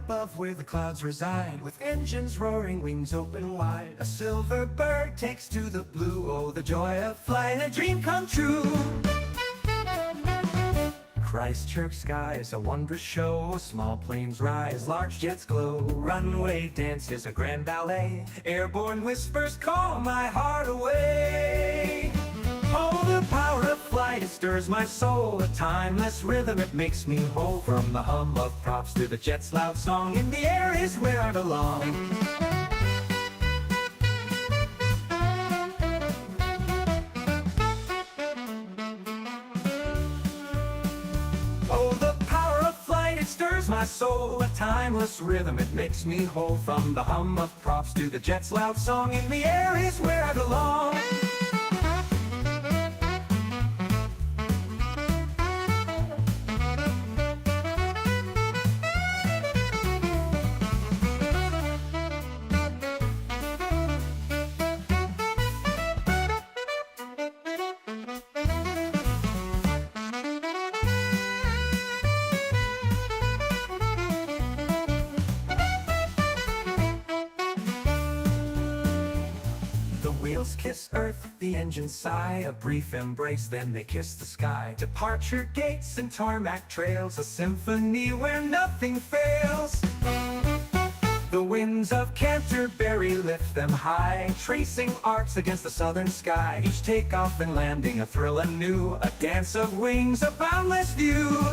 above where the clouds reside, with engines roaring, wings open wide. A silver bird takes to the blue. Oh, the joy of flying, a dream come true. Christchurch sky is a wondrous show. Small planes rise, large jets glow. Runway dance is a grand ballet. Airborne whispers call my heart away. Oh, the power of flight, it stirs my soul. A timeless rhythm, it makes me whole. From the hum of props to the jet's loud song, in the air is where I belong. Oh, the power of flight, it stirs my soul. A timeless rhythm, it makes me whole. From the hum of props to the jet's loud song, in the air is where I belong. The wheels kiss earth, the engines sigh, a brief embrace, then they kiss the sky. Departure gates and tarmac trails, a symphony where nothing fails. The winds of Canterbury lift them high, tracing arcs against the southern sky. Each takeoff and landing a thrill anew, a dance of wings, a boundless view.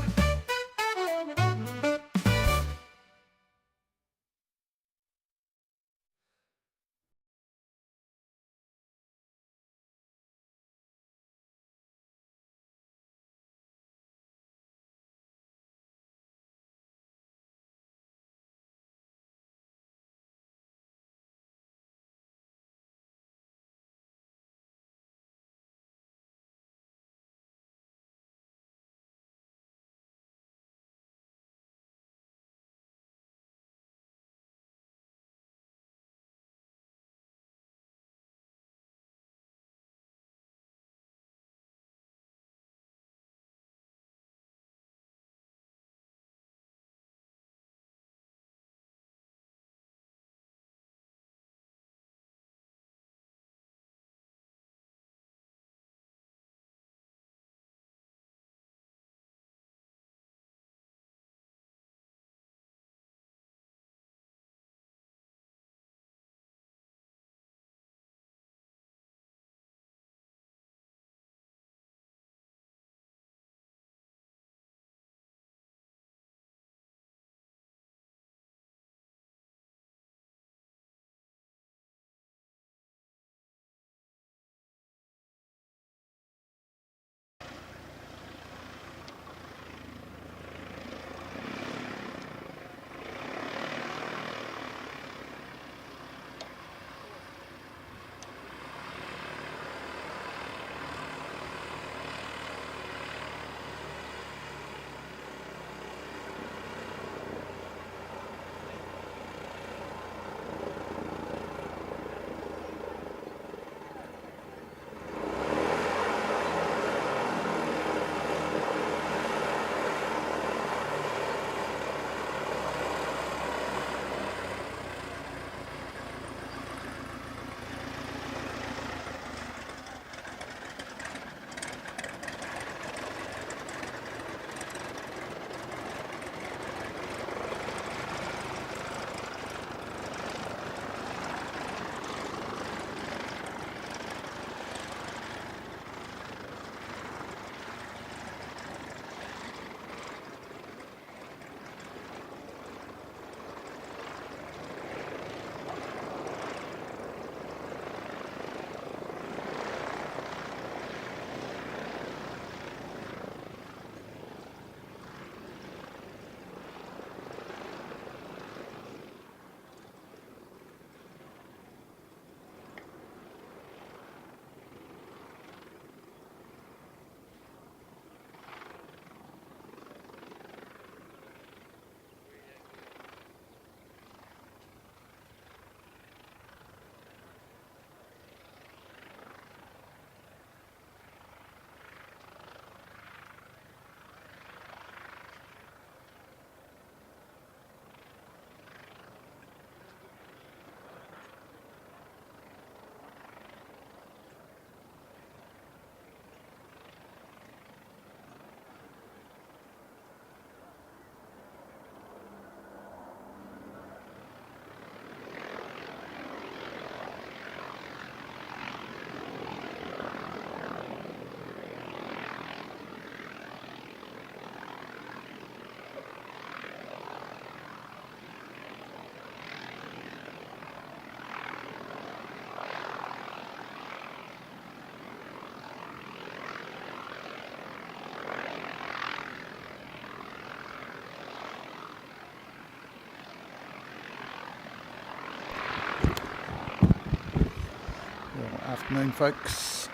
Afternoon, folks.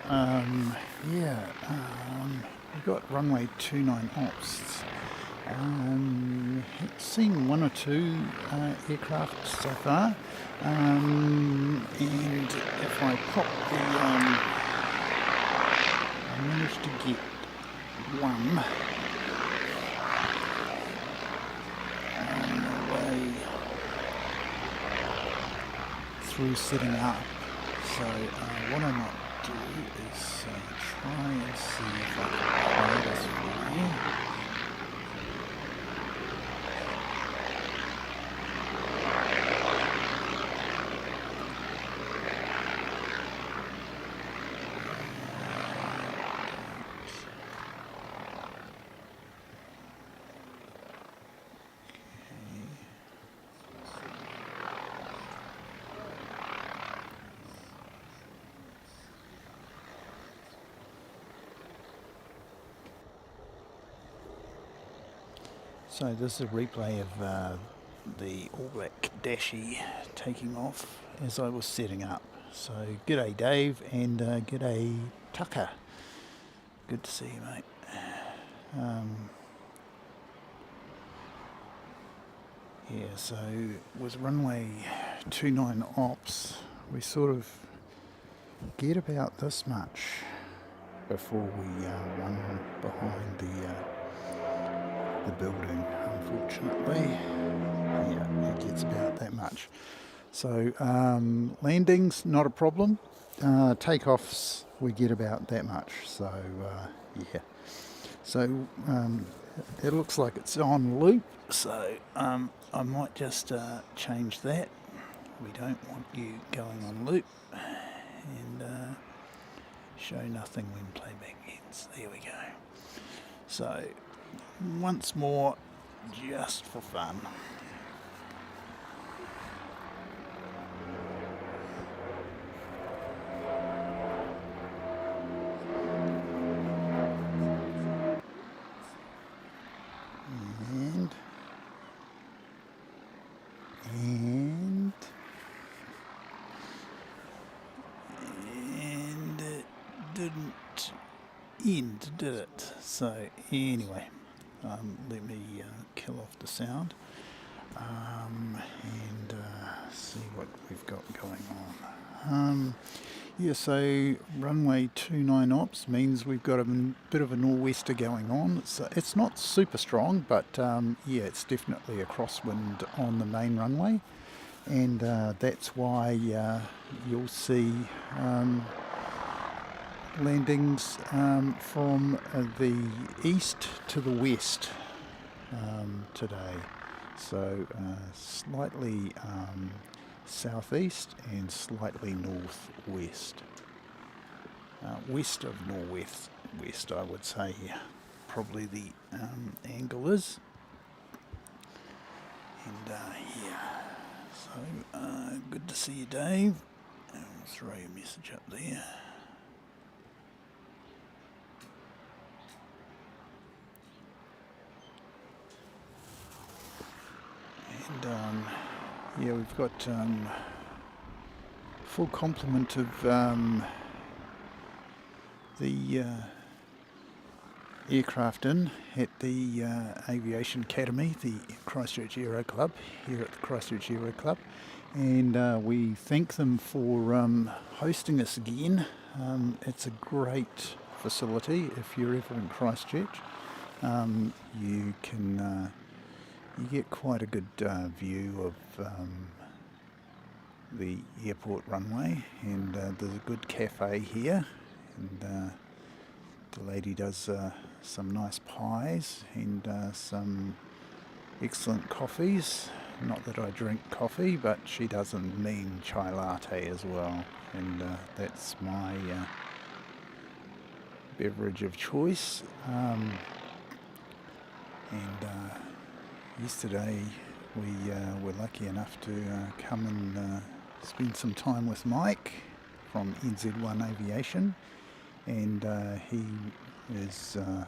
We've got runway 29 ops. Seen one or two aircraft so far, and if I pop the, I managed to get one on the way through setting up. So what I might do is try and see if I can play this for you. So this is a replay of the All Black Dashi taking off as I was setting up. So g'day Dave and g'day Tucker. Good to see you, mate. So with runway 29 ops, we sort of get about this much before we run behind the building, unfortunately. Yeah, it gets about that much. So landings, not a problem. Takeoffs, we get about that much. So yeah. So it looks like it's on loop. So I might just change that. We don't want you going on loop. And show nothing when playback ends. There we go. So once more, just for fun. And it didn't end, did it? So anyway, let me kill off the sound and see what we've got going on. So runway 29 ops means we've got a bit of a nor'wester going on. It's not super strong, but it's definitely a crosswind on the main runway, and that's why you'll see landings from the east to the west today. So slightly southeast and slightly northwest. West of northwest, I would say, probably the angle is. And so good to see you, Dave. I'll throw your message up there. And we've got full complement of the aircraft in at the Aviation Academy, the Christchurch Aero Club, here at the Christchurch Aero Club. And we thank them for hosting us again. It's a great facility. If you're ever in Christchurch, you can you get quite a good view of the airport runway, and there's a good cafe here, and the lady does some nice pies and some excellent coffees. Not that I drink coffee, but she doesn't mean chai latte as well, and that's my beverage of choice. Yesterday we were lucky enough to come and spend some time with Mike from NZ1 Aviation, and he is a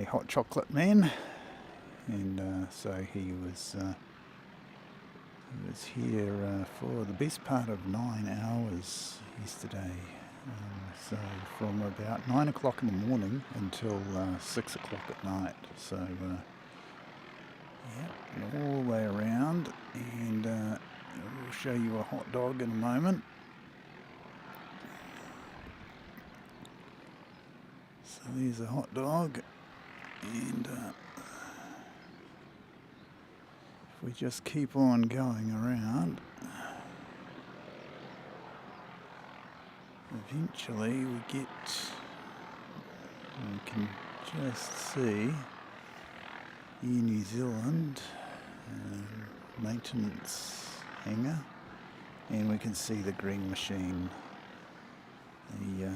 hot chocolate man, and so he was here for the best part of 9 hours yesterday. So from about 9 o'clock in the morning until 6 o'clock at night. So yeah, all the way around, and we'll show you a hot dog in a moment. So there's a hot dog, and if we just keep on going around, eventually we can just see Air New Zealand maintenance hangar, and we can see the green machine, the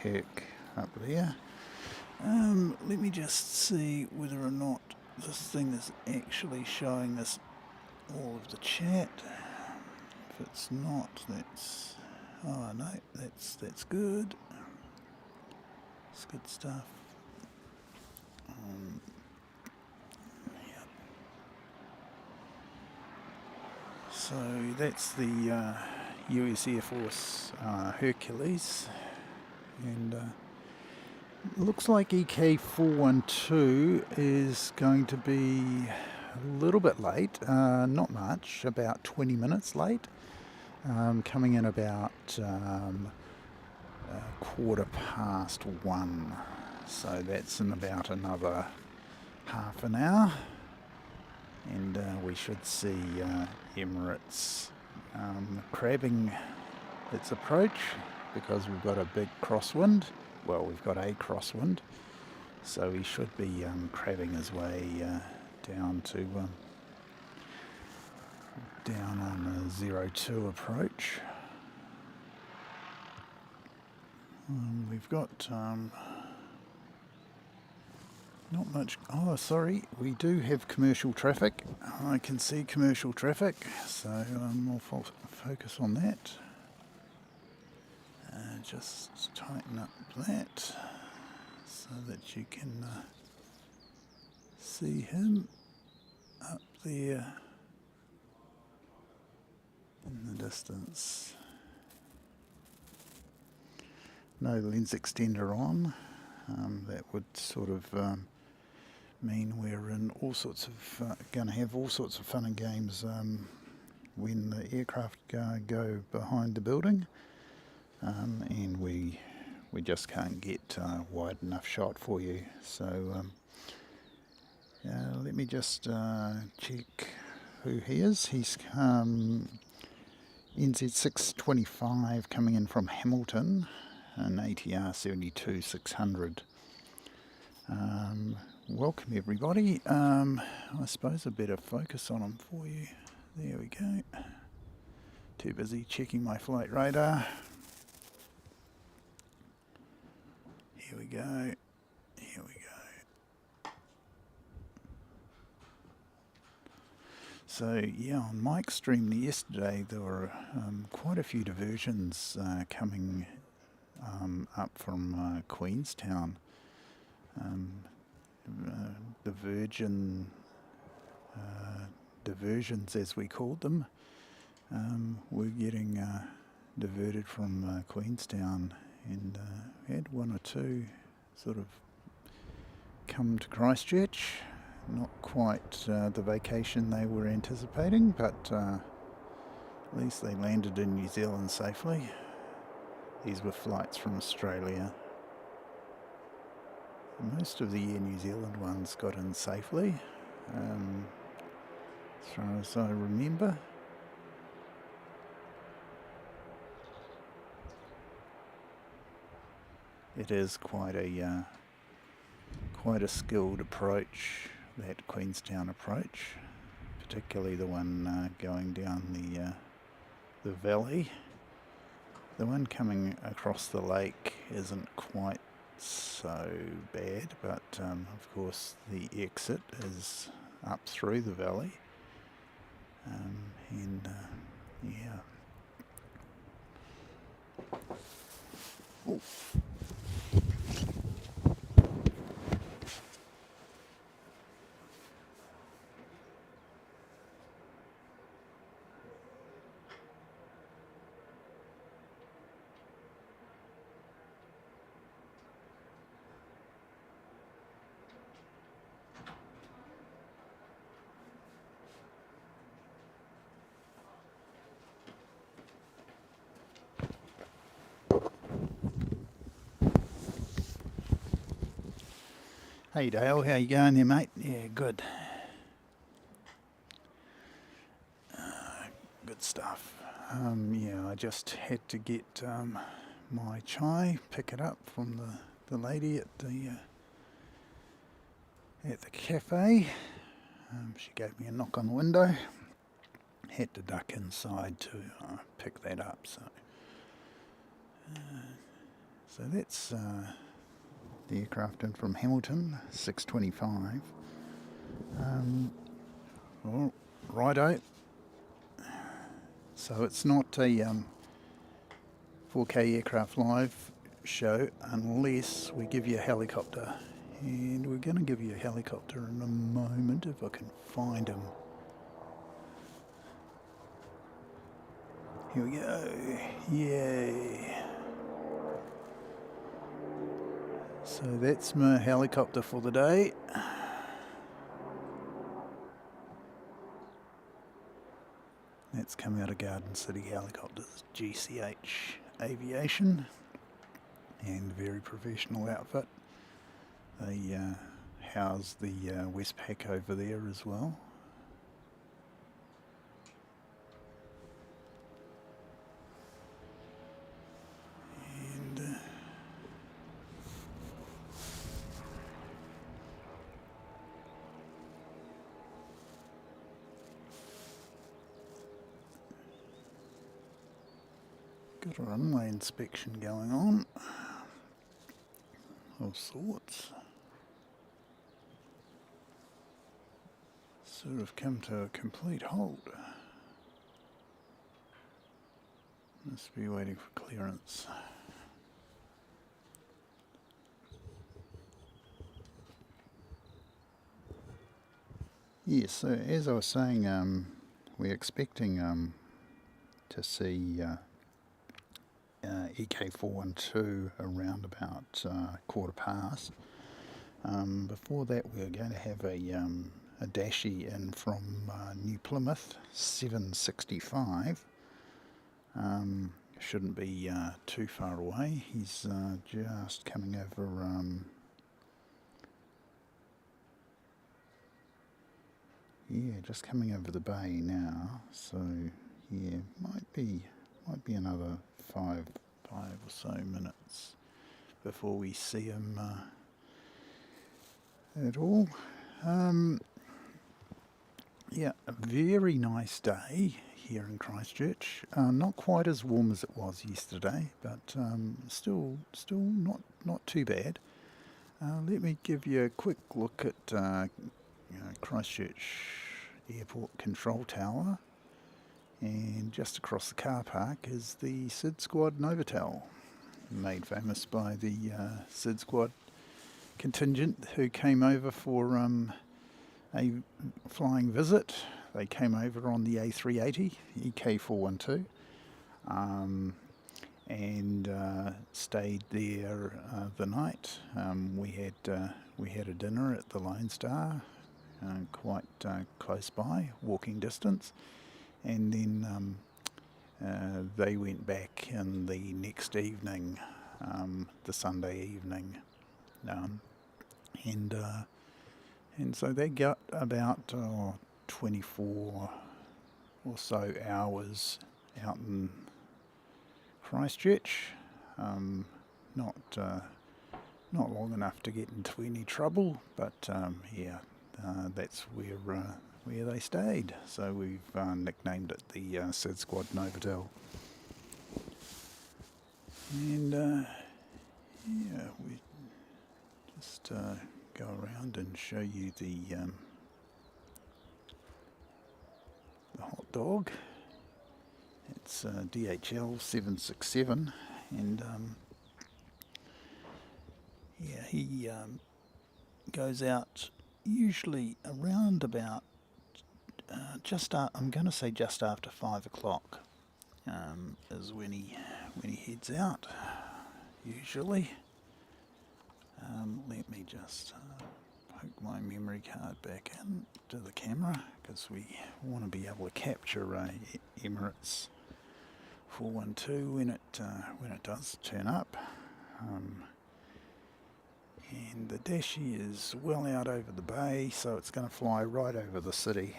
Herc up there. Let me just see whether or not this thing is actually showing us all of the chat. If it's not, that's... oh no, that's good. It's good stuff. Yeah. So that's the US Air Force Hercules, and looks like EK412 is going to be a little bit late, not much, about 20 minutes late, coming in about 1:15. So that's in about another half an hour, and we should see Emirates crabbing its approach, because we've got a big crosswind. Well, we've got a crosswind, so he should be crabbing his way down to down on the 02 approach. We've got not much. Oh, sorry, we do have commercial traffic. I can see commercial traffic, so we'll focus on that. Just tighten up that so that you can see him up there in the distance. No lens extender on. That would sort of mean we're in all sorts of going to have all sorts of fun and games when the aircraft go behind the building, and we just can't get wide enough shot for you. So let me just check who he is. He's NZ625 coming in from Hamilton, an ATR 72-600. Welcome everybody. I suppose I better focus on him for you. There we go. Too busy checking my flight radar. Here we go. Here we go. So yeah, on Mike's stream yesterday there were quite a few diversions coming up from Queenstown. The Virgin diversions, as we called them, were getting diverted from Queenstown, and had one or two sort of come to Christchurch. Not quite the vacation they were anticipating, but at least they landed in New Zealand safely. These were flights from Australia. Most of the Air New Zealand ones got in safely, as far as I remember. It is quite a skilled approach, that Queenstown approach, particularly the one going down the valley. The one coming across the lake isn't quite so bad, but of course the exit is up through the valley, and yeah. Ooh. Hey Dale, how you going there, mate? Yeah, good. Good stuff. Yeah, I just had to get my chai, pick it up from the lady at the cafe. She gave me a knock on the window. Had to duck inside to pick that up. So that's the aircraft in from Hamilton, 6:25. Well, righto. So it's not a 4K aircraft live show unless we give you a helicopter. And we're going to give you a helicopter in a moment if I can find him. Here we go. Yay. So that's my helicopter for the day. That's come out of Garden City Helicopters, GCH Aviation, and very professional outfit. They house the Westpac over there as well. And got a runway inspection going on. All sorts. Sort of come to a complete halt. Must be waiting for clearance. Yes, so as I was saying, we're expecting to see EK412 around about 1/4 past. Before that, we're going to have a Dashie in from New Plymouth, 765. Shouldn't be too far away. He's just coming over. Just coming over the bay now. So yeah, might be another five or so minutes before we see him at all. Yeah, a very nice day here in Christchurch. Not quite as warm as it was yesterday, but still not too bad. Let me give you a quick look at Christchurch Airport Control Tower, and just across the car park is the SID Squad Novotel, made famous by the SID Squad contingent who came over for a flying visit. They came over on the A380 EK412 and stayed there the night. We had a dinner at the Lone Star, quite close by, walking distance, and then they went back in the next evening, the Sunday evening, and so they got about 24 or so hours out in Christchurch. Not long enough to get into any trouble, but that's where they stayed. So we've nicknamed it the SID Squad Novotel. And we just go around and show you the hot dog. It's DHL 767, and he goes out usually around about I'm going to say just after 5 o'clock is when he heads out usually. Let me just poke my memory card back into the camera, because we want to be able to capture Emirates 412 when it does turn up. And the Dashi is well out over the bay, so it's going to fly right over the city.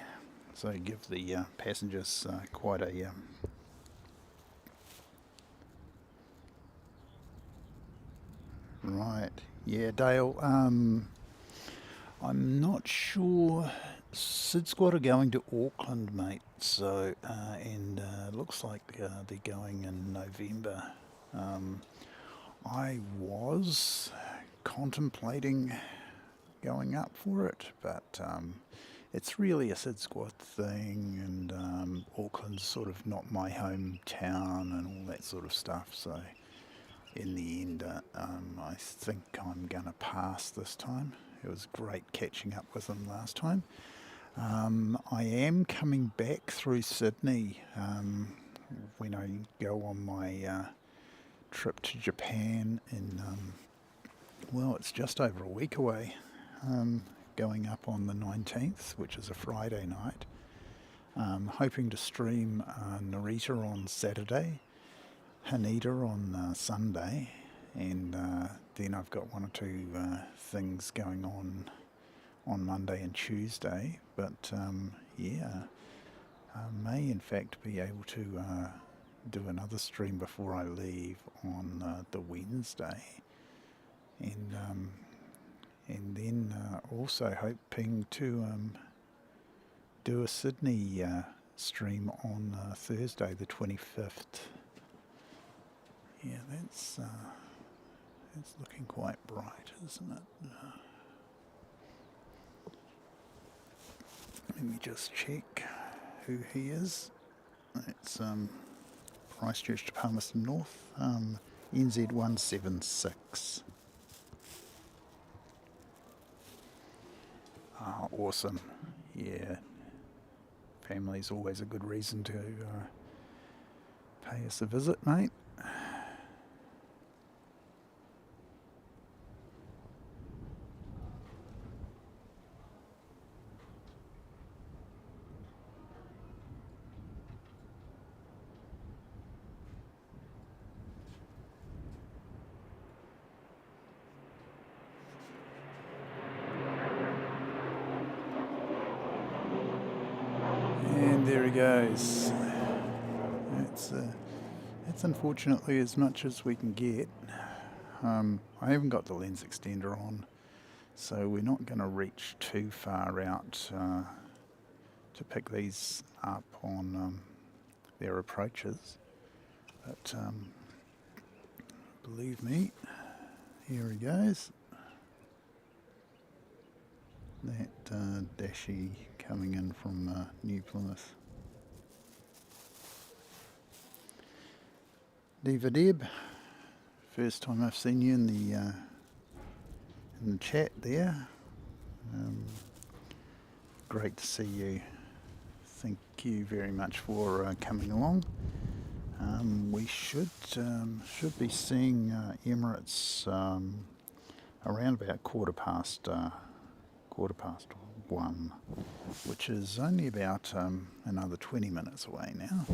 So give the passengers quite a right. Yeah, Dale. I'm not sure. Sid Squad are going to Auckland, mate. So and looks like they're going in November. I was contemplating going up for it, but it's really a Sid Squad thing, and Auckland's sort of not my hometown and all that sort of stuff. So in the end, I think I'm going to pass this time. It was great catching up with them last time. I am coming back through Sydney when I go on my trip to Japan in, well, it's just over a week away, going up on the 19th, which is a Friday night. Hoping to stream Narita on Saturday, Haneda on Sunday, and then I've got one or two things going on Monday and Tuesday, but yeah, I may in fact be able to do another stream before I leave on the Wednesday, and then also hoping to do a Sydney stream on Thursday the 25th. Yeah, that's looking quite bright, isn't it? Let me just check who he is. It's Christchurch to Palmerston North, NZ176. Ah, awesome. Yeah. Family's always a good reason to pay us a visit, mate. And there he goes. That's unfortunately as much as we can get. I haven't got the lens extender on, so we're not going to reach too far out to pick these up on their approaches. But believe me, here he goes. That Dashi coming in from New Plymouth. Diva Deb, first time I've seen you in the chat there. Great to see you. Thank you very much for coming along. We should be seeing Emirates around about quarter past 1, which is only about another 20 minutes away now.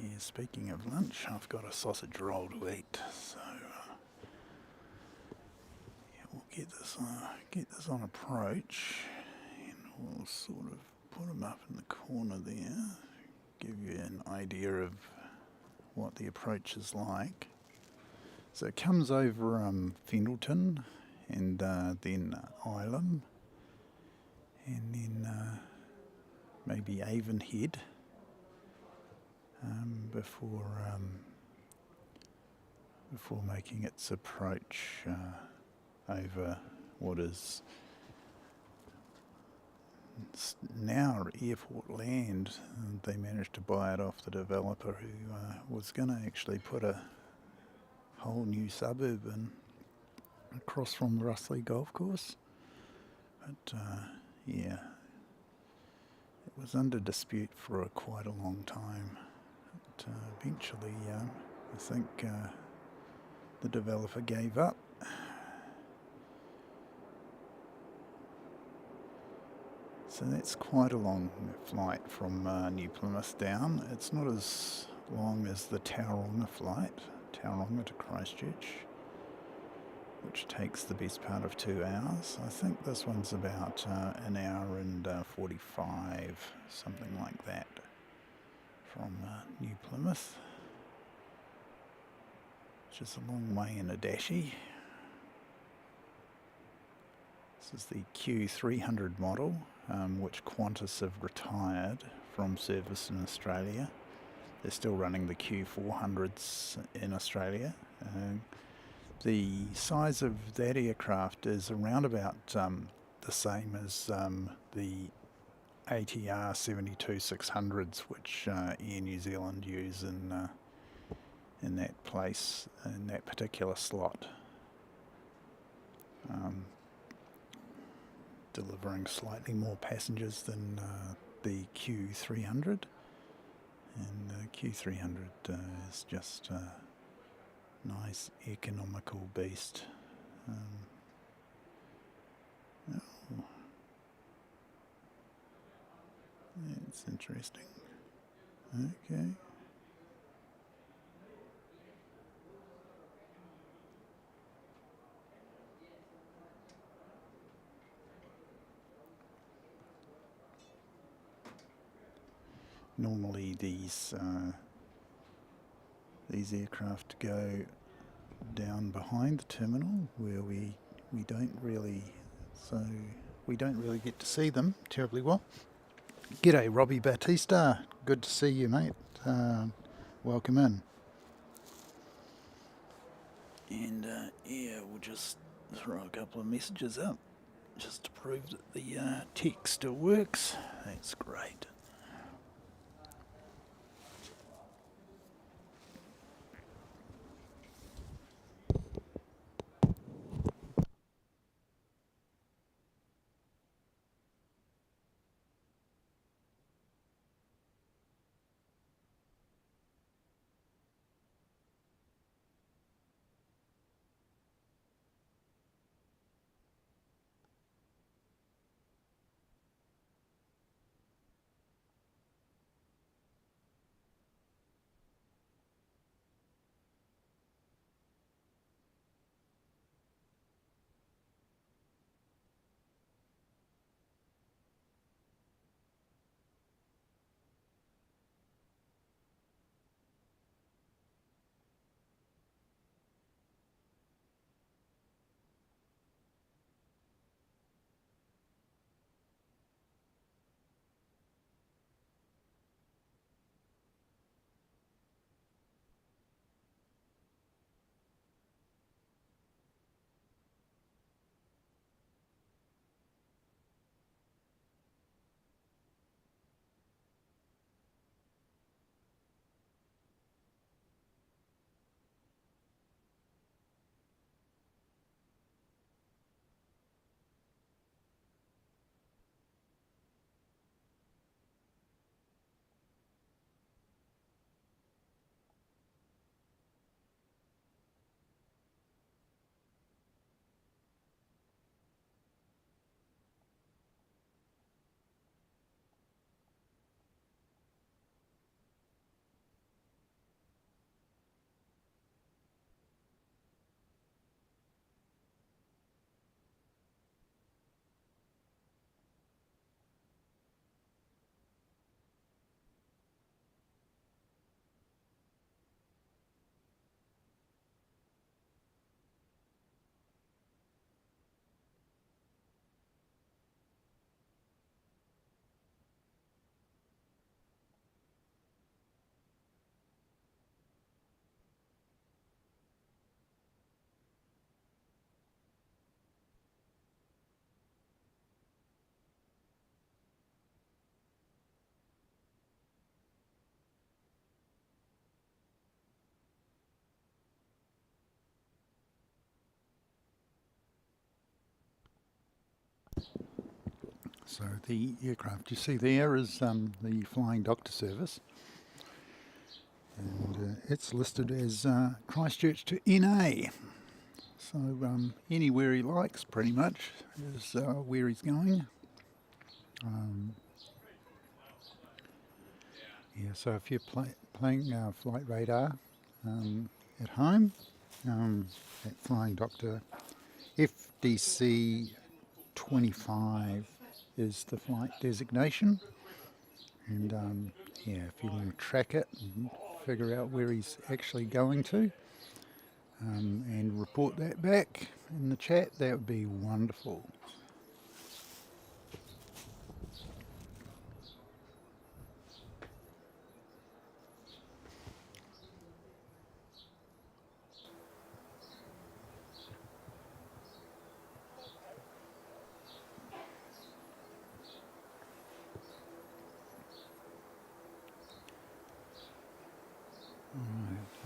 Yeah, speaking of lunch, I've got a sausage roll to eat, so yeah, we'll get this on approach, and we'll sort of put them up in the corner there, give you an idea of what the approach is like. So it comes over Fendleton, and then Ilam, and then maybe Avonhead, before making its approach over what is now airport land. And they managed to buy it off the developer who was going to actually put a whole new suburb in across from the Russley Golf Course. But yeah, it was under dispute for quite a long time. But eventually, I think the developer gave up. So that's quite a long flight from New Plymouth down. It's not as long as the Tauranga flight, Tauranga to Christchurch, which takes the best part of 2 hours. I think this one's about an hour and 45, something like that, from New Plymouth, which is a long way in a Dashi. This is the Q300 model, which Qantas have retired from service in Australia. They're still running the Q400s in Australia. The size of that aircraft is around about the same as the ATR 72-600s, which Air New Zealand use in that place, in that particular slot. Delivering slightly more passengers than the Q300, and the Q300 is just a nice economical beast. Oh, that's interesting. Okay. Normally these aircraft go down behind the terminal where we don't really get to see them terribly well. G'day Robbie Batista, good to see you, mate. Welcome in. And yeah, we'll just throw a couple of messages up just to prove that the tech still works. That's great. So the aircraft you see there is the Flying Doctor Service, and it's listed as Christchurch to NA. So anywhere he likes, pretty much, is where he's going. Yeah, so if you're playing flight radar at home, at Flying Doctor, FDC 25 is the flight designation. And yeah, if you want to track it and figure out where he's actually going to, and report that back in the chat, that would be wonderful.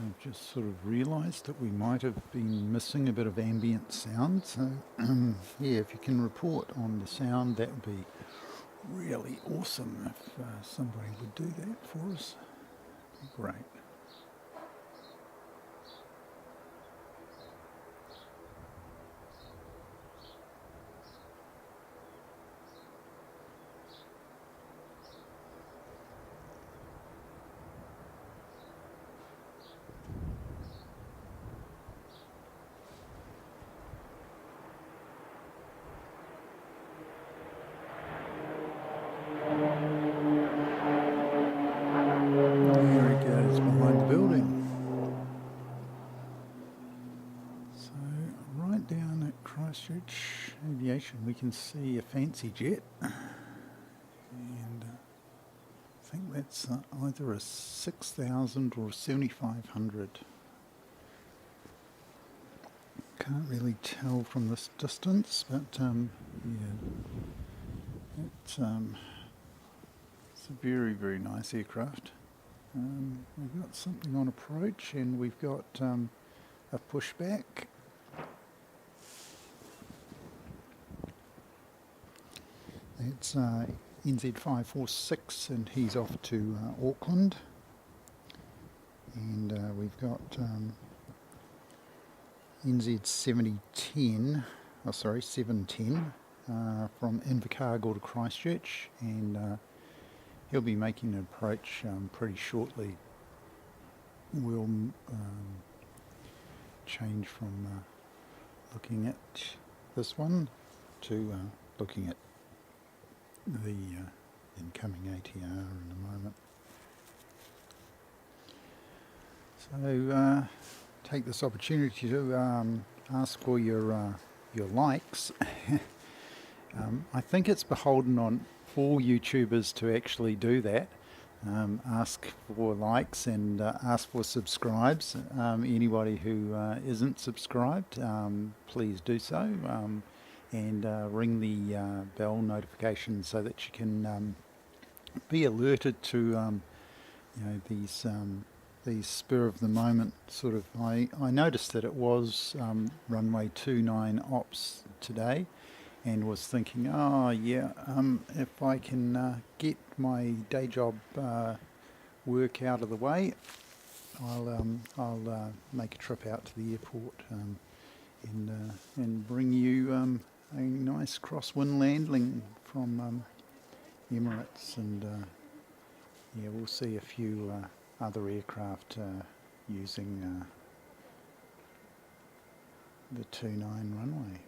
I've just sort of realised that we might have been missing a bit of ambient sound, so yeah, if you can report on the sound, that would be really awesome if somebody would do that for us. That'd be great. There he goes behind the building. So right down at Christchurch Aviation we can see a fancy jet, and I think that's either a 6000 or a 7500. Can't really tell from this distance, but yeah, it's a very, very nice aircraft. We've got something on approach, and we've got a pushback. It's NZ546, and he's off to Auckland. And we've got NZ710 from Invercargill to Christchurch, and he'll be making an approach pretty shortly. We'll change from looking at this one to looking at the incoming ATR in a moment. So take this opportunity to ask for your likes. I think it's beholden on all YouTubers to actually do that. Ask for likes and ask for subscribes. Anybody who isn't subscribed, please do so, and ring the bell notification so that you can be alerted to these spur of the moment sort of. I noticed that it was runway 29 ops today, and was thinking, oh yeah, if I can get my day job work out of the way, I'll make a trip out to the airport and bring you a nice crosswind landing from Emirates, and yeah, we'll see a few other aircraft using the 29 runway.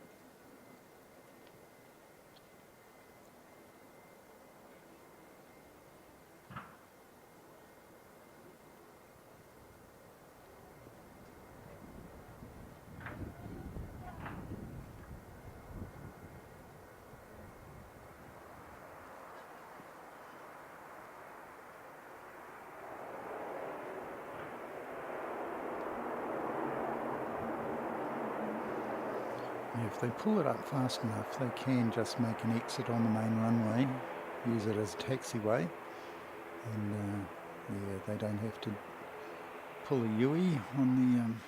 If they pull it up fast enough, they can just make an exit on the main runway, use it as a taxiway, and yeah, they don't have to pull a UE on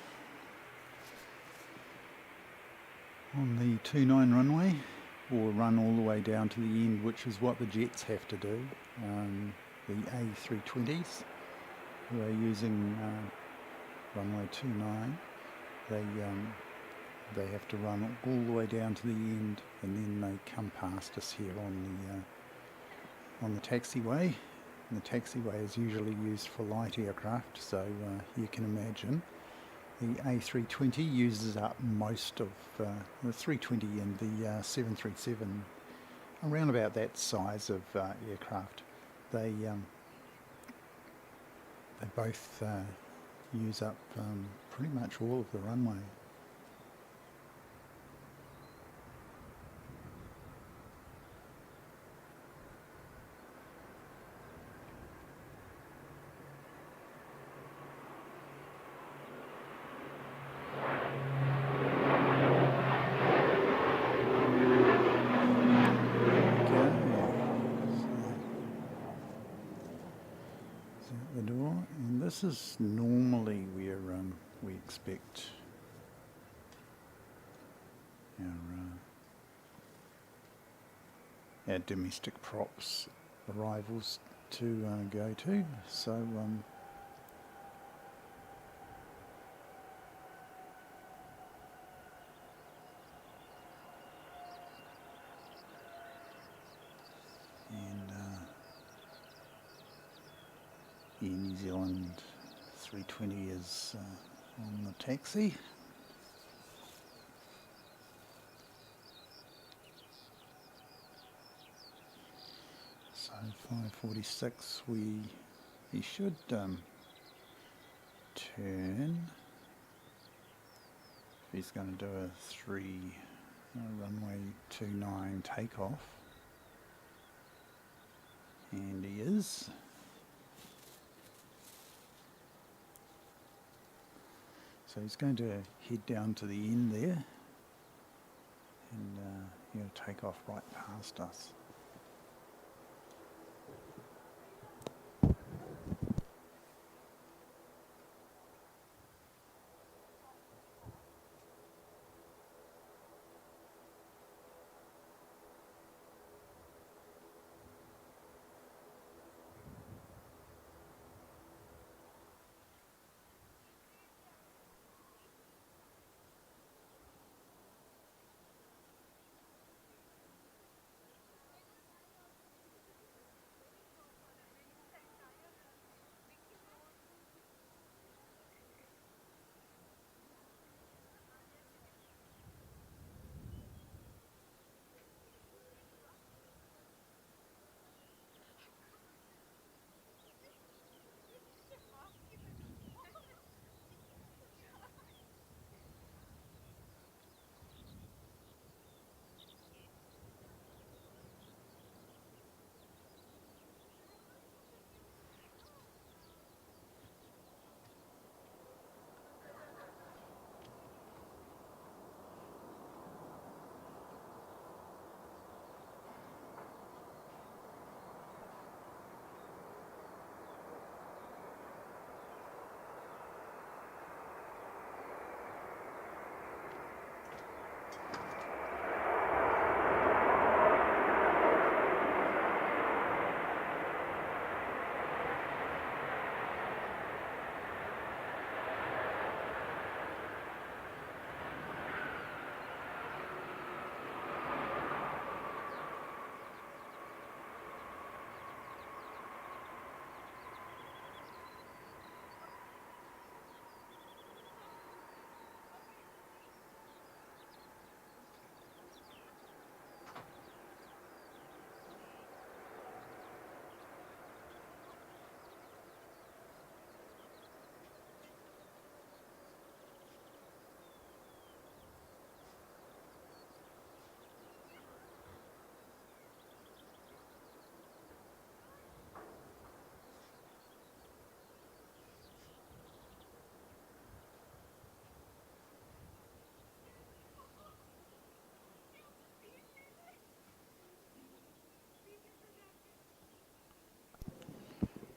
the 29 runway, or run all the way down to the end, which is what the jets have to do. The A380s, who are using runway 29, they have to run all the way down to the end, and then they come past us here on on the taxiway. And the taxiway is usually used for light aircraft, so you can imagine the A320 uses up most of the 320 and the 737, around about that size of aircraft. They both use up pretty much all of the runway. The door, and this is normally where we expect our domestic props arrivals to go to. So the New Zealand 320 is on the taxi. So 5:46, he should turn if he's going to do a runway 29 takeoff, and he is. So he's going to head down to the end there, and he'll take off right past us.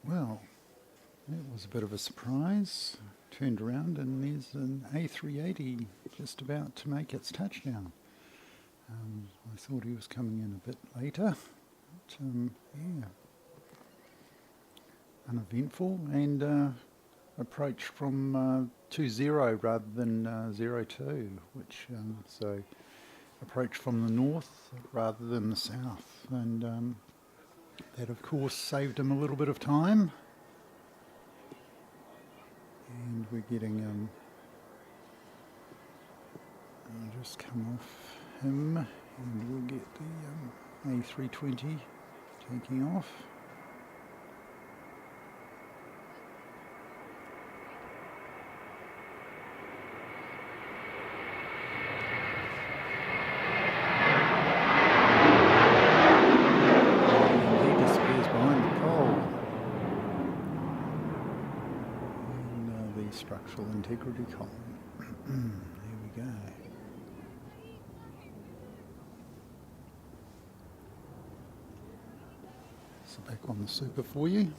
Well, it was a bit of a surprise. Turned around and there's an A380 just about to make its touchdown. I thought he was coming in a bit later, but yeah, uneventful, and approach from 20 rather than 02, which so approach from the north rather than the south, and That of course saved him a little bit of time. And we're getting I'll just come off him and we'll get the A320 taking off. Structural integrity column. There we go. So back on the super for you.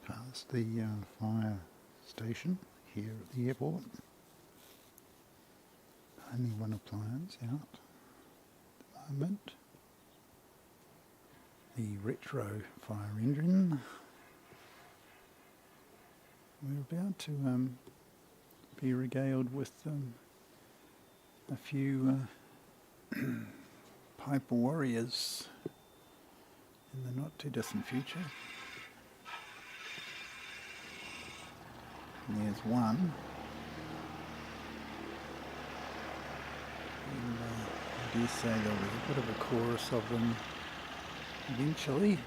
Past the fire station here at the airport. Only one appliance out at the moment. The retro fire engine. We're about to be regaled with a few Piper Warriors in the not too distant future. And there's one. And I dare say there'll be a bit of a chorus of them eventually.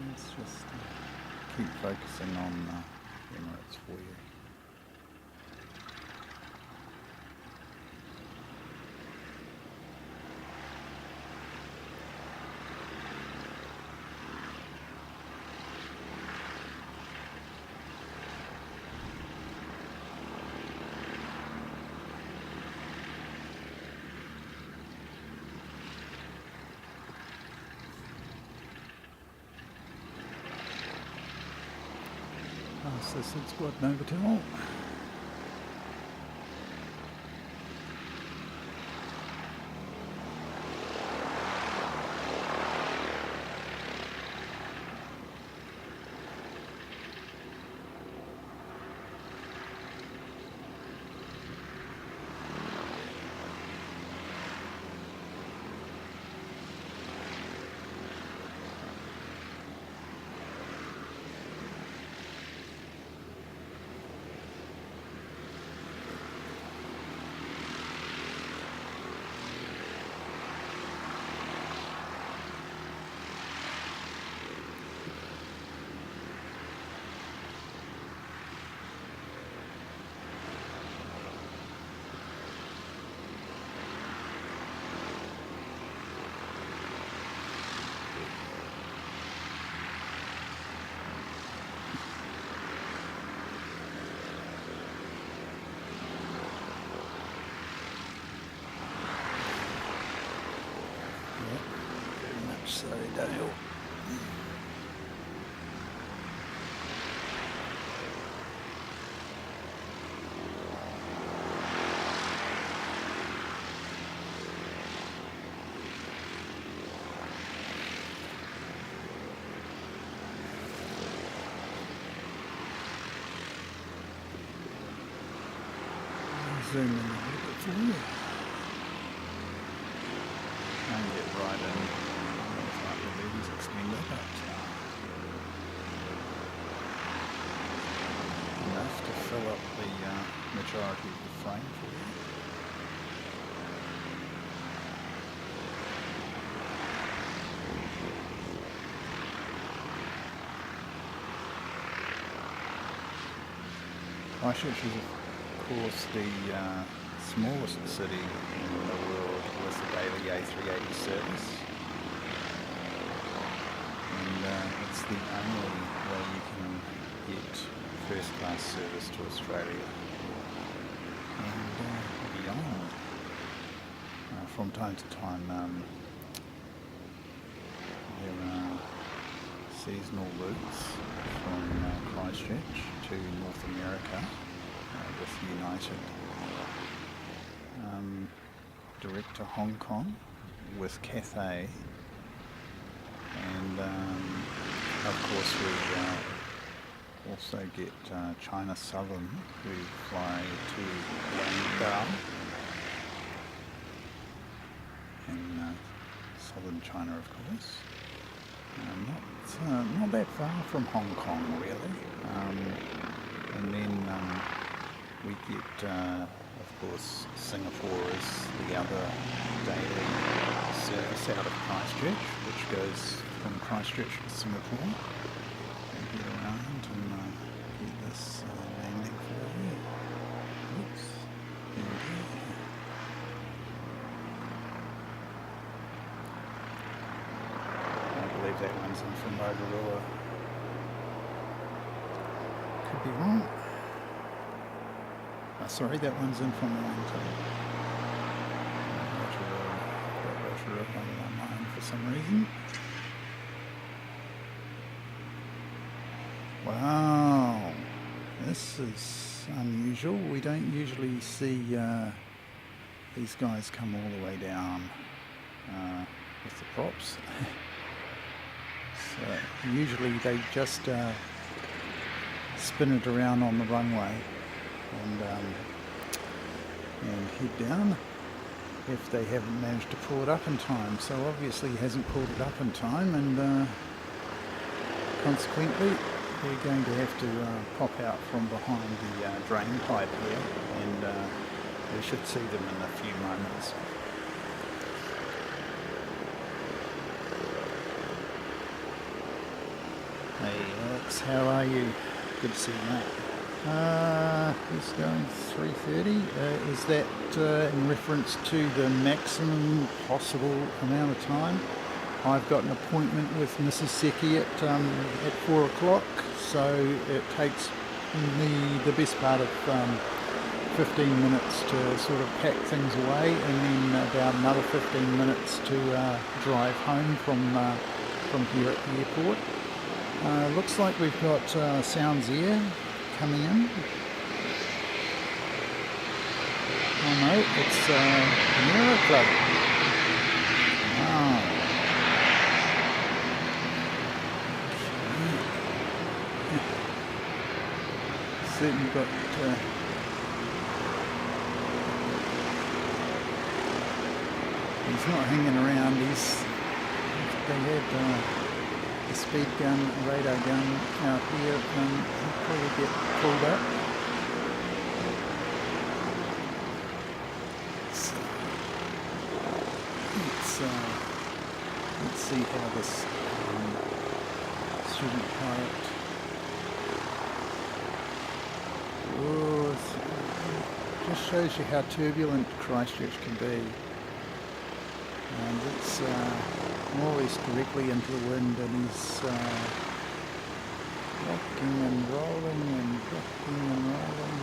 Let's just keep focusing on Emirates for you. Past the 6 Squad Novotel. So downhill. zoom in a little bit for you. And get right in without the lens extender, but enough to fill up the majority of the frame for you. Christchurch is, of course, the smallest city in the world with a daily A380 service, and it's the only way you can get first-class service to Australia and beyond. From time to time, there are seasonal routes from Christchurch to North America with United, direct to Hong Kong with Cathay, and of course we also get China Southern, who fly to Guangdong in southern China, of course. Not that far from Hong Kong, really. And then we get, of course, Singapore is the other daily service out of Christchurch, which goes from Christchurch to Singapore. And get around and get this landing for you. Oops. That one's in from Rotorua. Could be wrong. Sorry, that one's in from Wellington. Rotorua on my mind for some reason. Wow, this is unusual. We don't usually see these guys come all the way down with the props. Usually they just spin it around on the runway and head down if they haven't managed to pull it up in time. So obviously he hasn't pulled it up in time, and consequently they're going to have to pop out from behind the drain pipe here, and we should see them in a few moments. Hey Alex, how are you? Good to see you, mate. He's going 3:30. Is that in reference to the maximum possible amount of time? I've got an appointment with Mrs. Seki at 4 o'clock, so it takes me the best part of 15 minutes to sort of pack things away, and then about another 15 minutes to drive home from here at the airport. Looks like we've got Sounds Air coming in. Oh no, it's an Aero Club. Wow. Certainly got he's not hanging around. They had the speed gun, radar gun out here, and he'll probably get pulled up. So, let's see how this student pilot. Oh, it just shows you how turbulent Christchurch can be. And it's more or less directly into the wind, and he's rocking and rolling and rocking and rolling,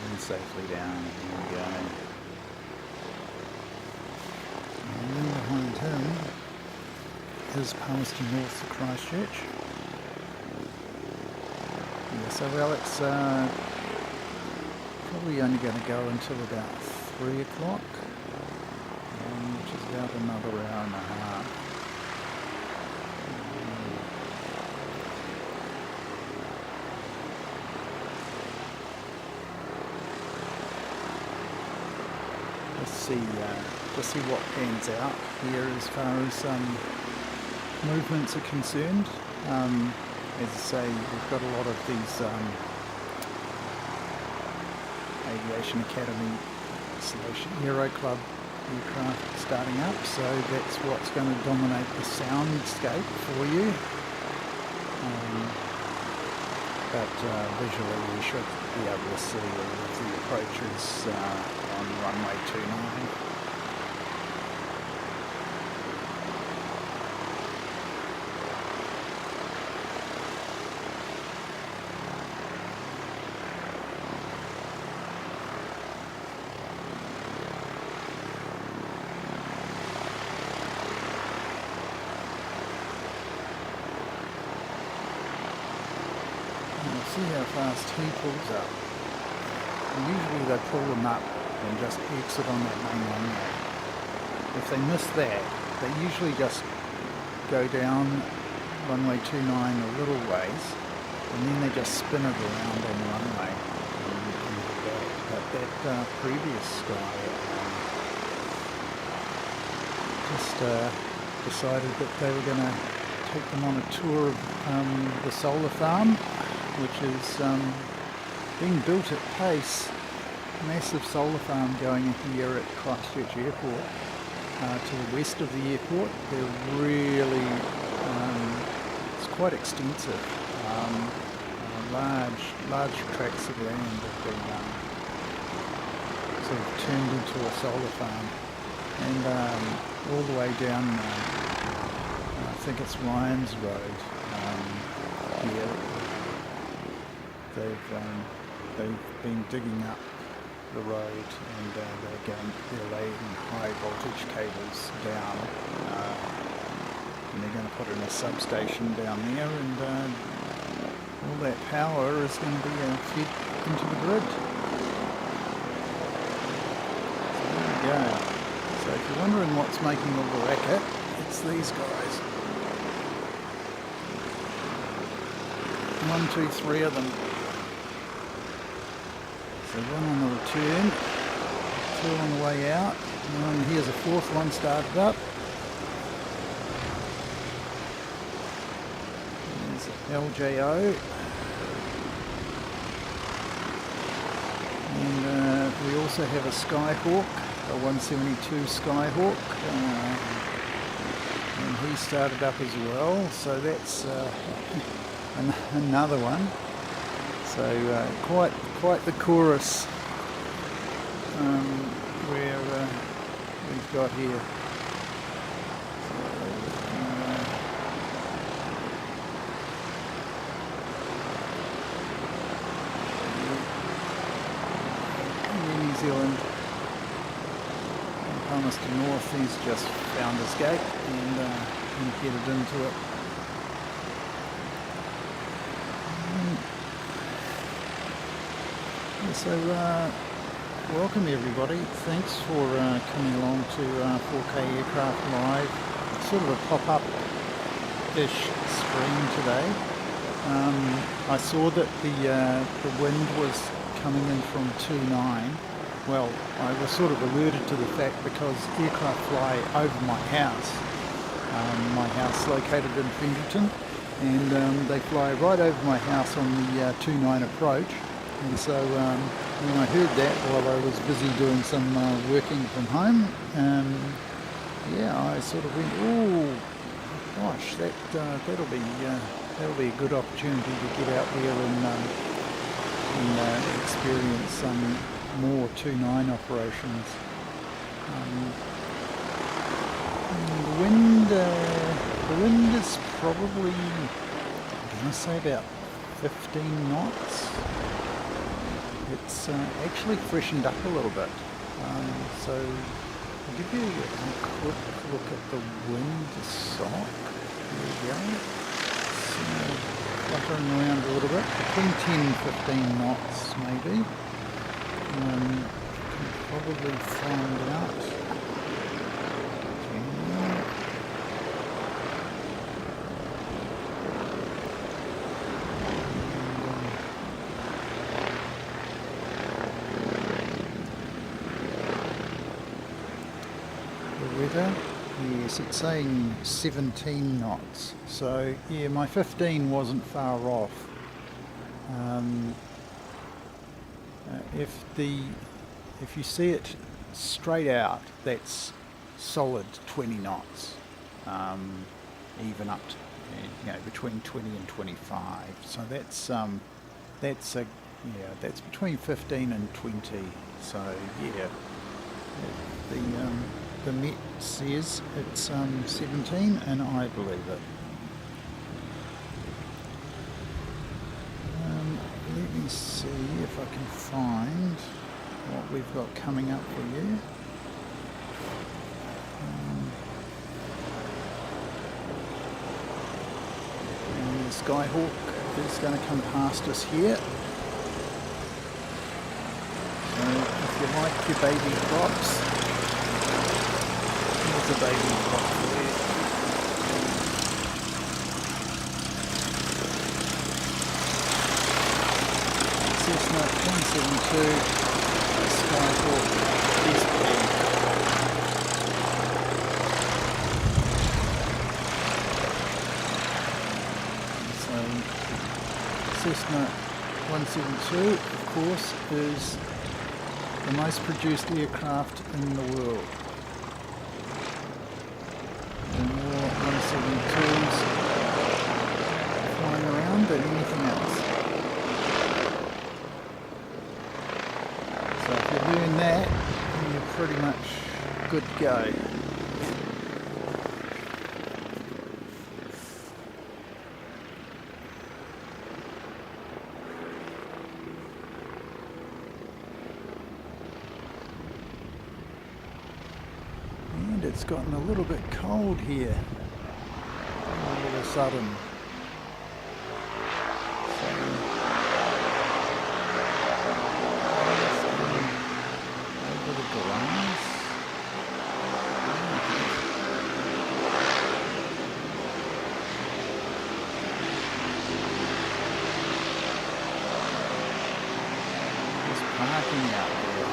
and safely down. Here we go. And then behind him is Palmerston North to Christchurch. Yeah, so Alex, probably only going to go until about 3 o'clock, which is about another hour and a half. see what pans out here as far as movements are concerned. As I say, we've got a lot of these Aviation Academy / Aero Club aircraft starting up, so that's what's going to dominate the soundscape for you. But visually we should be able to see all of the approaches on runway 29. See how fast he pulls up. And usually they pull them up and just exit on that main runway. If they miss that, they usually just go down runway 29 a little ways, and then they just spin it around on the runway. But that previous guy just decided that they were going to take them on a tour of the solar farm, which is being built at pace. Massive solar farm going here at Christchurch Airport to the west of the airport. They're really, it's quite extensive. Large tracts of land have been sort of turned into a solar farm, and all the way down, I think it's Ryan's Road here. They've been digging up the road, and they're laying high voltage cables down, and they're going to put in a substation down there, and all that power is going to be fed into the grid. So there we go. So if you're wondering what's making all the racket, it's these guys. 1, 2, 3 of them. So one on the return, 2 on the way out, and here's a 4th one started up. There's LJO. And we also have a Skyhawk, a 172 Skyhawk, and he started up as well, so that's another one. So quite the chorus we've got here. New Zealand, Palmerston North, he's just found his gate and headed into it. So welcome everybody, thanks for coming along to 4K Aircraft Live. Sort of a pop-up-ish stream today. I saw that the wind was coming in from 29. Well, I was sort of alerted to the fact because aircraft fly over my house. My house located in Pendleton, and they fly right over my house on the 29 approach. And so when I heard that while I was busy doing some working from home, yeah, I sort of went, oh gosh, that'll be a good opportunity to get out there and experience some more 29 operations. The wind is probably, I'm going to say about 15 knots. It's actually freshened up a little bit. So I'll give you a quick look at the wind sock. There we go. It's fluttering around a little bit, between 10 and 15 knots maybe. You can probably find out. weather. Yes, it's saying 17 knots. So yeah, my 15 wasn't far off. If you see it straight out, that's solid 20 knots, even up to between 20 and 25. So that's between 15 and 20. So yeah, the Met says it's 17, and I believe it. Let me see if I can find what we've got coming up for you. And the Skyhawk is going to come past us here. So if you like your baby props, here's a baby prop for you. Cessna 172 Skyhawk SP. So Cessna 172, of course, is the most produced aircraft in the world. There are more 172s flying around than anything else. So if you're doing that, you're pretty much good to go. And it's gotten a little bit cold here all of a sudden. Parking out there.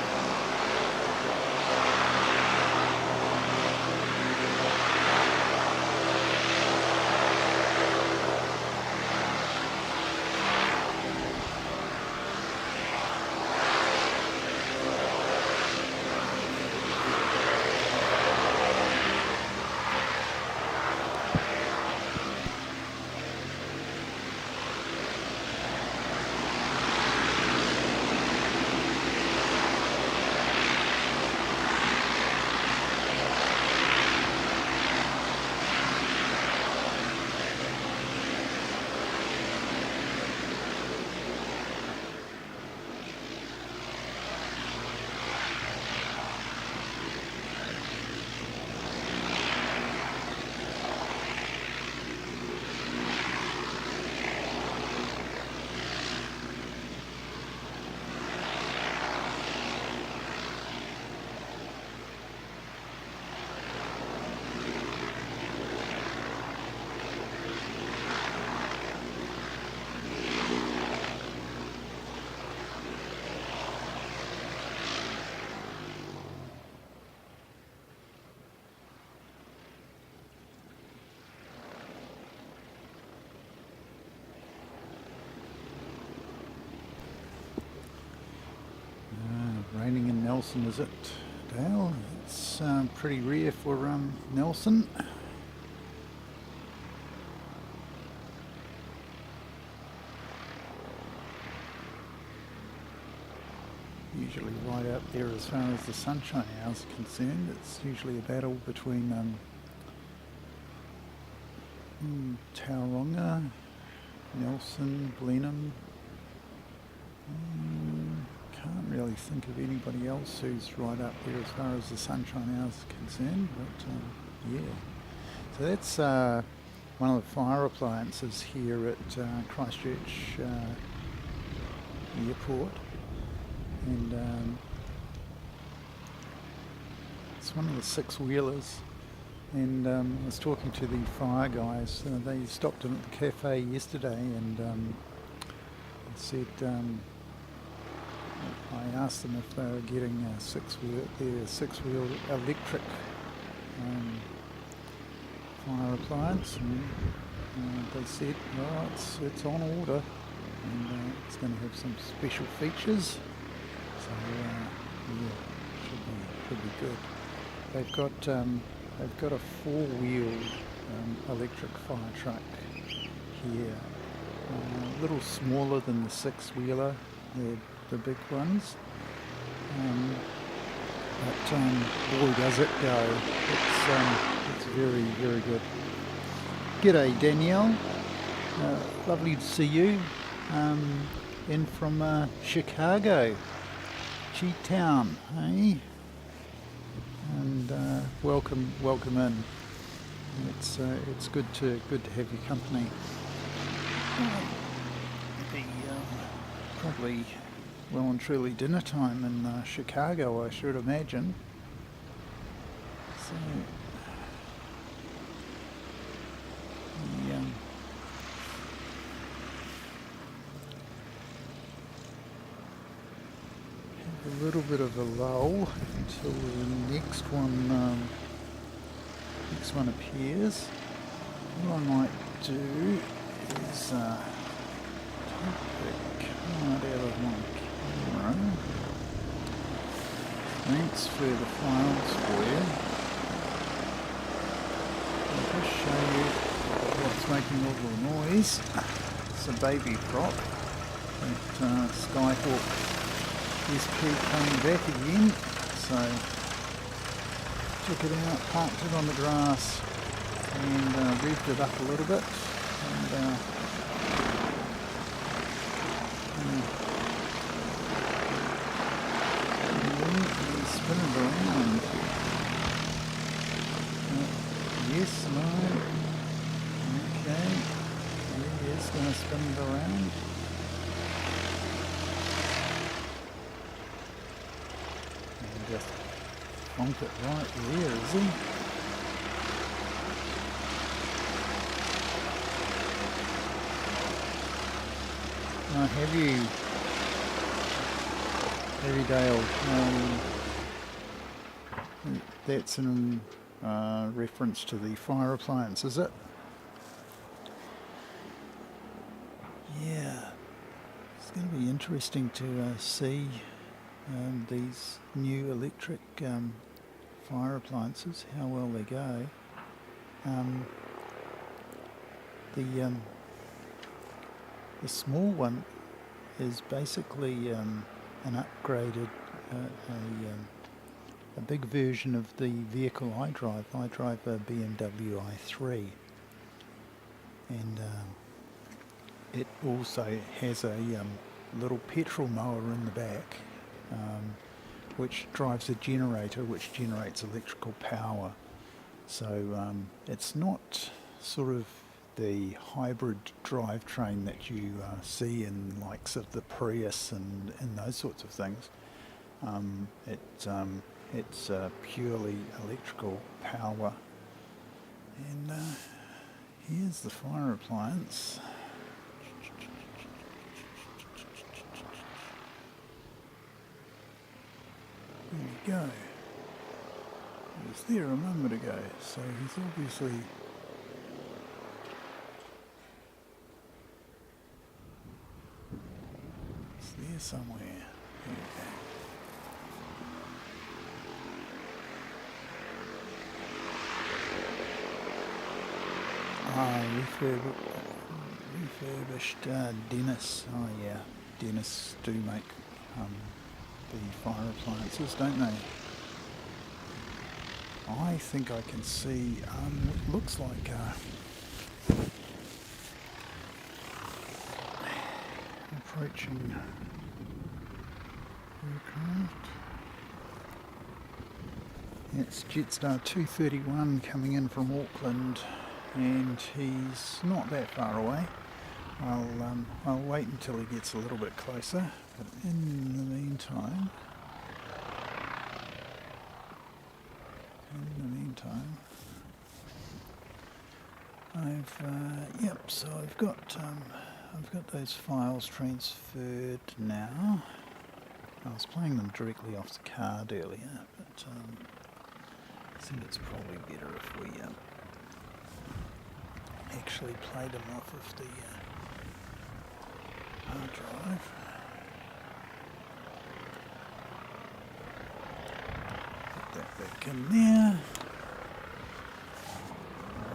Raining in Nelson, is it, Dale? It's pretty rare for Nelson. Usually right out there as far as the Sunshine Hour is concerned. It's usually a battle between Tauranga, Nelson, Blenheim. Can't really think of anybody else who's right up there as far as the Sunshine Hour is concerned, but yeah. So that's one of the fire appliances here at Christchurch Airport, and it's one of the six-wheelers. And I was talking to the fire guys. They stopped in at the cafe yesterday, and said, I asked them if they were getting six-wheel electric fire appliance, and they said, well, it's on order, and it's going to have some special features. So yeah, should be good. They've got a four-wheeled electric fire truck here, a little smaller than the six-wheeler, the big ones. But boy, does it go! It's very, very good. G'day, Danielle. Lovely to see you. In from Chicago, G-Town, eh? And welcome in. It's good to have your company. Probably well and truly dinner time in Chicago, I should imagine. So have a little bit of a lull until the next one appears. What I might do is take the card out of my camera, transfer the files for you, and just show you what's making all the noise. It's a baby prop, that Skyhawk SP coming back again. So took it out, parked it on the grass, and revved it up a little bit, and spin it around. Yes, no. Okay. Yes, going to spin it around. And just bonk it right there, is he? Have you, Dale? That's in reference to the fire appliance, is it? Yeah, it's going to be interesting to see these new electric fire appliances, how well they go. The small one is basically an upgraded, a big version of the vehicle I drive. I drive a BMW i3, and it also has a little petrol mower in the back, which drives a generator which generates electrical power. So it's not sort of the hybrid drivetrain that you see in likes of the Prius and those sorts of things. It's purely electrical power. And here's the fire appliance. There we go. He was there a moment ago, so he's obviously there somewhere. There we go. Refurbished Dennis. Oh yeah, Dennis do make the fire appliances, don't they? I think I can see it looks like approaching aircraft. It's Jetstar 231 coming in from Auckland, and he's not that far away. I'll wait until he gets a little bit closer, but in the meantime, so I've got those files transferred now. I was playing them directly off the card earlier, but think it's probably better if we actually play them off of the hard drive. Put that back in there.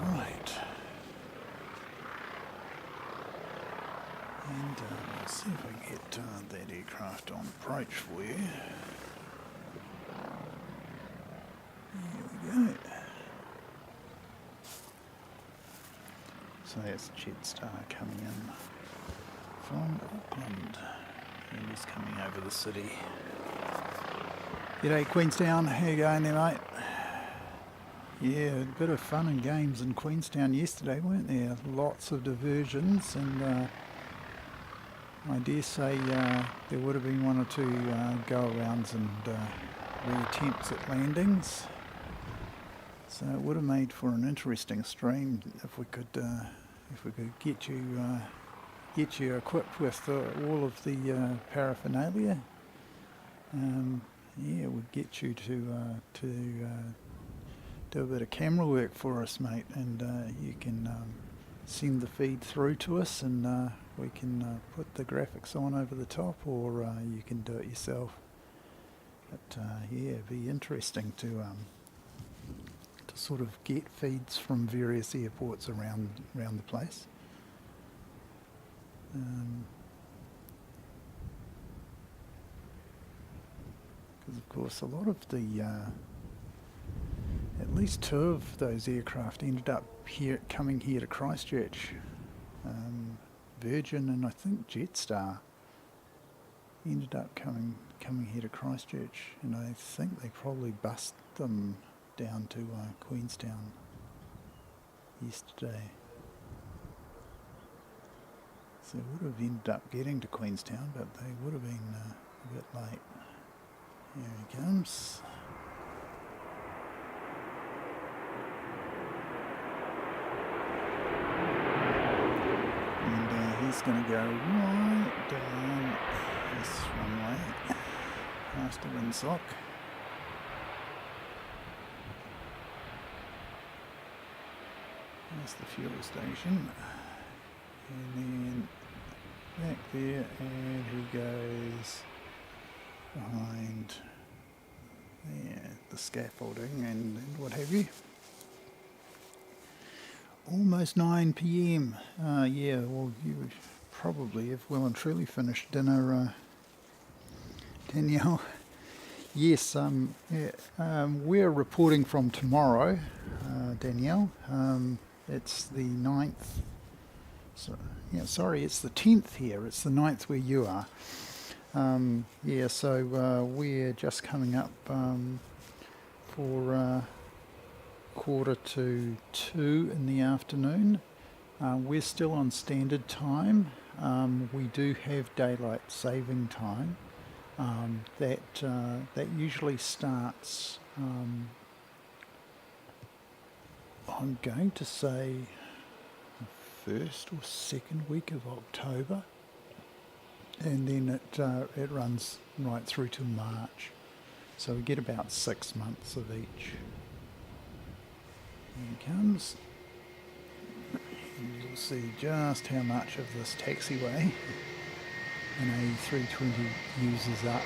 Right. And we'll see if I can get that aircraft on approach for you. There we go. So that's Jetstar coming in from Auckland, and he's coming over the city. G'day Queenstown, how you going there, mate? Yeah, a bit of fun and games in Queenstown yesterday, weren't there? Lots of diversions, and I dare say there would have been one or two go-arounds and re-attempts at landings. So it would have made for an interesting stream if we could get you equipped with all of the paraphernalia. Yeah, we'd get you to do a bit of camera work for us, mate, and you can send the feed through to us, and we can put the graphics on over the top, or you can do it yourself. But yeah, it'd be interesting to sort of get feeds from various airports around the place. Because of course a lot of the at least two of those aircraft ended up coming here to Christchurch. Virgin and I think Jetstar ended up coming here to Christchurch, and I think they probably bussed them down to Queenstown yesterday. So they would have ended up getting to Queenstown, but they would have been a bit late. Here he comes. And he's going to go right down this runway past the windsock. There's the fuel station, and then back there, and he goes behind the scaffolding and what have you. Almost 9 PM. Yeah, well, you probably have well and truly finished dinner, Danielle. Yes, we're reporting from tomorrow, Danielle. It's the 9th. So, yeah, sorry, it's the 10th here. It's the 9th where you are. Yeah, so we're just coming up for 1:45 in the afternoon. We're still on standard time. We do have daylight saving time. That usually starts, I'm going to say, the first or second week of October, and then it runs right through to March. So we get about 6 months of each. Here he comes. And you'll see just how much of this taxiway an A320 uses up.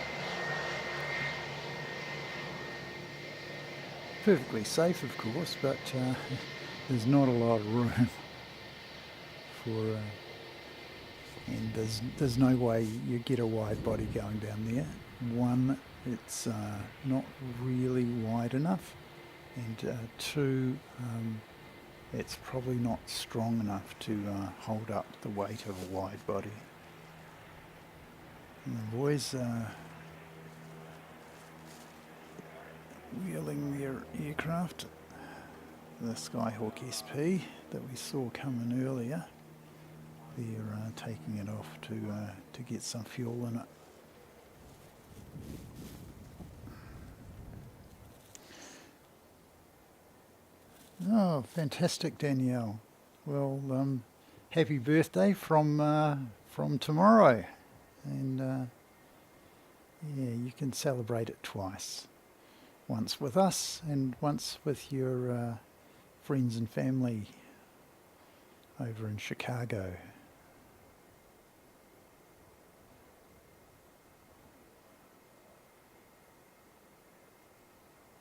Perfectly safe, of course, but there's not a lot of room for, and there's no way you get a wide body going down there. One, it's not really wide enough, and two, it's probably not strong enough to hold up the weight of a wide body. And the boys wheeling their aircraft, the Skyhawk SP that we saw coming earlier. They're taking it off to get some fuel in it. Oh, fantastic, Danielle. Well, happy birthday from tomorrow, and yeah, you can celebrate it twice. once with us and once with your friends and family over in Chicago.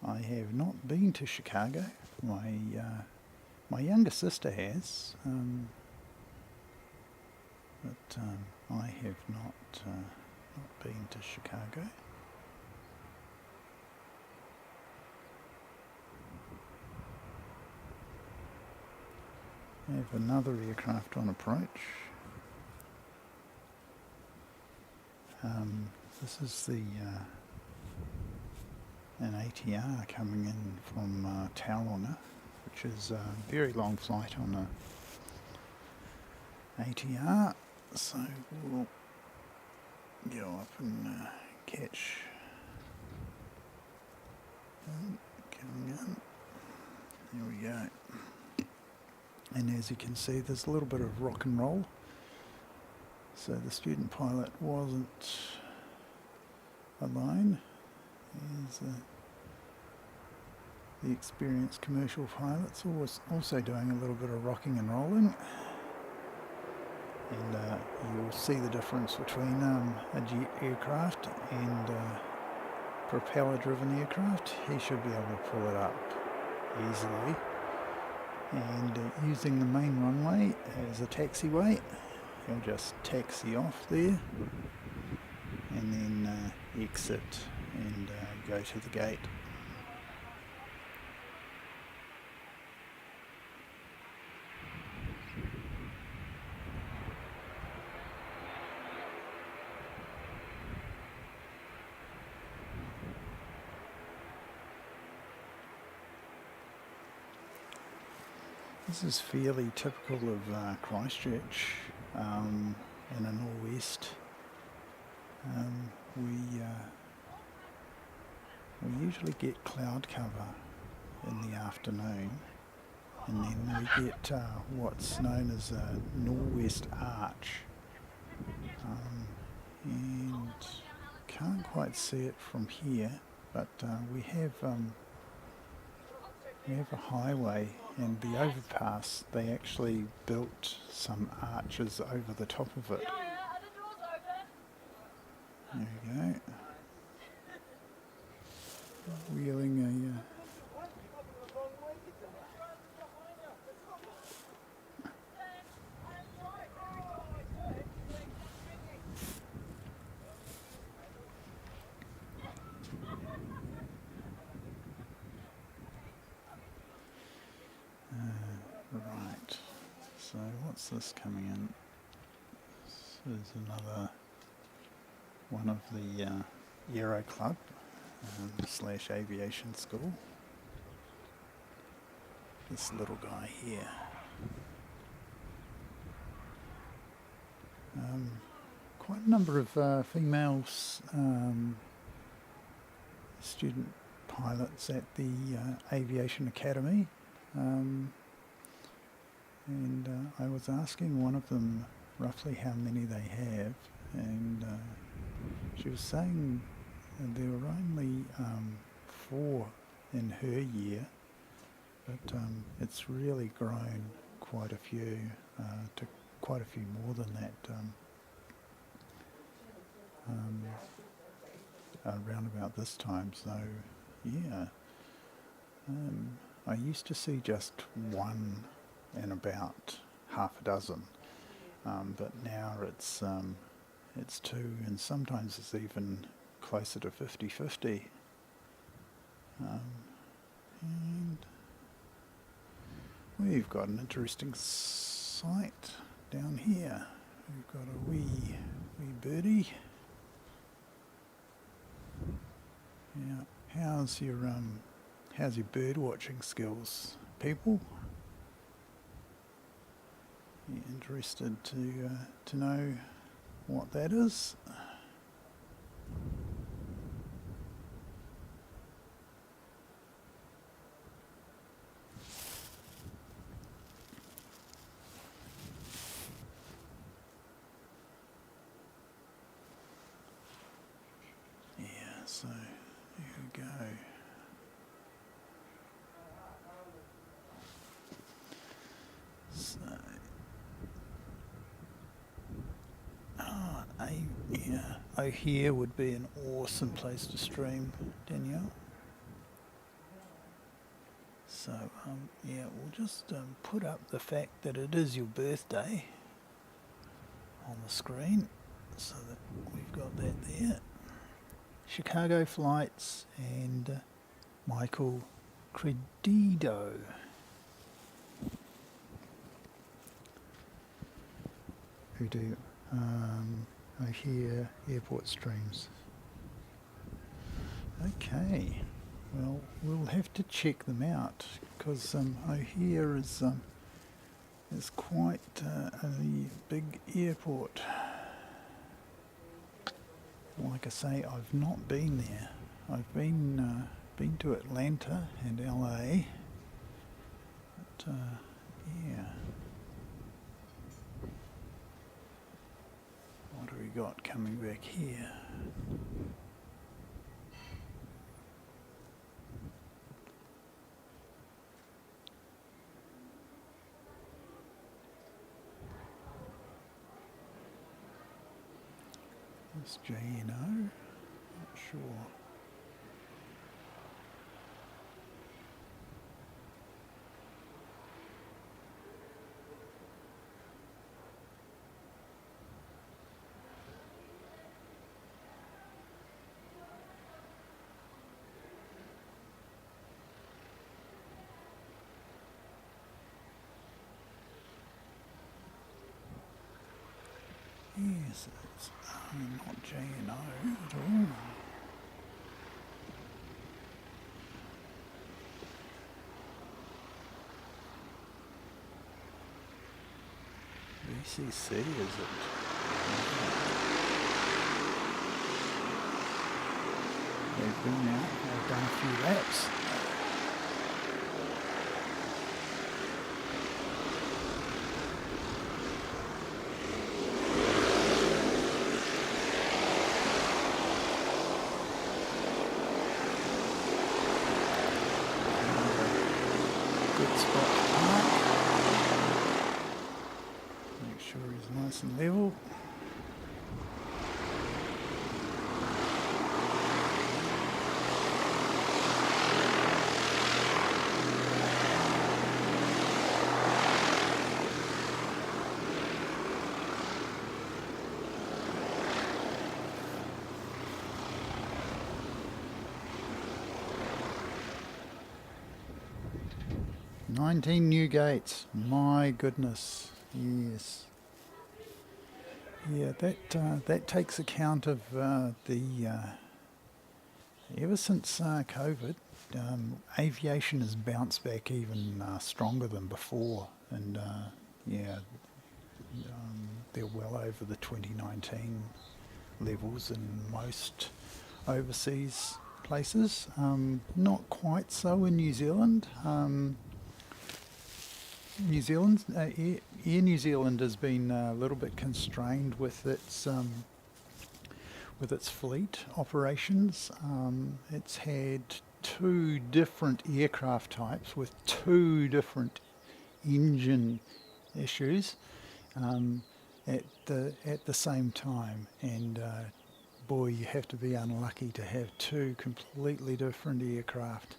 I have not been to Chicago. My younger sister has, but I have not been to Chicago. I have another aircraft on approach. This is an ATR coming in from Tauranga, which is a very long flight on the ATR. So we'll go up and catch coming in. There we go. And as you can see, there's a little bit of rock and roll. So the student pilot wasn't alone. There's the experienced commercial pilot's also doing a little bit of rocking and rolling. And you'll see the difference between a jet aircraft and propeller-driven aircraft. He should be able to pull it up easily. And using the main runway as a taxiway, he'll just taxi off there and then exit and go to the gate. This is fairly typical of Christchurch in a nor'west. We usually get cloud cover in the afternoon, and then we get what's known as a nor'west arch. And can't quite see it from here, but we have a highway, and the overpass, they actually built some arches over the top of it. There we go. Wheeling a right. So what's this coming in? This is another one of the Aero Club / Aviation School. This little guy here. Quite a number of females student pilots at the Aviation Academy. And I was asking one of them roughly how many they have, and she was saying there were only 4 in her year, but it's really grown quite a few, to quite a few more than that around about this time. So yeah, I used to see just 1 in about half a dozen, but now it's 2, and sometimes it's even closer to 50-50. And we've got an interesting sight down here. We've got a wee birdie. Yeah, how's your bird watching skills, people? You interested to know what that is? Yeah, so here we go. O'Hare would be an awesome place to stream, Danielle. So, yeah, we'll just put up the fact that it is your birthday on the screen, so that we've got that there. Chicago flights and Michael Credido. Who do O'Hare airport streams. Okay, well, we'll have to check them out, because O'Hare is quite a big airport. Like I say, I've not been there. I've been to Atlanta and LA, but yeah. What do we got coming back here? It's JNO, not sure. Yes, it's not JNO at all. VCC, is it? They've been out, they've done a few laps. Good spot to park. Make sure he's nice and level. "19 new gates, my goodness, yes." Yeah, that takes account of ever since COVID, aviation has bounced back even stronger than before, and yeah, they're well over the 2019 levels in most overseas places. Not quite so in New Zealand. Air New Zealand has been a little bit constrained with its fleet operations. It's had two different aircraft types with two different engine issues at the same time, and boy, you have to be unlucky to have two completely different aircraft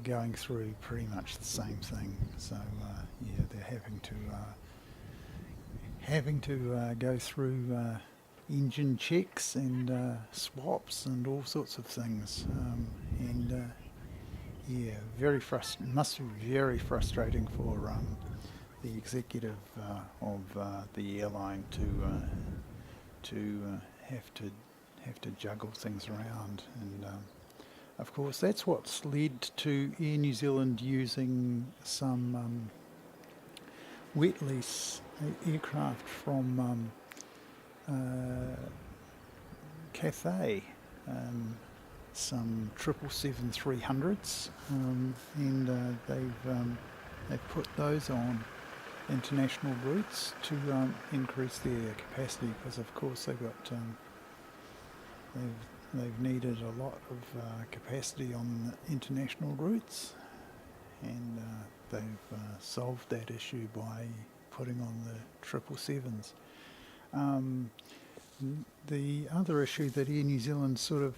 going through pretty much the same thing. So yeah, they're having to go through engine checks and swaps and all sorts of things, and yeah, must be very frustrating for the executive of the airline to have to juggle things around. And of course, that's what's led to Air New Zealand using some wet lease aircraft from Cathay, some 777-300s, and they've put those on international routes to increase their capacity, because of course they've needed a lot of capacity on international routes, and they've solved that issue by putting on the 777s. The other issue that Air New Zealand sort of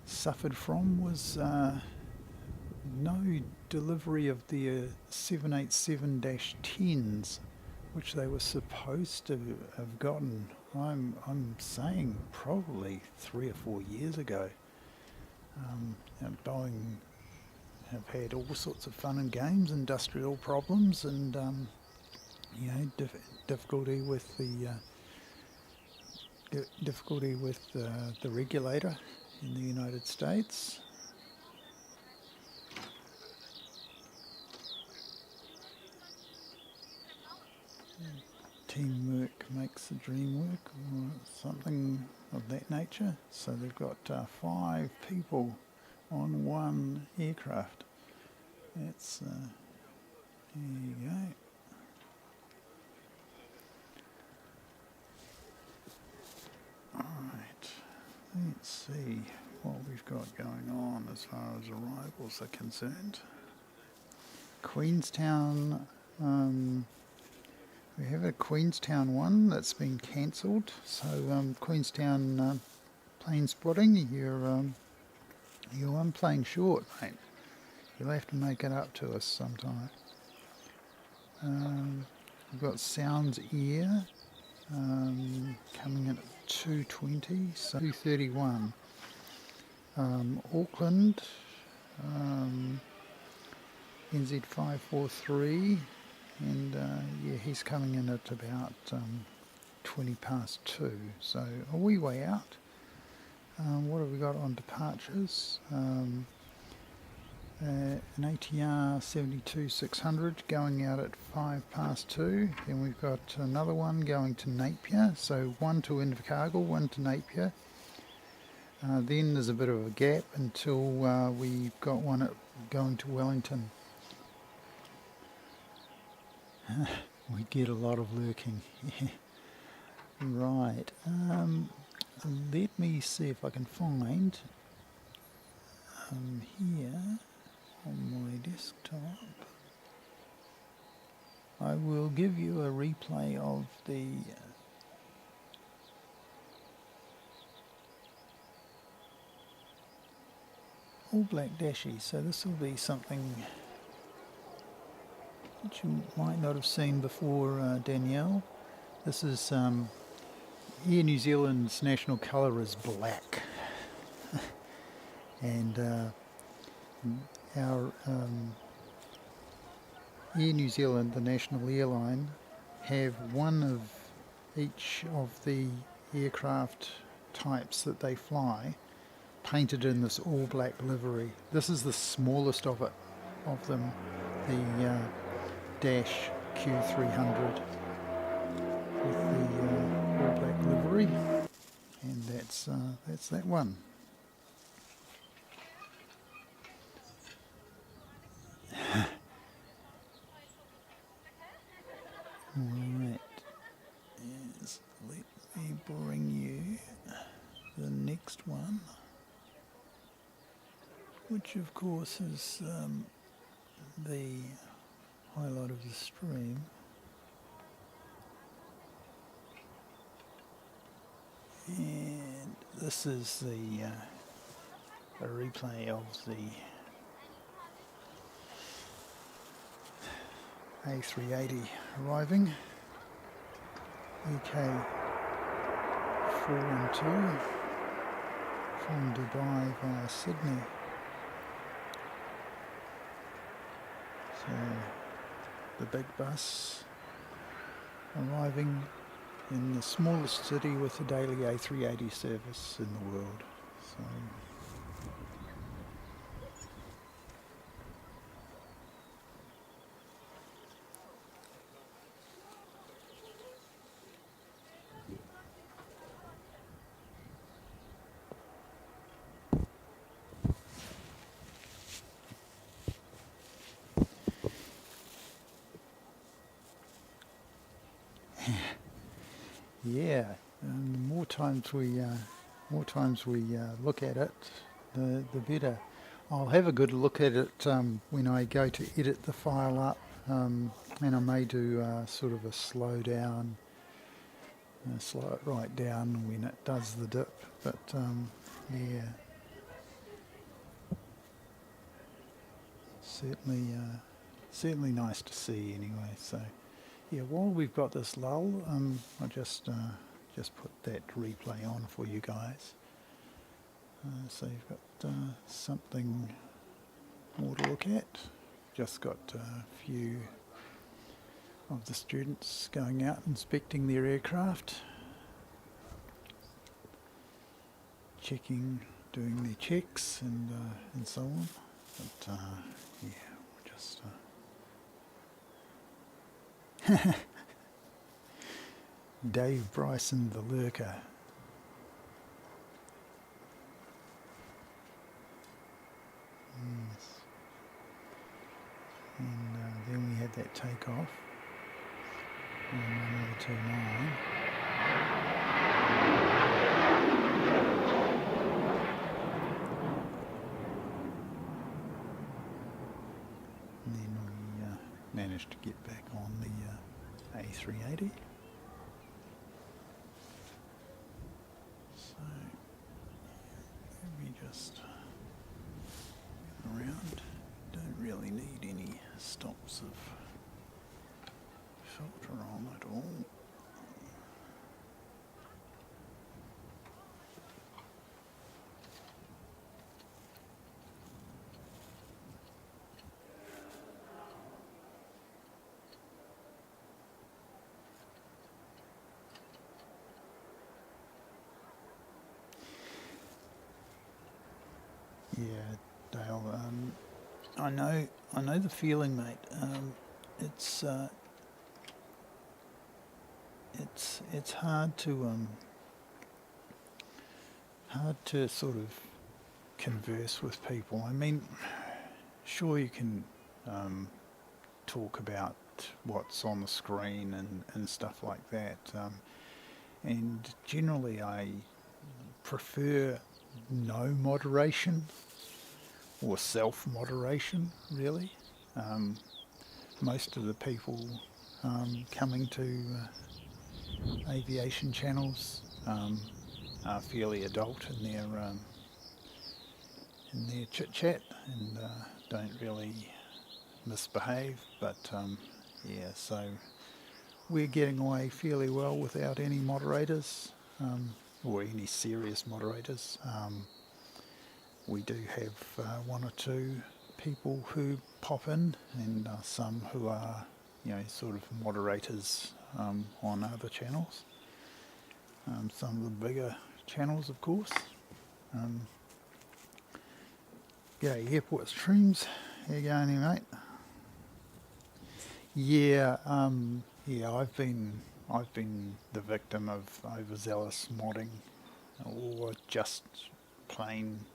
suffered from was no delivery of the 787-10s, which they were supposed to have gotten. I'm saying probably 3 or 4 years ago. Boeing have had all sorts of fun and games, industrial problems, and difficulty with the regulator in the United States. Teamwork makes the dream work, or something of that nature. So they've got 5 people on one aircraft. That's there you go. Alright, let's see what we've got going on as far as arrivals are concerned. Queenstown, we have a Queenstown one that's been cancelled. So Queenstown plane spotting, you're 1 plane short, mate. You'll have to make it up to us sometime. We've got Sounds Air coming in at 2:20, so 2:31. Auckland, NZ543, and he's coming in at about 2:20. So a wee way out. What have we got on departures? An ATR 72-600 going out at 2:05. Then we've got another one going to Napier, so 1 to Invercargill, 1 to Napier. Then there's a bit of a gap until we've got one going to Wellington. We get a lot of lurking. Right. Let me see if I can find here on my desktop. I will give you a replay of the All Black Dashy. So this will be something that you might not have seen before, Danielle. This is Air New Zealand's national colour is black. And our Air New Zealand, the national airline, have one of each of the aircraft types that they fly painted in this all black livery. This is the smallest of them, the Dash Q300 with the all black livery, and that's that one. Right, yes, let me bring you the next one, which of course is the highlight of the stream. And this is the a replay of the A380 arriving, EK412 from Dubai via Sydney. So the big bus arriving in the smallest city with a daily A380 service in the world. So yeah, and the more times we look at it, the better. I'll have a good look at it when I go to edit the file up, and I may do sort of a slow down slow it right down when it does the dip, but yeah, certainly nice to see anyway. So yeah, while we've got this lull, I'll just put that replay on for you guys. So you've got something more to look at. Just got a few of the students going out inspecting their aircraft, checking, doing their checks and so on. But yeah, we'll just Dave Bryson, the lurker. Yes. And then we had that takeoff on Runway 29. And then we managed to get back on the A380. So let me just get around. Don't really need any stops of filter on at all. Yeah, Dale. I know the feeling, mate. It's hard to sort of converse with people. I mean, sure you can talk about what's on the screen and stuff like that. And generally, I prefer no moderation or self-moderation, really. Most of the people coming to aviation channels are fairly adult in their chit-chat and don't really misbehave, but yeah, so we're getting away fairly well without any moderators or any serious moderators. We do have one or two people who pop in and some who are, sort of moderators on other channels. Some of the bigger channels, of course. G'day, Airport Streams. How you going here, mate? Yeah, I've been the victim of overzealous modding or just plain,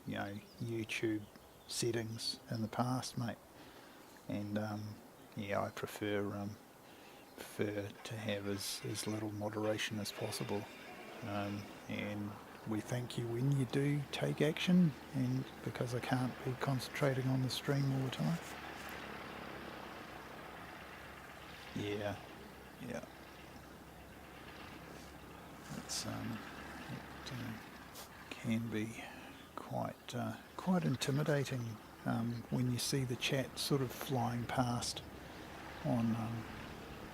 YouTube settings in the past, mate. And I prefer to have as little moderation as possible. And we thank you when you do take action, and because I can't be concentrating on the stream all the time. Yeah. It's it can be quite intimidating when you see the chat sort of flying past on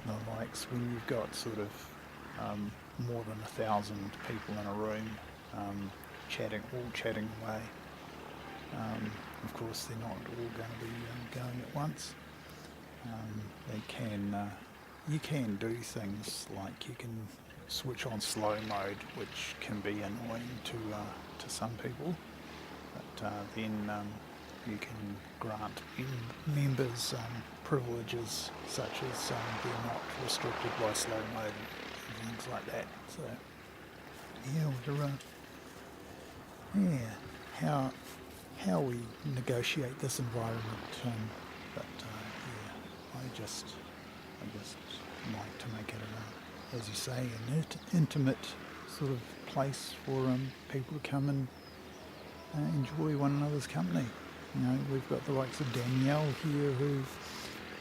the likes, when you've got sort of more than 1,000 people in a room chatting away. Of course, they're not all going to be going at once. You can do things like you can switch on slow mode, which can be annoying to some people, but then you can grant members privileges such as they're not restricted by slow mode and things like that. So how we negotiate this environment, but I just like to make it as you say, an intimate sort of place for people to come and enjoy one another's company. We've got the likes of Danielle here who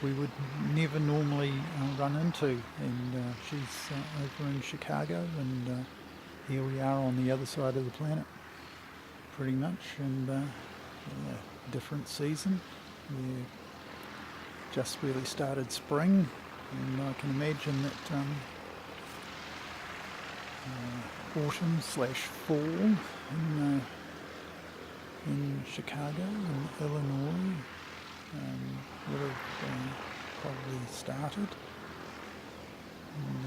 we would never normally run into, and she's over in Chicago, and here we are on the other side of the planet, pretty much, and yeah, different season. We just really started spring, and I can imagine that autumn slash fall in Chicago and Illinois would have probably started. And,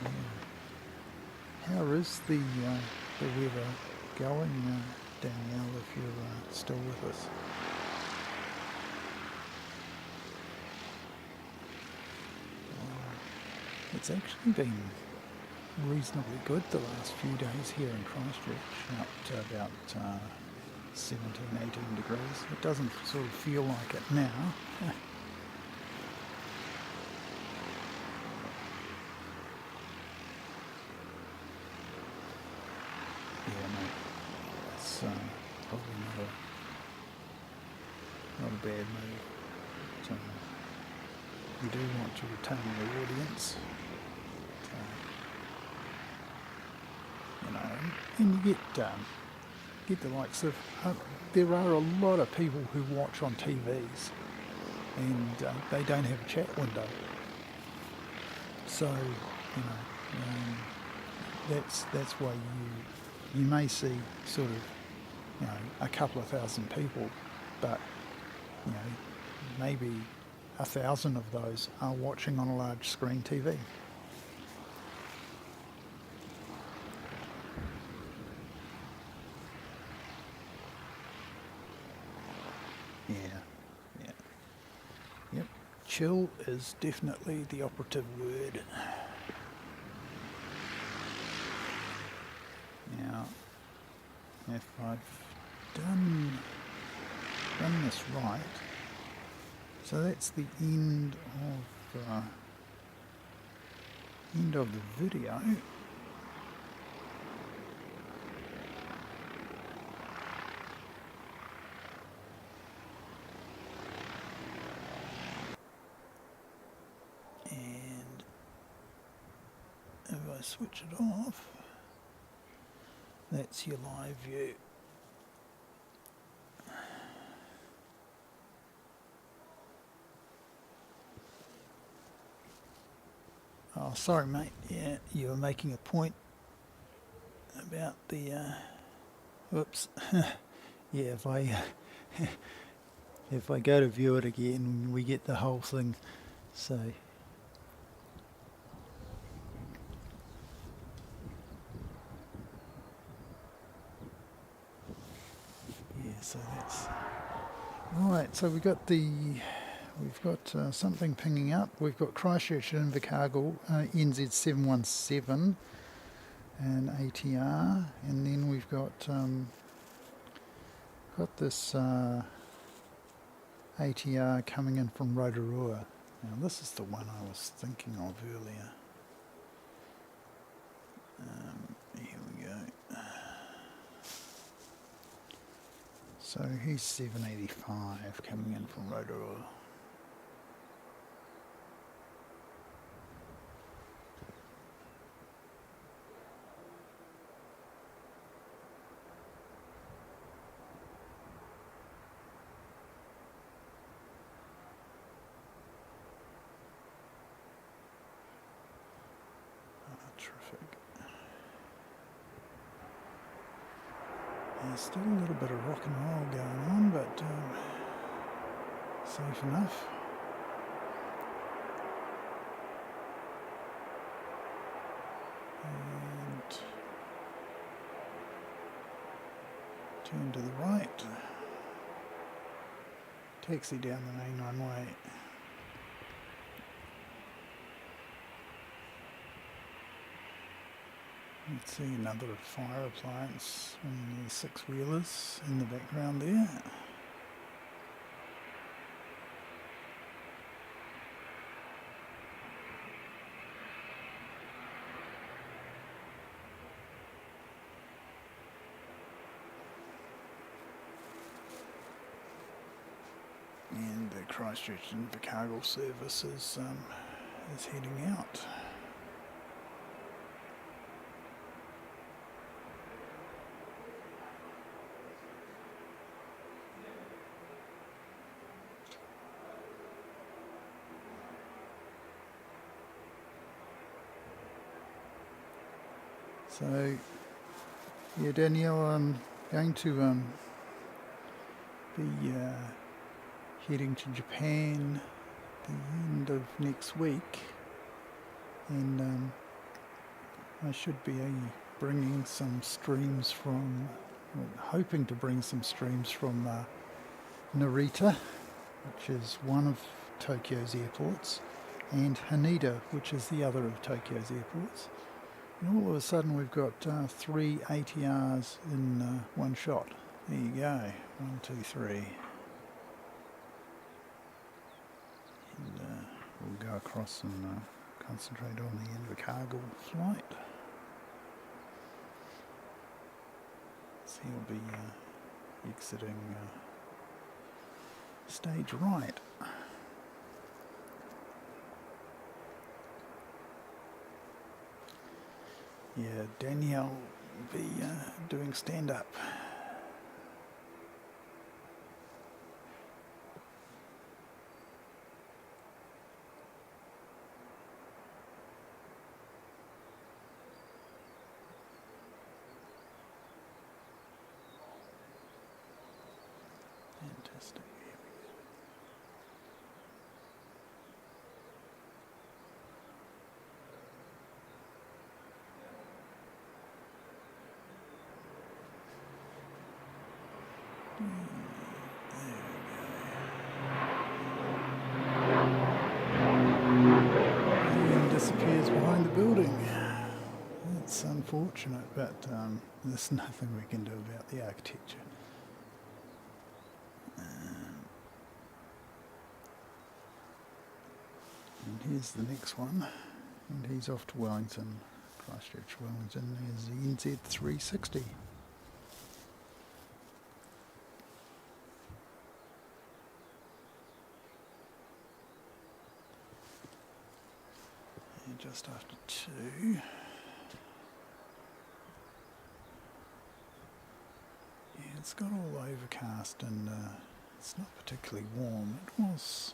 yeah. How is the weather going, Danielle, if you're still with us? It's actually been reasonably good the last few days here in Christchurch, up to about 17, 18 degrees. It doesn't sort of feel like it now. Yeah, no, it's probably not a bad move. But, you do want to retain your audience. You know, and you get the likes of, there are a lot of people who watch on TVs, and they don't have a chat window. So, you know, that's why you may see sort of, you know, a couple of thousand people, but, you know, maybe 1,000 of those are watching on a large screen TV. Yeah. Yep. Chill is definitely the operative word. Now, if I've done this right, so that's the end of the video. And if I switch it off, that's your live view. Oh, sorry, mate. Yeah, you were making a point about the. Whoops. Yeah, if I go to view it again, we get the whole thing. So. Yeah, so that's right. So we've got something pinging up. We've got Christchurch and Invercargill, NZ717 and ATR, and then we've got this ATR coming in from Rotorua. Now this is the one I was thinking of earlier. Here we go. So he's 785 coming in from Rotorua. Terrific. There's still a little bit of rock and roll going on, but safe enough. And turn to the right. Taxi down the main runway. Let's see another fire appliance, one of the six-wheelers in the background there. And the Christchurch Invercargill service is heading out. So, yeah, Danielle, I'm going to be heading to Japan the end of next week, and I should be bringing some streams from, hoping to bring some streams from Narita, which is one of Tokyo's airports, and Haneda, which is the other of Tokyo's airports. And all of a sudden we've got 3 ATRs in one shot. There you go. 1, 2, 3. And we'll go across and concentrate on the Invercargill flight. So he'll be exiting stage right. Yeah, Danielle will be doing stand-up. Fantastic. And disappears behind the building. It's unfortunate, but there's nothing we can do about the architecture. And here's the next one, and he's off to Wellington, Christchurch, Wellington. There's the NZ360. Just after 2. Yeah, it's got all overcast and it's not particularly warm. It was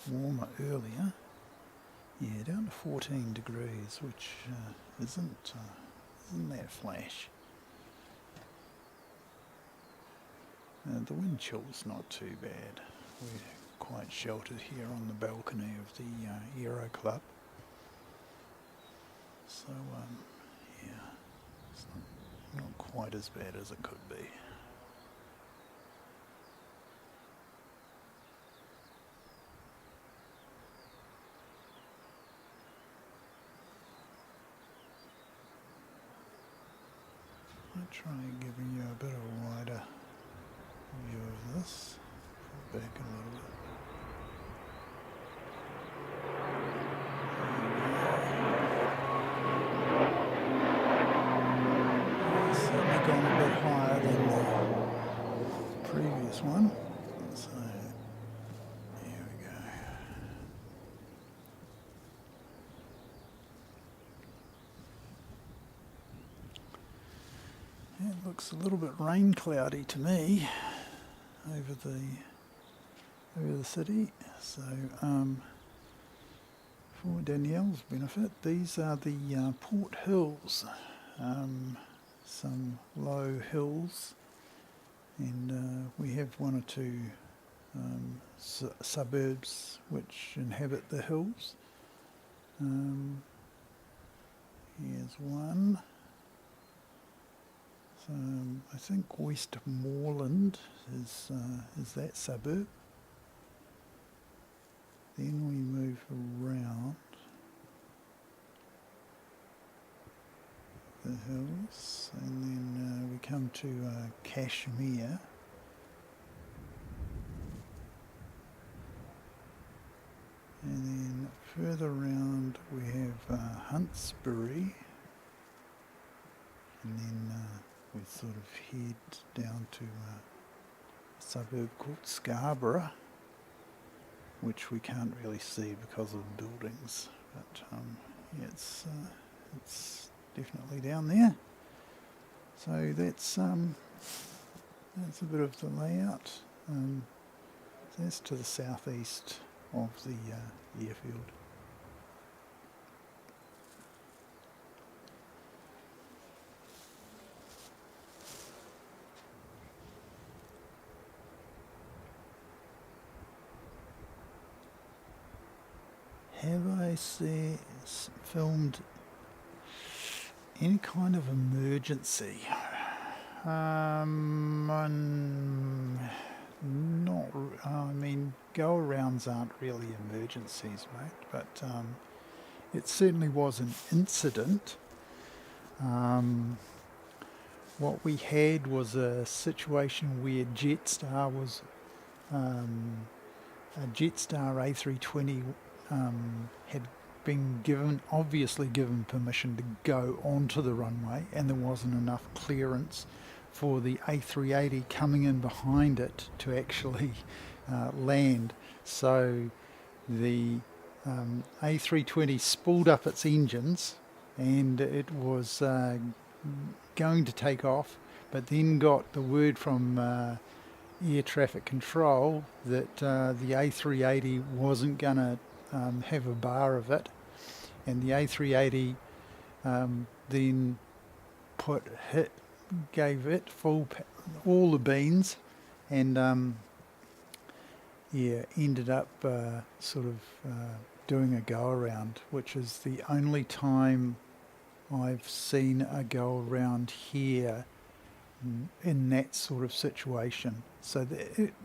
warmer earlier. Yeah, down to 14 degrees, which isn't that flash. The wind chill's not too bad. We're quite sheltered here on the balcony of the Aero Club. So, yeah, it's not quite as bad as it could be. I'll try giving you a bit of a wider view of this. Pull back a little bit. Gone a bit higher than the previous one, so here we go. It looks a little bit rain cloudy to me over the city. So for Danielle's benefit, these are the Port Hills. Some low hills, and we have 1 or 2 suburbs which inhabit the hills. Here's one. So I think Westmoreland is that suburb. Then we move around the hills, and then we come to Kashmir, and then further around we have Huntsbury, and then we sort of head down to a suburb called Scarborough, which we can't really see because of buildings, but yeah, it's definitely down there. So that's a bit of the layout. That's to the southeast of the airfield. Have I filmed any kind of emergency? Not. I mean, go-arounds aren't really emergencies, mate. But it certainly was an incident. What we had was a situation where Jetstar was a Jetstar A380 had been obviously given permission to go onto the runway, and there wasn't enough clearance for the A380 coming in behind it to actually land. So the A320 spooled up its engines, and it was going to take off, but then got the word from air traffic control that the A380 wasn't going to have a bar of it, and the A380 then gave it all the beans, and ended up sort of doing a go around, which is the only time I've seen a go around here in that sort of situation. So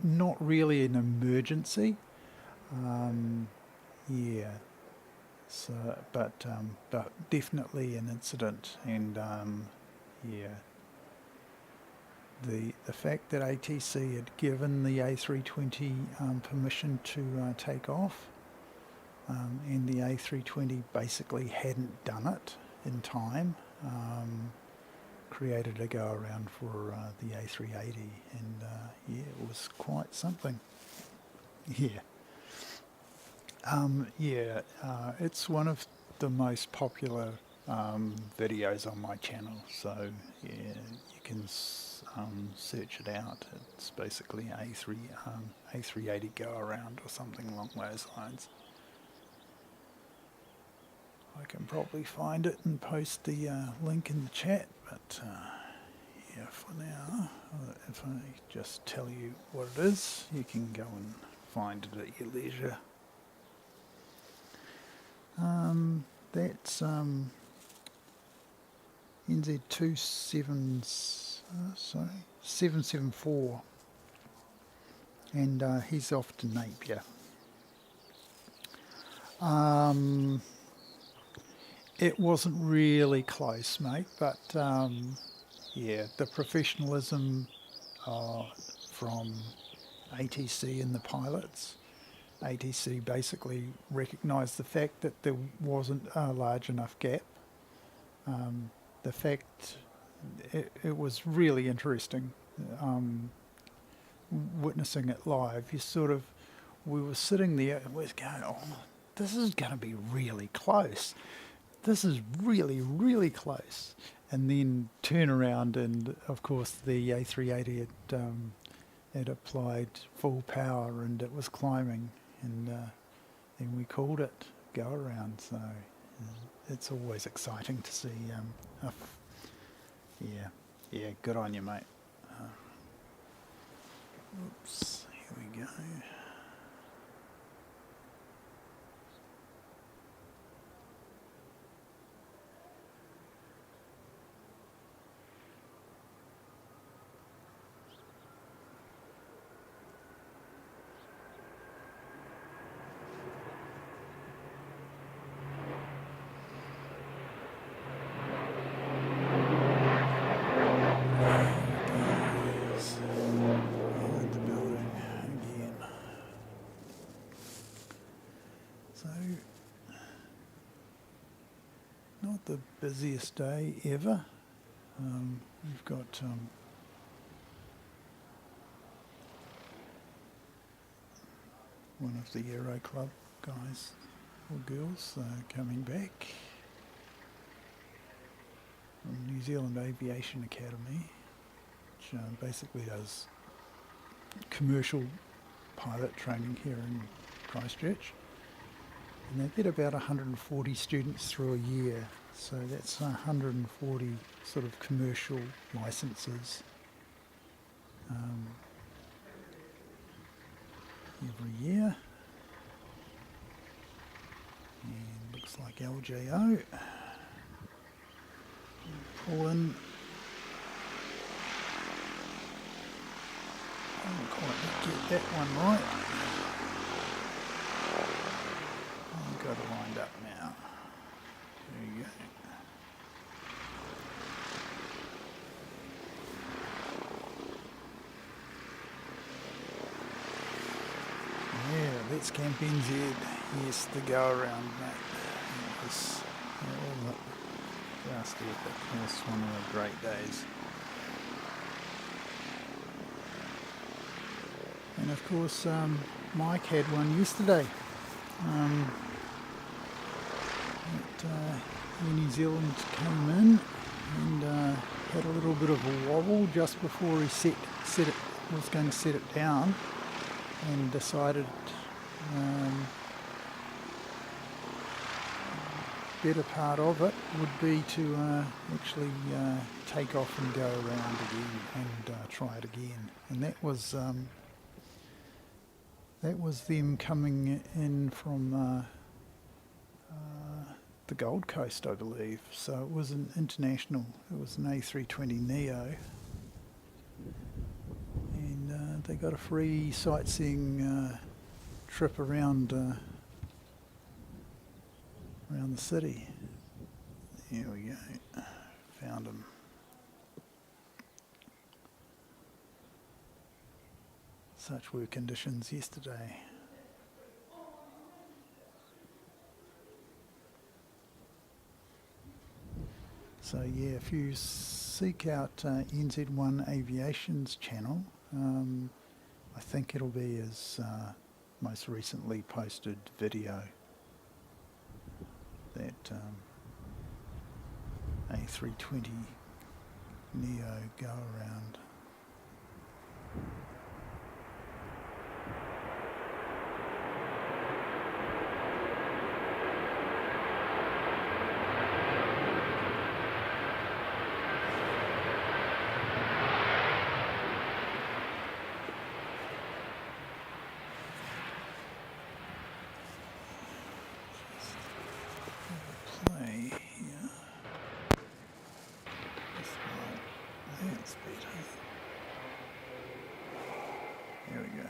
not really an emergency. So, but definitely an incident, and the fact that ATC had given the A320 permission to take off, and the A320 basically hadn't done it in time, created a go around for the A380, and it was quite something. It's one of the most popular videos on my channel, so yeah, you can search it out. It's basically A380 go around or something along those lines. I can probably find it and post the link in the chat, but for now, if I just tell you what it is, you can go and find it at your leisure. That's NZ774, and he's off to Napier. It wasn't really close, mate, but the professionalism from ATC and the pilots. ATC basically recognised the fact that there wasn't a large enough gap. The fact it was really interesting witnessing it live. We were sitting there and we were going, oh, this is going to be really close. This is really, really close. And then turn around, and of course the A380 had applied full power and it was climbing, and then we called it go around. So it's always exciting to see. Good on you, mate. Oops, here we go. Not the busiest day ever. We've got one of the Aero Club guys or girls coming back from New Zealand Aviation Academy, which basically does commercial pilot training here in Christchurch. And they get about 140 students through a year, so that's 140 sort of commercial licenses every year. And looks like LJO. Pull in. I didn't quite get that one right. I've got it lined up now. There you go. Yeah, let's camp NZ. Yes, the go around, mate. It was last year, but it was one of the great days. And of course, Mike had one yesterday. Air New Zealand came in and had a little bit of a wobble just before he was going to set it down, and decided better part of it would be to actually take off and go around again and try it again. And that was them coming in from the Gold Coast, I believe. So it was an international. It was an A380 Neo, and they got a free sightseeing trip around the city. Here we go. Found them. Such were conditions yesterday. So yeah, if you seek out NZ1 Aviation's channel, I think it'll be his most recently posted video. That A320 Neo go around. That's better. There we go.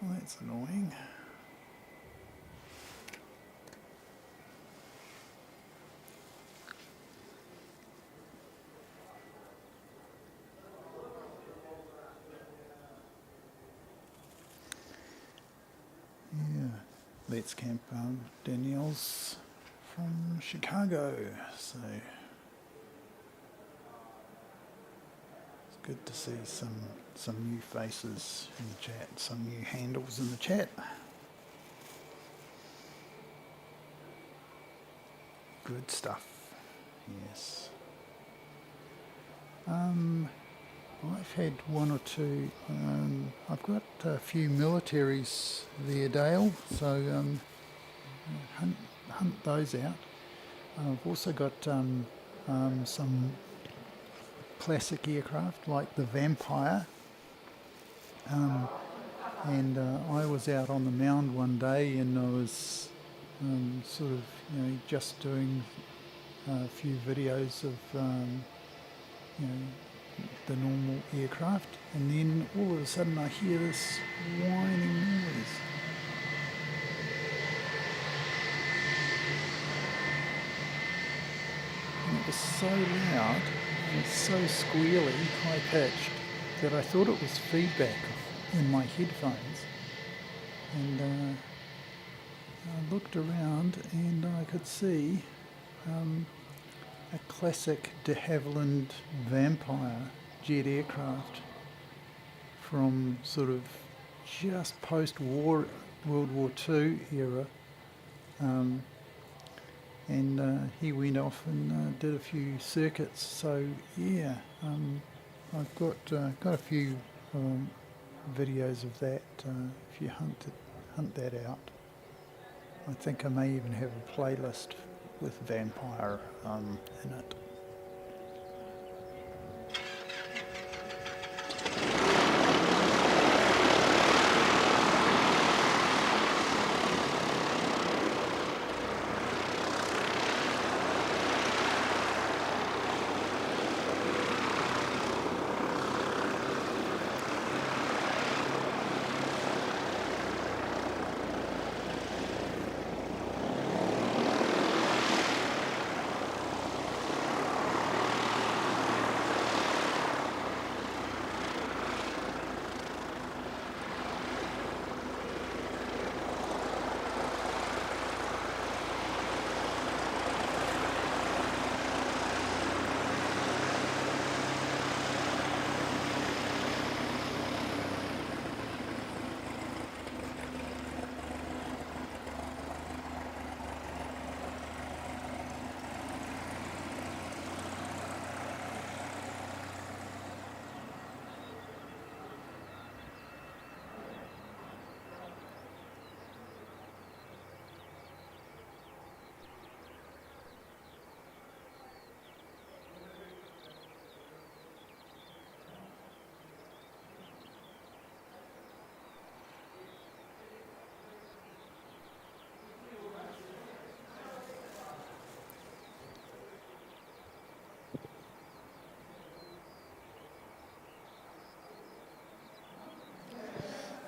Well, that's annoying. Yeah, let's camp Danielle's from Chicago, so it's good to see some new faces in the chat, some new handles in the chat. Good stuff, yes. I've had one or two. I've got a few militaries there, Dale, so hunt those out. I've also got some classic aircraft like the Vampire, and I was out on the mound one day, and I was sort of just doing a few videos of the normal aircraft, and then all of a sudden I hear this whining noise. And it was so loud and so squealy, high-pitched, that I thought it was feedback in my headphones. And I looked around and I could see a classic de Havilland Vampire jet aircraft from sort of just post-war World War II era, and he went off and did a few circuits. So yeah, I've got a few videos of that. If you hunt that out, I think I may even have a playlist with Vampire in it.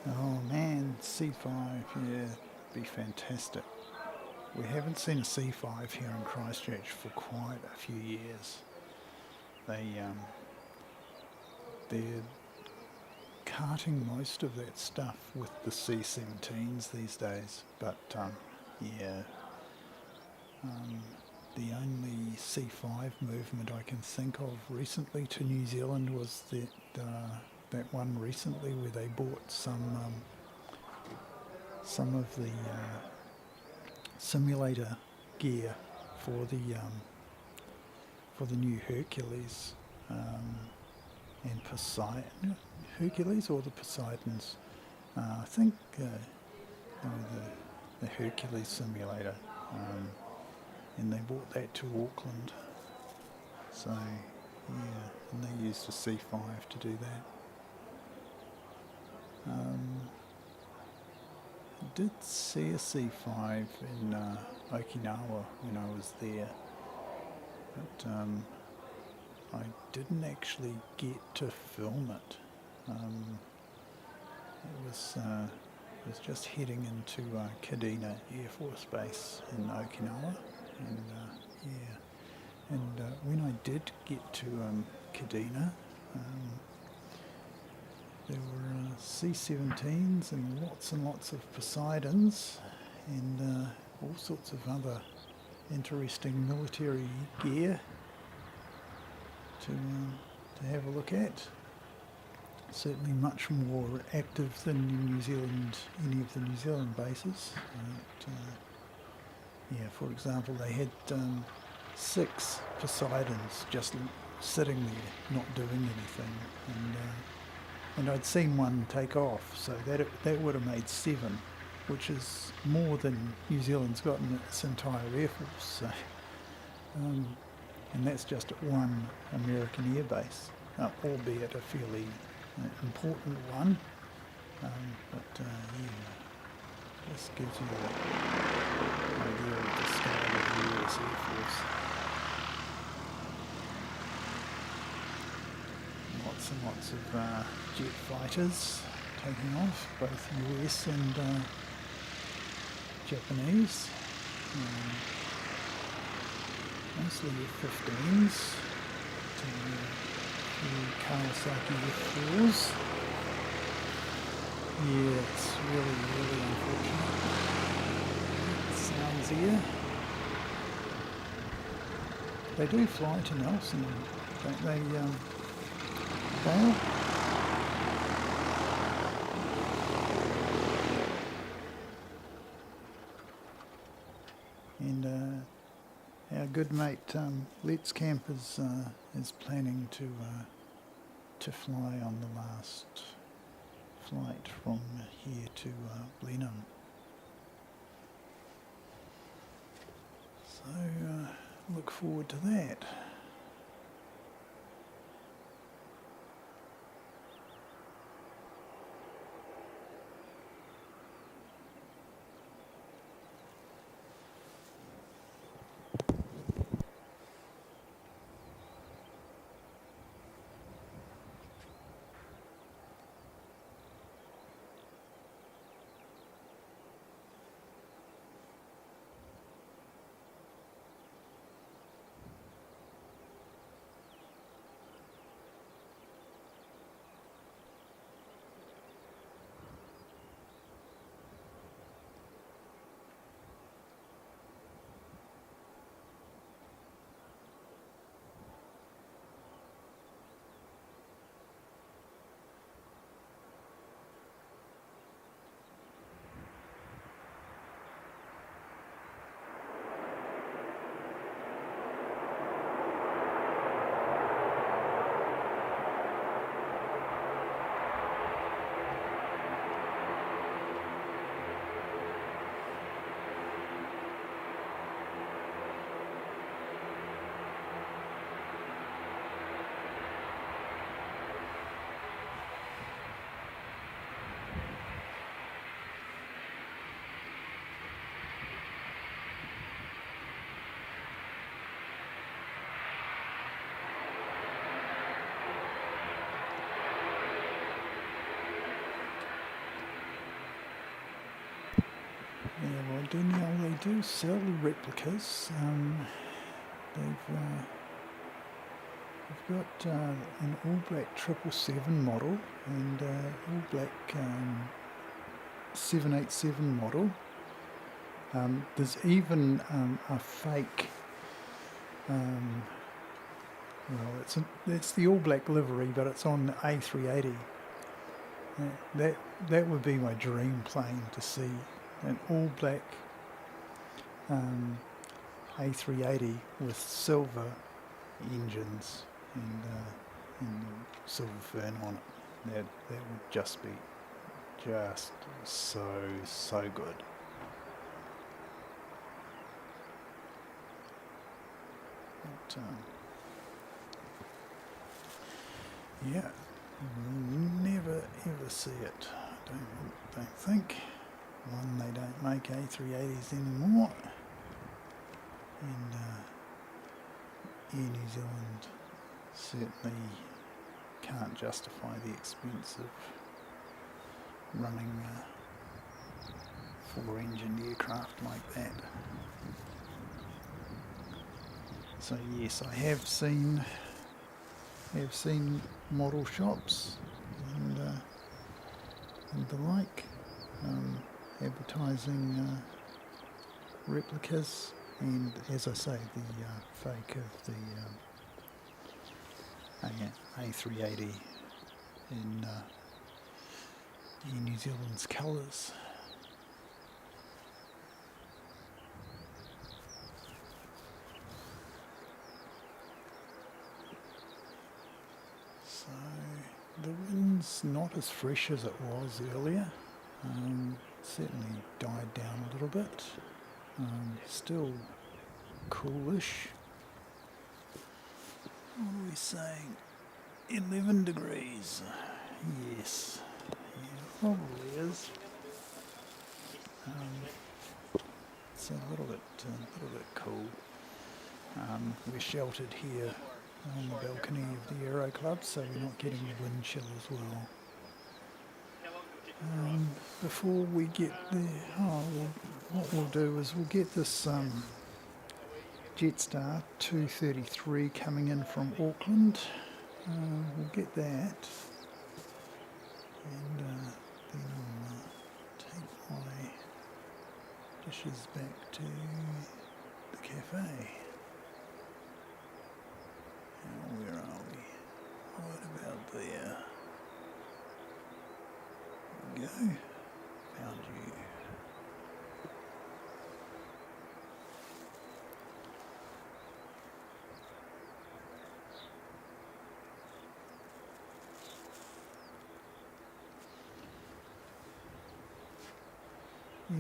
Oh man, C5, yeah, be fantastic. We haven't seen a C5 here in Christchurch for quite a few years. They're carting most of that stuff with the C-17s these days, but yeah, the only C5 movement I can think of recently to New Zealand was that one recently where they bought some of the simulator gear for the new Hercules and Poseidon. Hercules or the Poseidons? I think they were the Hercules simulator, and they bought that to Auckland. So yeah, and they used a C5 to do that. I did see a C5 in Okinawa when I was there, but I didn't actually get to film it. It was just heading into Kadena Air Force Base in Okinawa, and yeah, and when I did get to Kadena, there were C-17s and lots of Poseidons and all sorts of other interesting military gear to have a look at. Certainly much more active than in New Zealand, any of the New Zealand bases. Yeah, for example, they had 6 Poseidons just sitting there, not doing anything, and I'd seen one take off, so that would have made 7, which is more than New Zealand's got in its entire Air Force. So, and that's just at one American air base, albeit a fairly important one. But yeah, this gives you an idea of the scale of the US Air Force. Lots of jet fighters taking off, both US and Japanese. Mostly F-15s, Kawasaki F-4s. Yeah, it's really unfortunate. Sounds here. They do fly to Nelson, don't they, Dale? good mate Let's Camp is planning to fly on the last flight from here to Blenheim. So look forward to that. Yeah, well, Danielle, they do sell replicas. They've got an all-black 777 model and all-black 787 model. There's even a fake, well, it's the all-black livery, but it's on the A380. That would be my dream plane to see. An all-black A380 with silver engines and silver fern on it. That would just be so good. But, yeah, we'll never ever see it. I don't think. One, they don't make A380s anymore, and Air New Zealand certainly can't justify the expense of running a 4-engined aircraft like that. So yes, I have seen model shops and the like. Advertising replicas, and as I say, the fake of the A380 in New Zealand's colours. So the wind's not as fresh as it was earlier. Certainly died down a little bit. Still coolish. What are we saying? 11 degrees. Yes. Yeah, probably is. It's a little bit cool. We're sheltered here on the balcony of the Aero Club, so we're not getting the wind chill as well. Before we get there, what we'll do is we'll get this Jetstar 233 coming in from Auckland. We'll get that, and then I'll take my dishes back to the cafe. Now, where are we? Right about there. Go. Found you.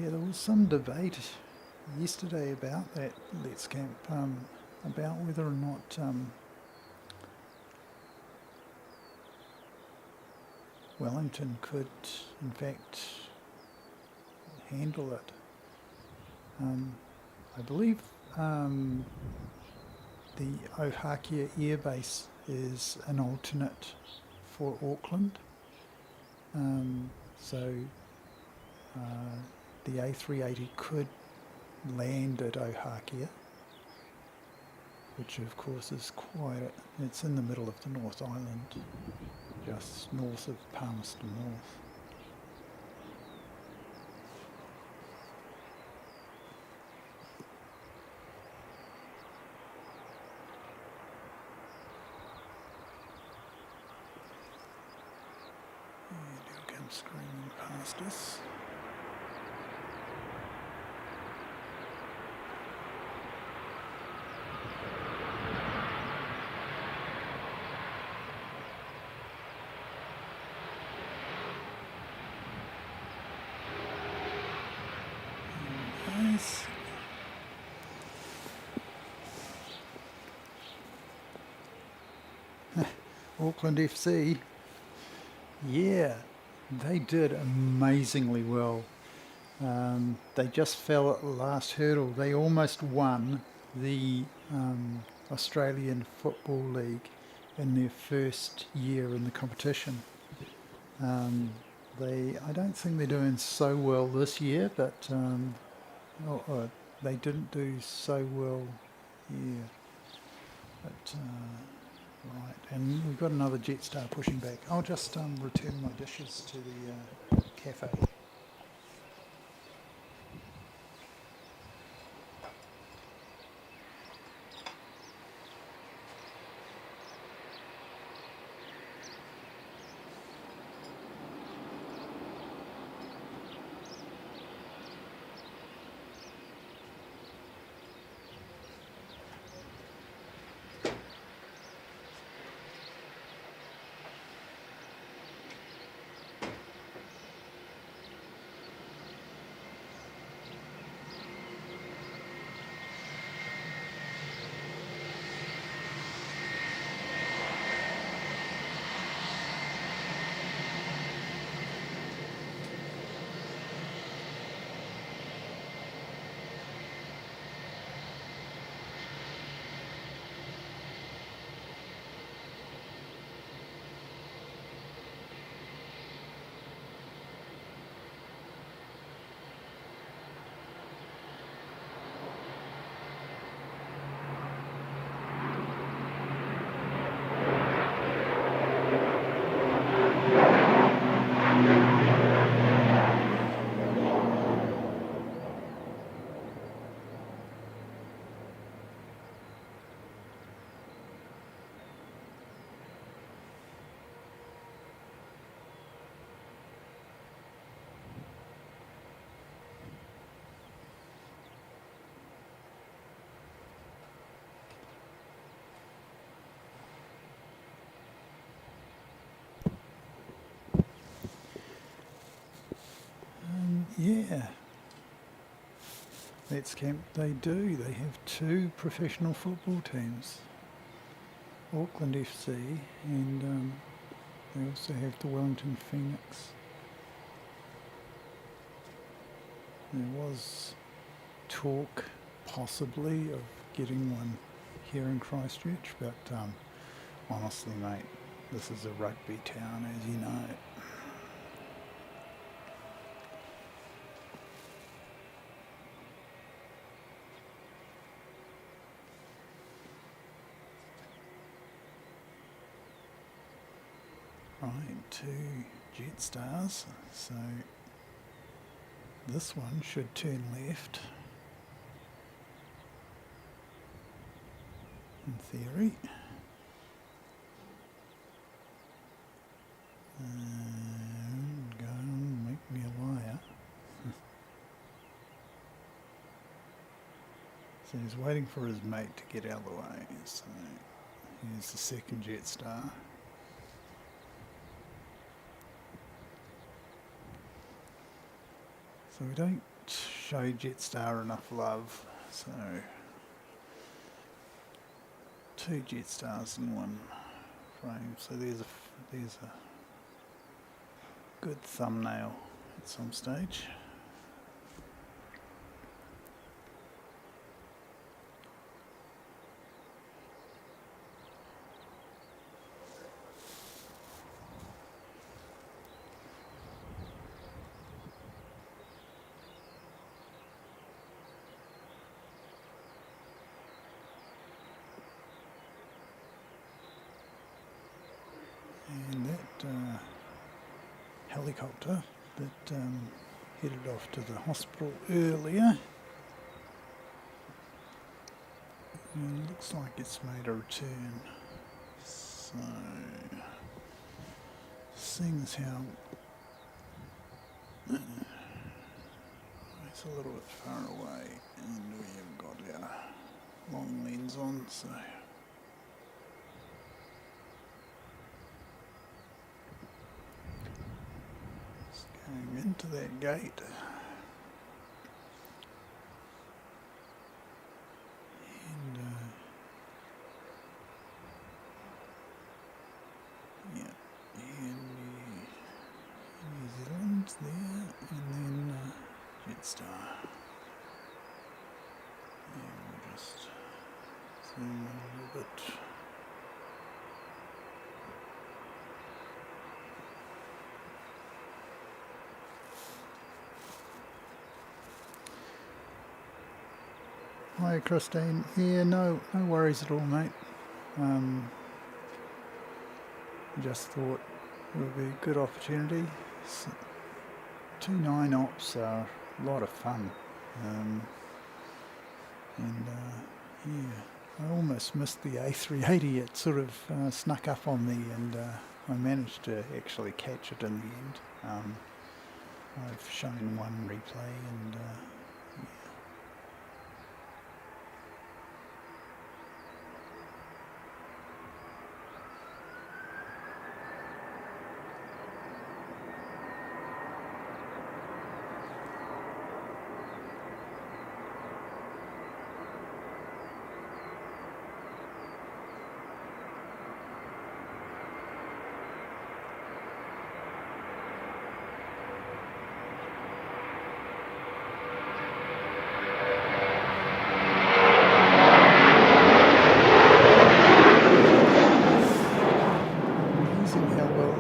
Yeah, there was some debate yesterday about that Let's Camp, about whether or not Wellington could in fact handle it. I believe the Ohakea Air Base is an alternate for Auckland, so the A380 could land at Ohakea, which of course is it's in the middle of the North Island, just north of Palmerston North. And he'll come screaming past us. Nice. Auckland FC, yeah, they did amazingly well. They just fell at the last hurdle. They almost won the Australian Football League in their first year in the competition. I don't think they're doing so well this year, but they didn't do so well here. But right, and we've got another Jetstar pushing back. I'll just return my dishes to the cafe. Yeah, Let's Camp, they do. They have two professional football teams, Auckland FC, and they also have the Wellington Phoenix. There was talk possibly of getting one here in Christchurch, but honestly, mate, this is a rugby town, as you know. Right, two Jetstars, so this one should turn left, in theory. Go on, make me a liar. So he's waiting for his mate to get out of the way, so here's the second Jetstar. So we don't show Jetstar enough love, so 2 Jetstars in one frame. So there's a good thumbnail at some stage. And that helicopter that headed off to the hospital earlier, looks like it's made a return. So, seeing as how it's a little bit far away and we have got our long lens on, so going into that gate. And yeah, and New Zealand there, and then Jetstar. And we'll just zoom in a little bit. Hi Christine. Yeah, no worries at all, mate. Just thought it would be a good opportunity. 2.9 ops are a lot of fun. Yeah, I almost missed the A380. It sort of snuck up on me, and I managed to actually catch it in the end. I've shown one replay, and yeah.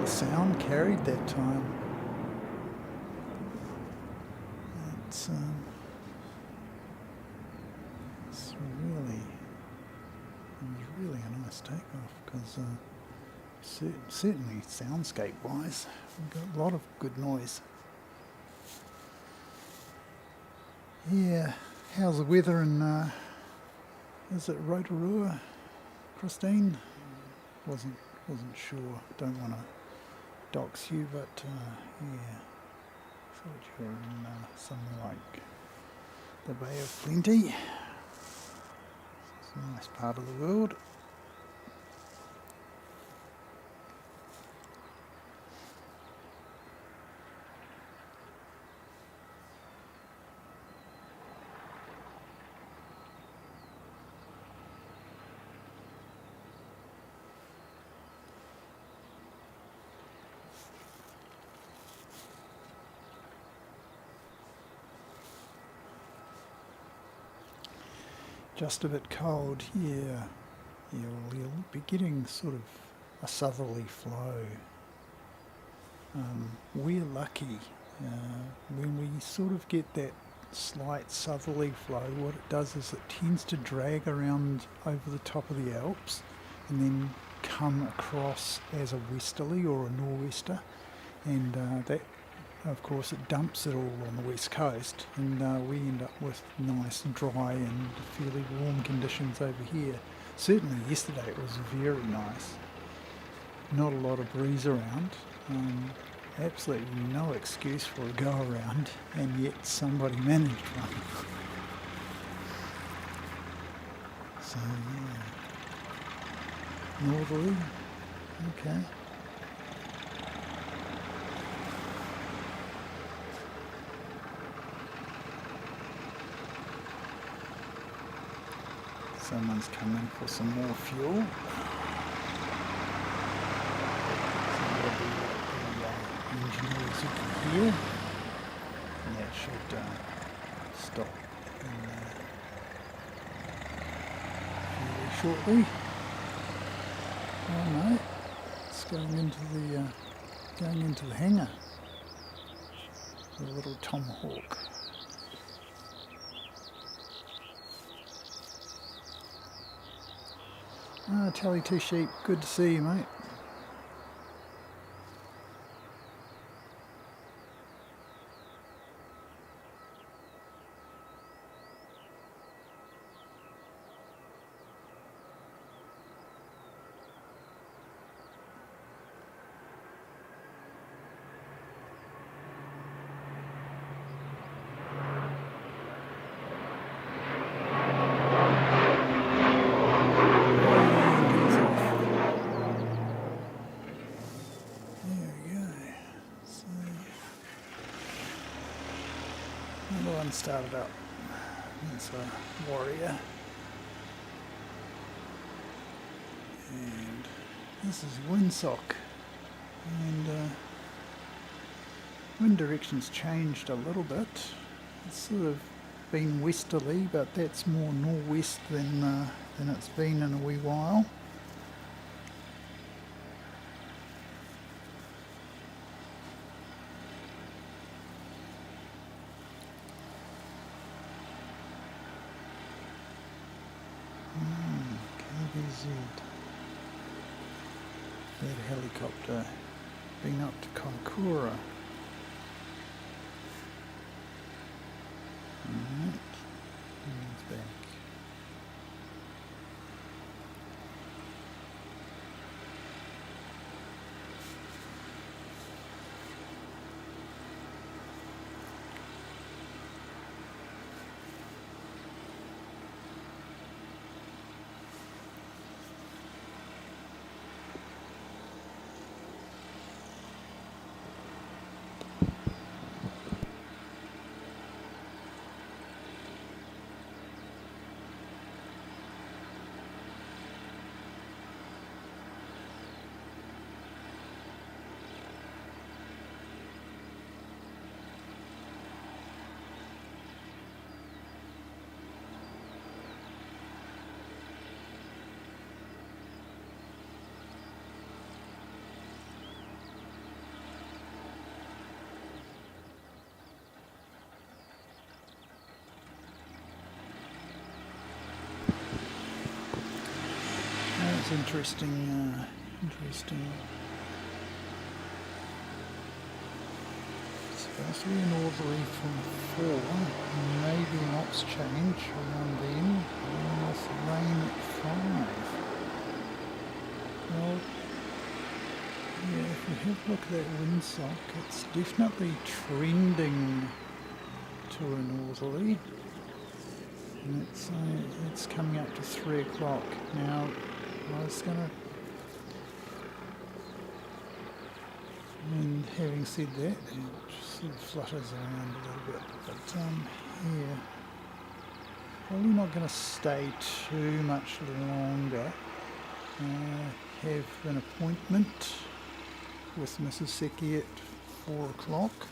Sound carried that time. It's really a nice takeoff, because certainly soundscape wise we've got a lot of good noise. Yeah, how's the weather in is it Rotorua, Christine? Wasn't sure, don't want to dox you, but yeah, thought you were in somewhere like the Bay of Plenty. It's a nice part of the world. Just a bit cold, yeah. You'll be getting sort of a southerly flow. We're lucky when we sort of get that slight southerly flow. What it does is it tends to drag around over the top of the Alps and then come across as a westerly or a nor'wester, and that, of course, it dumps it all on the west coast, and we end up with nice dry and fairly warm conditions over here. Certainly yesterday it was very nice. Not a lot of breeze around. Absolutely no excuse for a go around, and yet somebody managed one. So yeah. Northerly. Okay. someone's come in for some more fuel. So that'll be the engine, as you can hear. And that should stop fairly shortly. Oh no, it's going into the hangar. The little Tomahawk. Ah, Tally Two Sheep, good to see you, mate. Another one started up. It's a Warrior. And this is windsock. And wind direction's changed a little bit. It's sort of been westerly, but that's more northwest than it's been in a wee while. KBZ. That helicopter been up to Kaikoura. Alright, and it's back. That's interesting. It's supposed to be a northerly from 4, maybe an ops change around then, and with rain at 5. Well, yeah, if you have a look at that windsock, it's definitely trending to a northerly. And it's coming up to 3 o'clock. Now, I was going to, and having said that, it sort of flutters around a little bit, but yeah, probably not going to stay too much longer. Have an appointment with Mrs. Seki at 4 o'clock,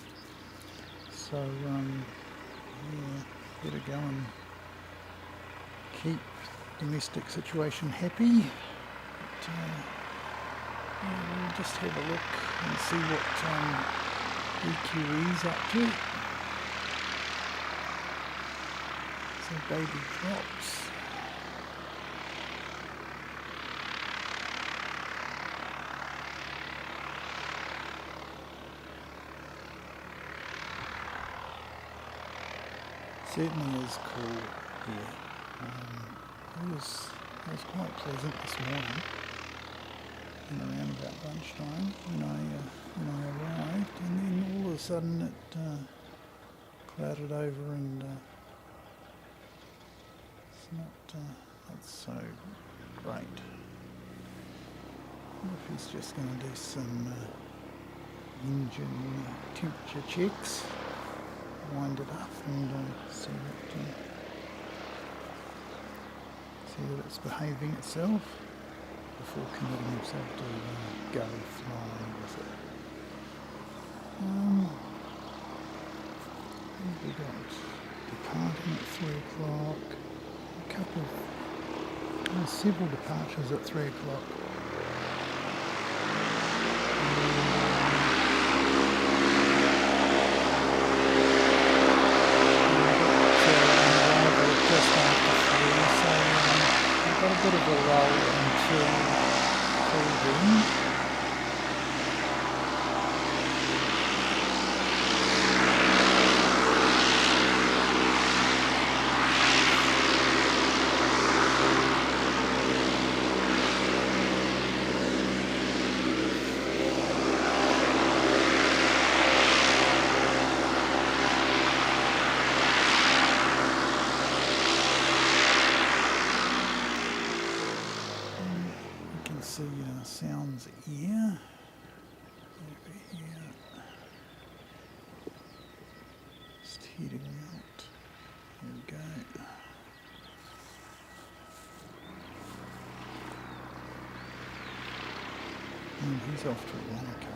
so yeah, better go and keep domestic situation happy. But, yeah, we'll just have a look and see what EQE's up to. So baby drops. Certainly is cool here. It was quite pleasant this morning, and around about lunchtime when I arrived, and then all of a sudden it clouded over, and it's not so great. I wonder if he's just going to do some engine temperature checks, wind it up, and see see that it's behaving itself before committing himself to go flying with it. We got departing at 3 o'clock, a couple of, several departures at 3 o'clock. Just after 3, so we've got a bit of a lull until then. See sounds here, over here, just heading out, here we go. And he's off to Monaco.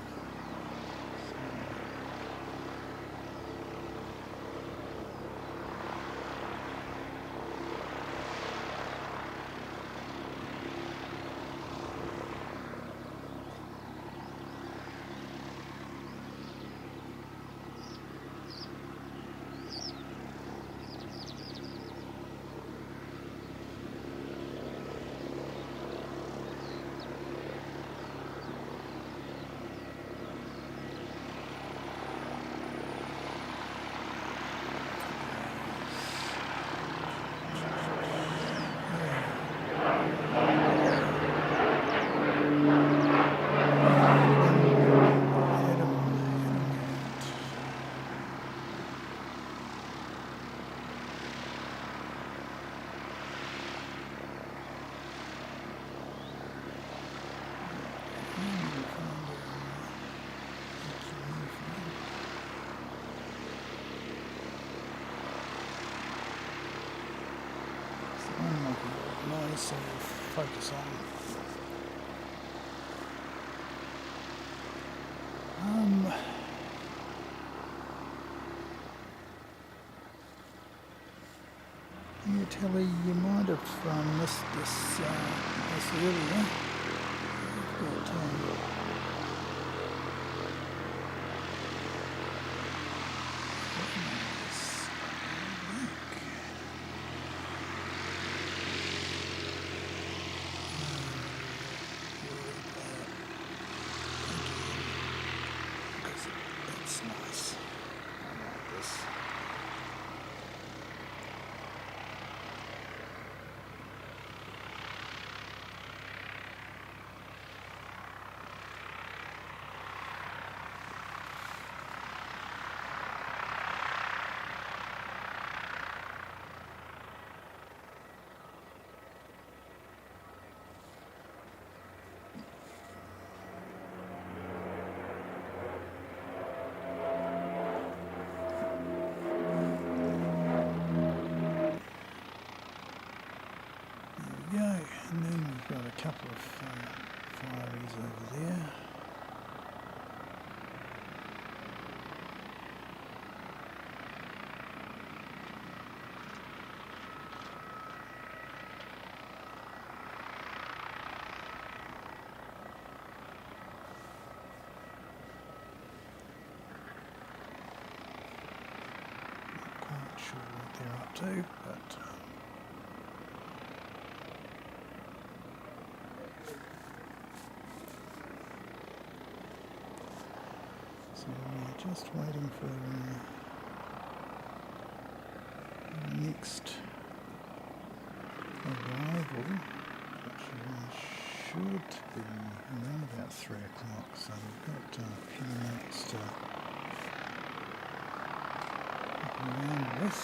So focus on yeah, Telly, you might have missed this earlier. We've got nice. I like this. Go, and then we've got a couple of fireys over there. Not quite sure what they're up to, but so we're just waiting for the next arrival, which should be around about 3 o'clock. So we've got a few minutes to look around with.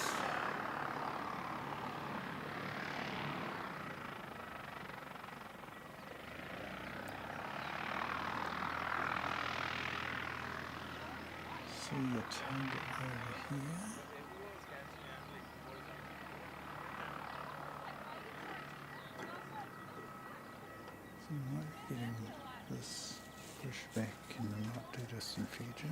See a target over here. So we might be getting this pushed back in the not too distant future.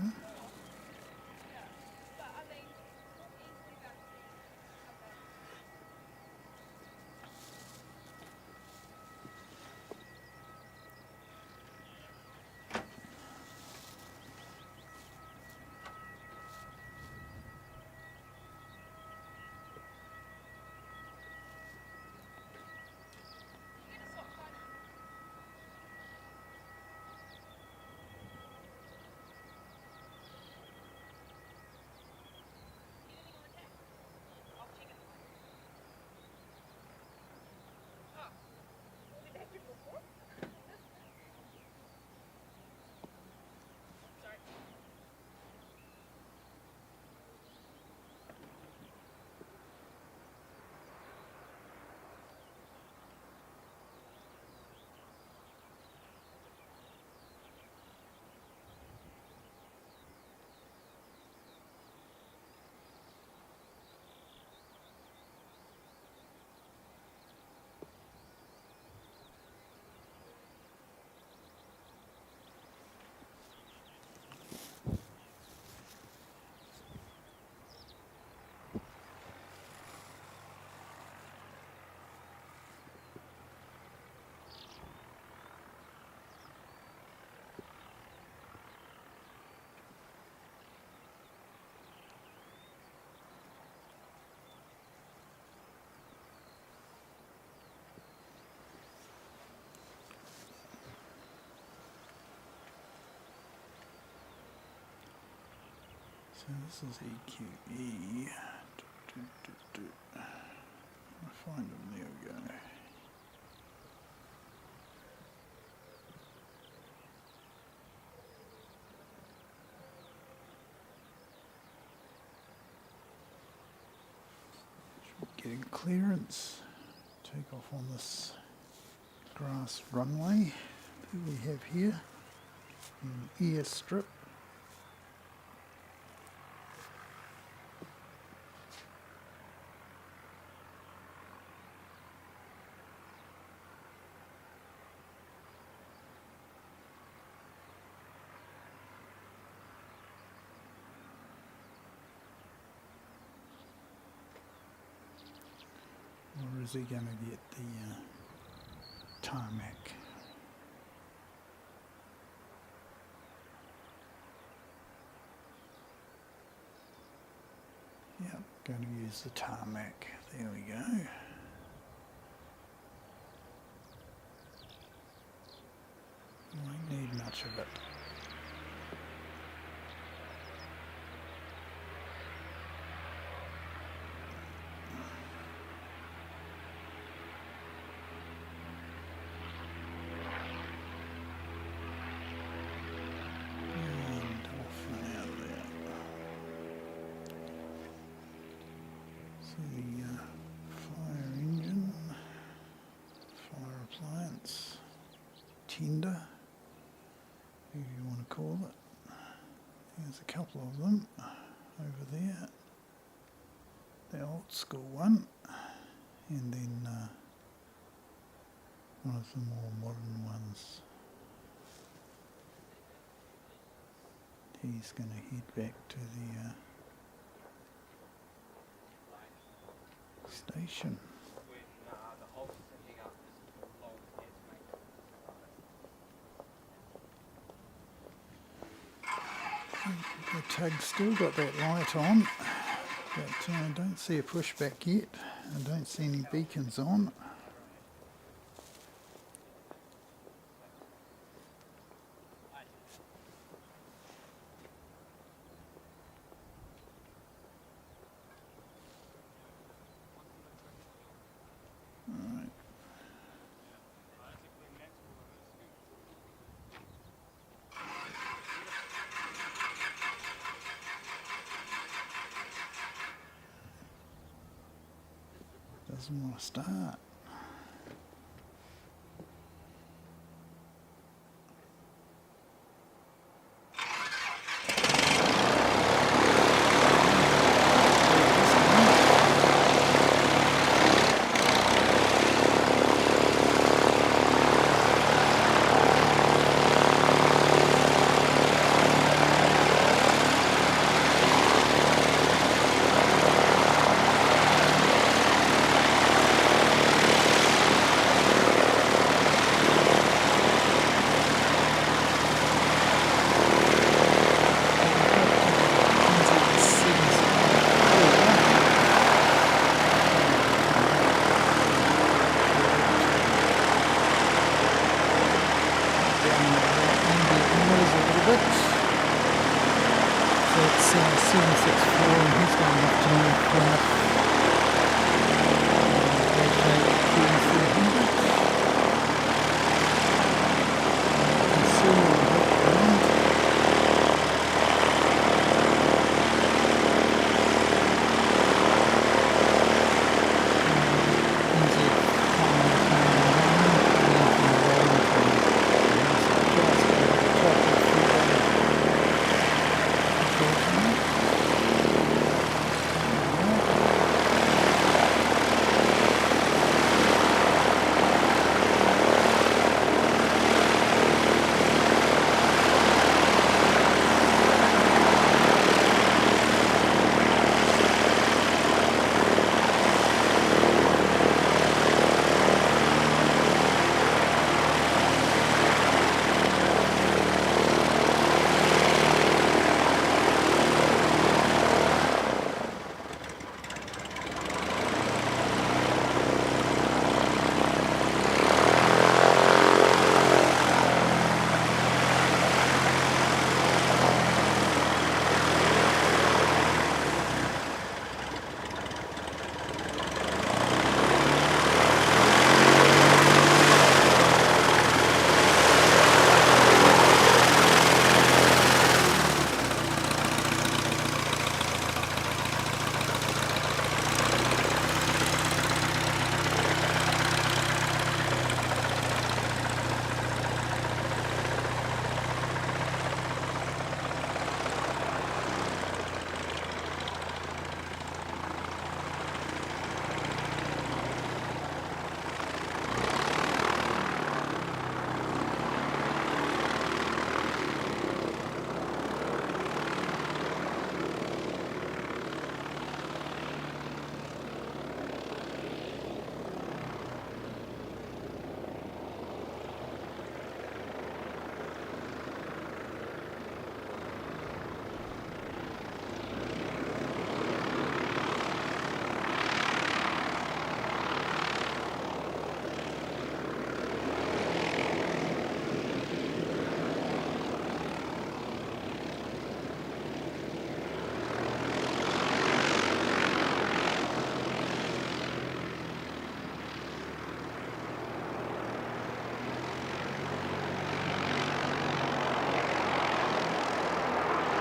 So this is EQE. I find them, there we go. Should be getting clearance. Take off on this grass runway that we have here. An airstrip. Or is he going to get the tarmac? Yep, going to use the tarmac. There we go. Won't need much of it. The fire engine, fire appliance, tender, whatever you want to call it. There's a couple of them over there. The old school one, and then one of the more modern ones. He's going to head back to the station. The tug's still got that light on, but I don't see a pushback yet. I don't see any beacons on. Doesn't want to start. bit. So it's 764 and he's going to have to move right.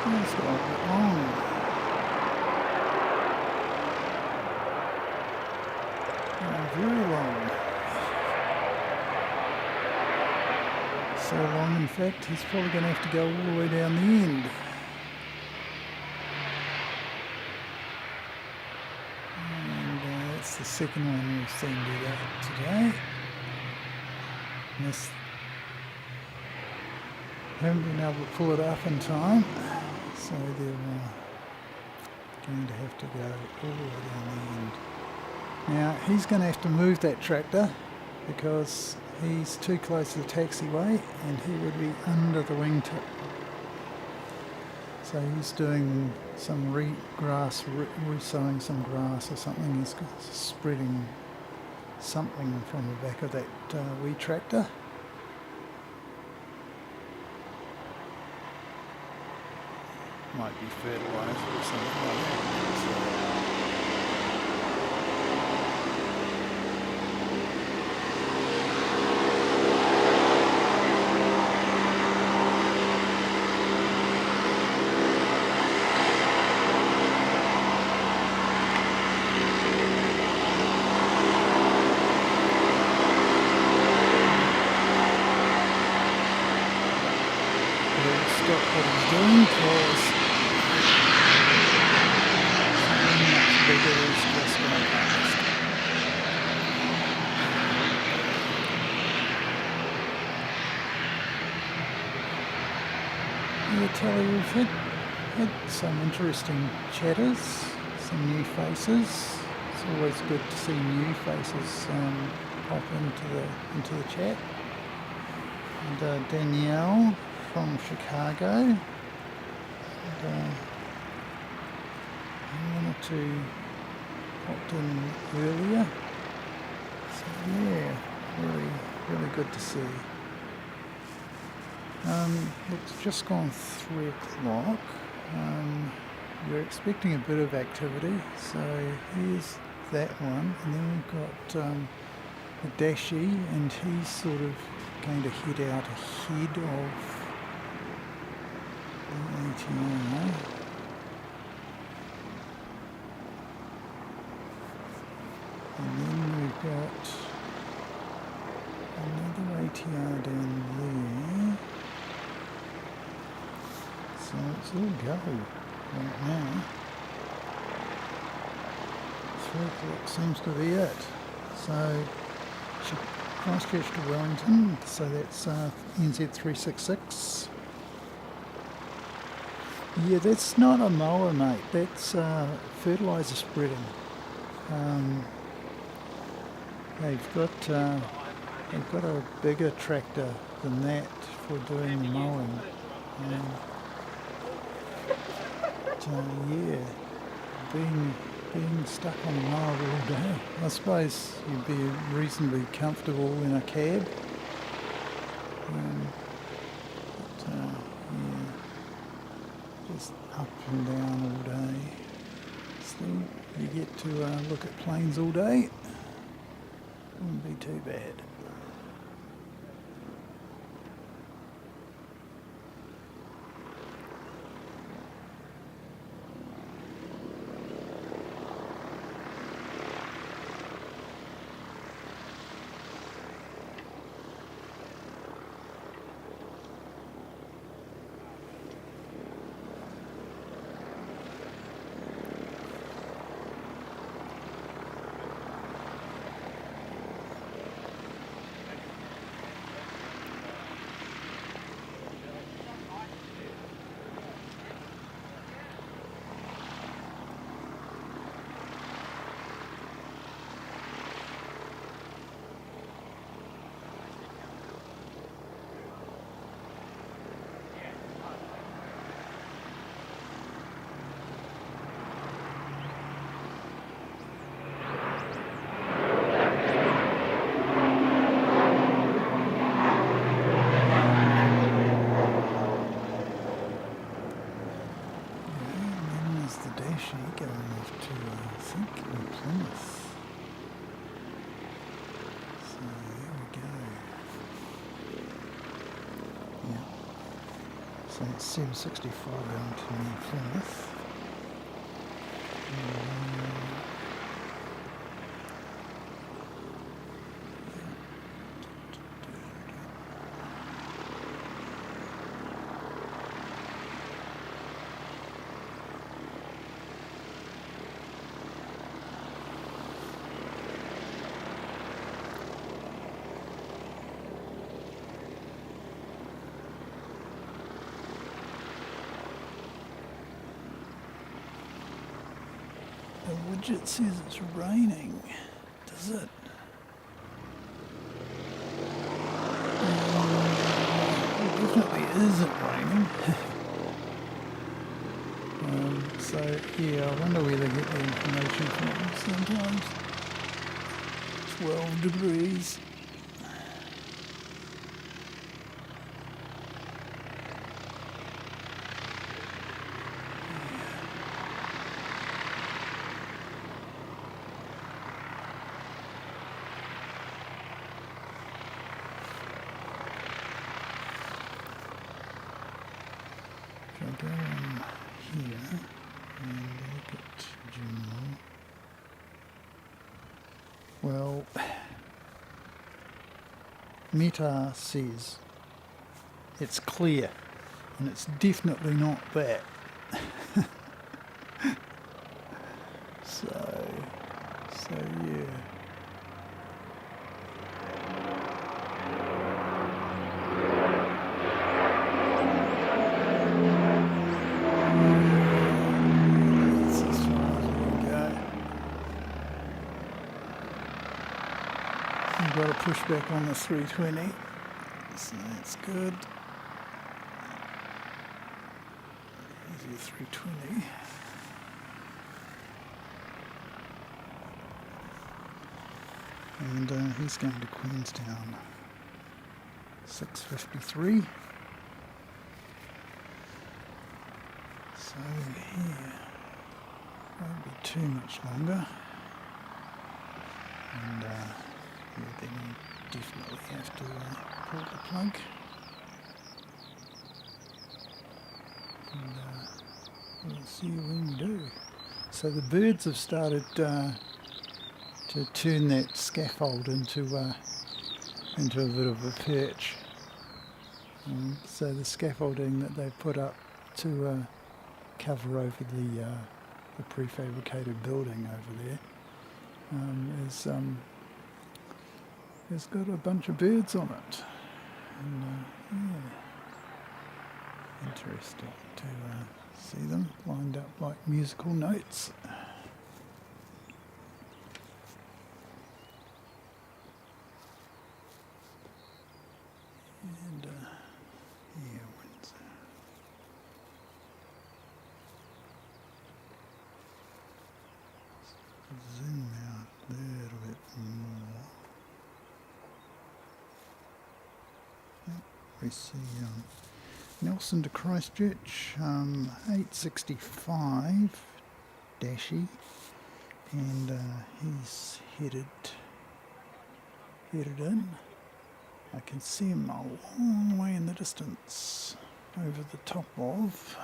That's a little bit long. Very long. So long, in fact, he's probably going to have to go all the way down the end. And that's the second one we've seen do that today. This haven't been able to pull it up in time, so they're going to have to go all the way down the end. Now he's going to have to move that tractor because he's too close to the taxiway and he would be under the wingtip. So he's doing some resowing some grass or something. He's spreading something from the back of that wee tractor. Might be fertiliser or something like that. Stop what he's doing because something much bigger is just going past. Yeah, Telly, we've had some interesting chatters, some new faces. It's always good to see new faces pop into the chat. And Danielle from Chicago, and one or two popped in earlier, so yeah, really good to see. It's just gone 3 o'clock. We're expecting a bit of activity, so here's that one, and then we've got the Dashi, and he's sort of going to head out ahead of the ATR. And then we've got another ATR down there. So it's all go right now. 3 o'clock seems to be it. So Christchurch to Wellington, so that's NZ 366. Yeah, that's not a mower, mate. That's fertiliser spreading. They've got a bigger tractor than that for doing the mowing. Yeah, being stuck on the mower all day. I suppose you'd be reasonably comfortable in a cab. Yeah, just up and down all day. Still, you get to look at planes all day. Wouldn't be too bad. Going off to, I think, Plymouth. So there we go. Yeah. So it's 765 going to Plymouth. The widget says it's raining, does it? It definitely isn't raining. So yeah, I wonder where they get the information from sometimes. 12 degrees. Go on here and look at general. Well, Meta says it's clear, and it's definitely not that. so yeah. Got a pushback on the 320, so that's good. There's your 320. And he's going to Queenstown. 6:53. So here won't be too much longer, and yeah, then you definitely have to pull the plug, and we'll see you when we do. So the birds have started to turn that scaffold into a bit of a perch. So the scaffolding that they put up to cover over the prefabricated building over there has got a bunch of birds on it, and yeah, interesting to see them lined up like musical notes. And yeah, zoom out a little bit more. Yep, we see Nelson to Christchurch, 865 Dashy, and he's headed in. I can see him a long way in the distance over the top of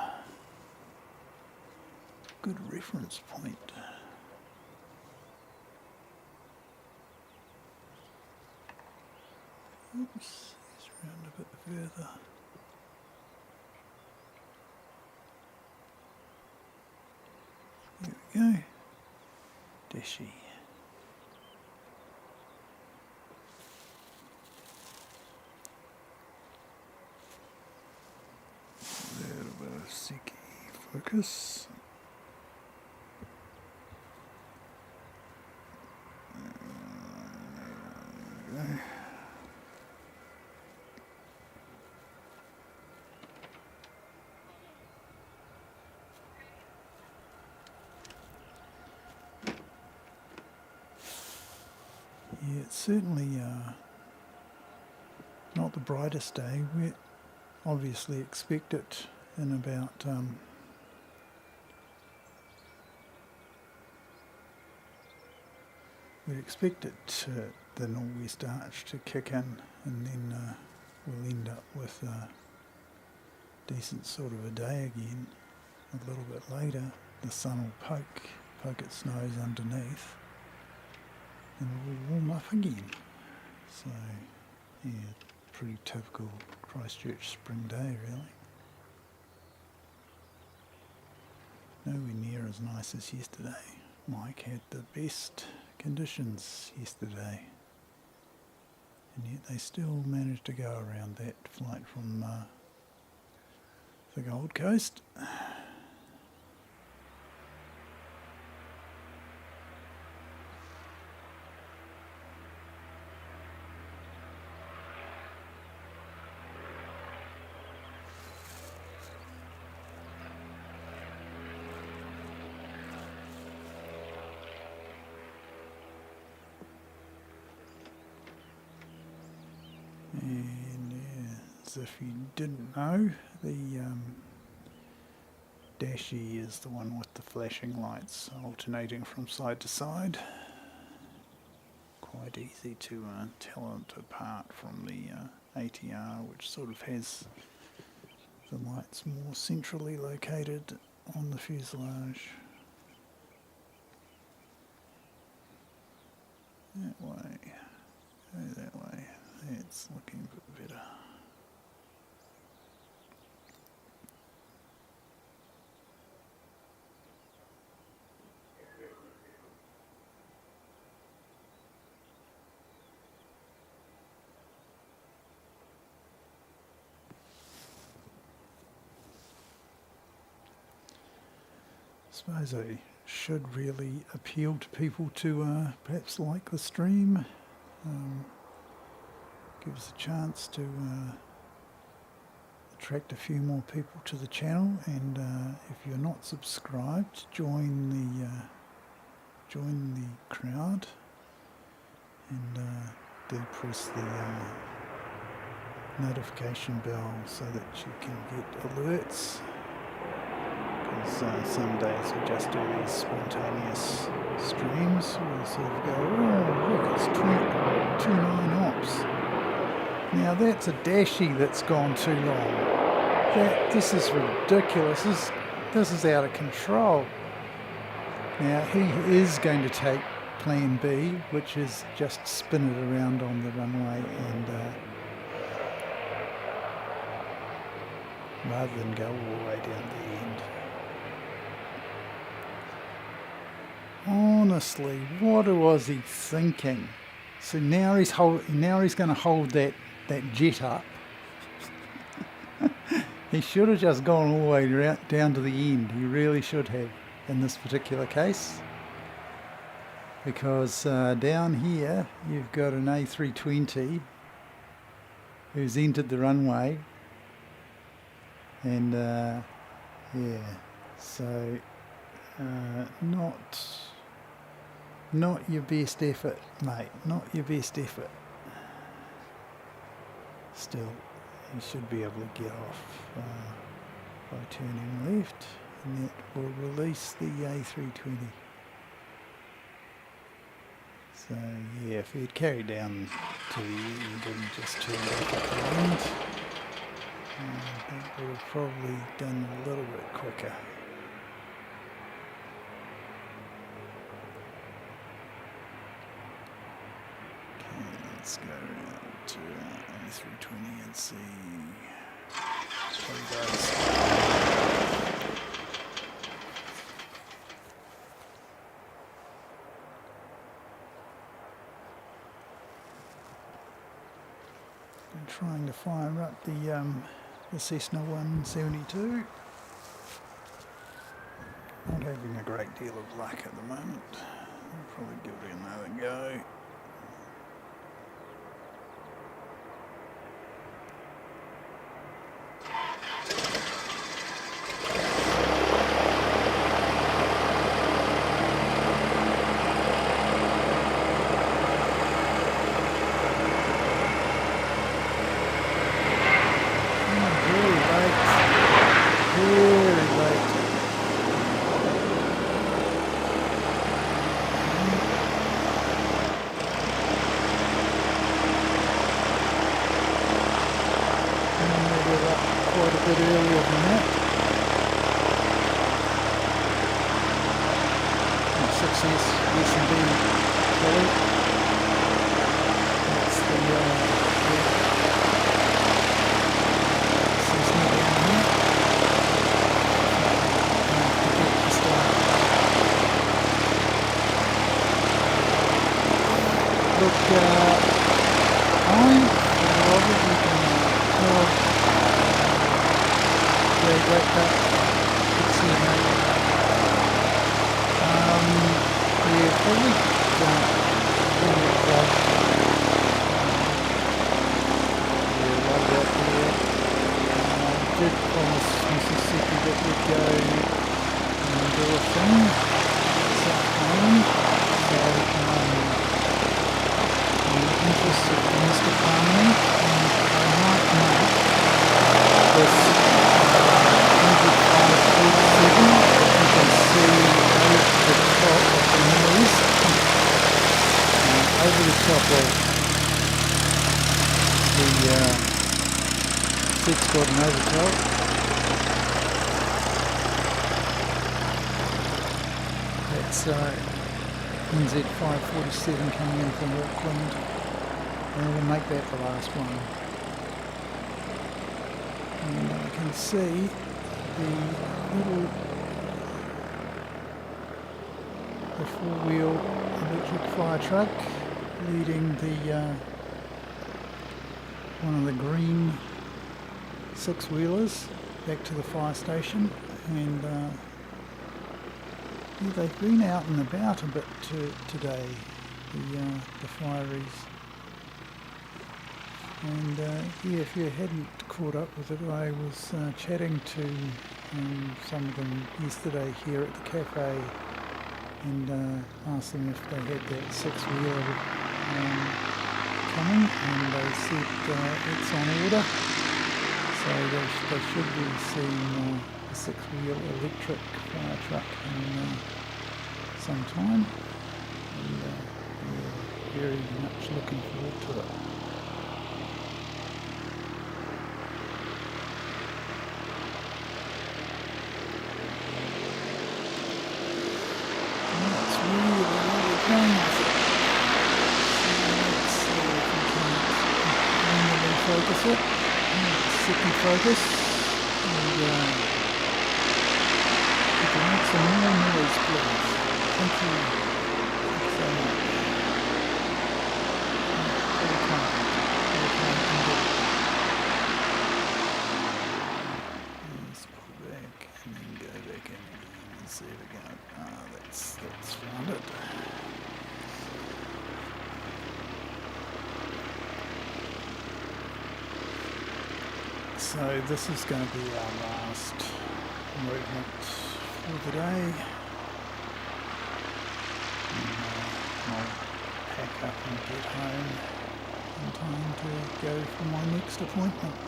good reference point. Oops, he's around a bit further. There we go. Dashy. A little bit of Seki focus. There we go. Yeah, it's certainly not the brightest day. We obviously expect it in about we expect it the northwest arch to kick in, and then we'll end up with a decent sort of a day again. A little bit later, the sun will poke its nose underneath, and it will warm up again. So, yeah, pretty typical Christchurch spring day, really. Nowhere near as nice as yesterday. Mike had the best conditions yesterday, and yet they still managed to go around that flight from the Gold Coast. And yeah, as if you didn't know, the Dashy is the one with the flashing lights alternating from side to side. Quite easy to tell it apart from the ATR, which sort of has the lights more centrally located on the fuselage. That way, go that way. It's looking a bit better. I suppose I should really appeal to people to perhaps like the stream. Give us a chance to attract a few more people to the channel, and if you're not subscribed, join the crowd, and do press the notification bell so that you can get alerts. You can because some days we just do these spontaneous streams. We sort of go, oh look, it's 29 ops. Now that's a dashy that's gone too long. This is ridiculous. This is out of control. Now he is going to take plan B, which is just spin it around on the runway and rather than go all the way down the end. Honestly, what was he thinking? So now he's going to hold that jet up. He should have just gone all the way down to the end. He really should have in this particular case. Because down here you've got an A320 who's entered the runway. And yeah, so not your best effort, mate, not your best effort. Still, you should be able to get off by turning left, and that will release the A320. So yeah, if he'd carried down to the end and just turned back at the end, that would have probably done a little bit quicker. Okay, let's go around to A320 and see how he goes. I'm trying to fire up the Cessna 172. Not having a great deal of luck at the moment. I'll probably give it another go. Bit earlier than that. 6S, yes indeed, Kelly. That's the Cessna down here. Forget to start. Look, I'm probably going to great cut. Good to see you, mate. Yeah, probably don't club. Yeah, right about there. Did promise Mississippi that we'd go and do a thing this afternoon. So, I'm interested in Mr. Conley, and I might make this 547, you can see over the top of the Middle East, over the top of the 6 Squadron overtop. That's NZ 547 coming in from Auckland, and we'll make that the last one. And I can see the four-wheel electric fire truck leading the one of the green six-wheelers back to the fire station, and yeah, they've been out and about a bit today, the fireys. And yeah, if you hadn't caught up with it, I was chatting to some of them yesterday here at the cafe, and asked them if they had that six-wheeler coming, and they said it's on order, so they should be seeing 6-wheel electric fire truck in some time, and yeah, very much looking forward to it. It's really going with it. Let's see if we can manually focus it. Second focus, and you can make some more noise, please. Thank you. Thanks so much. Very kind. Very kind indeed. Let's pull back and then go back in again and see if we can. That's found it. So this is going to be our last movement for the day. And, I'll pack up and get home in time to go for my next appointment.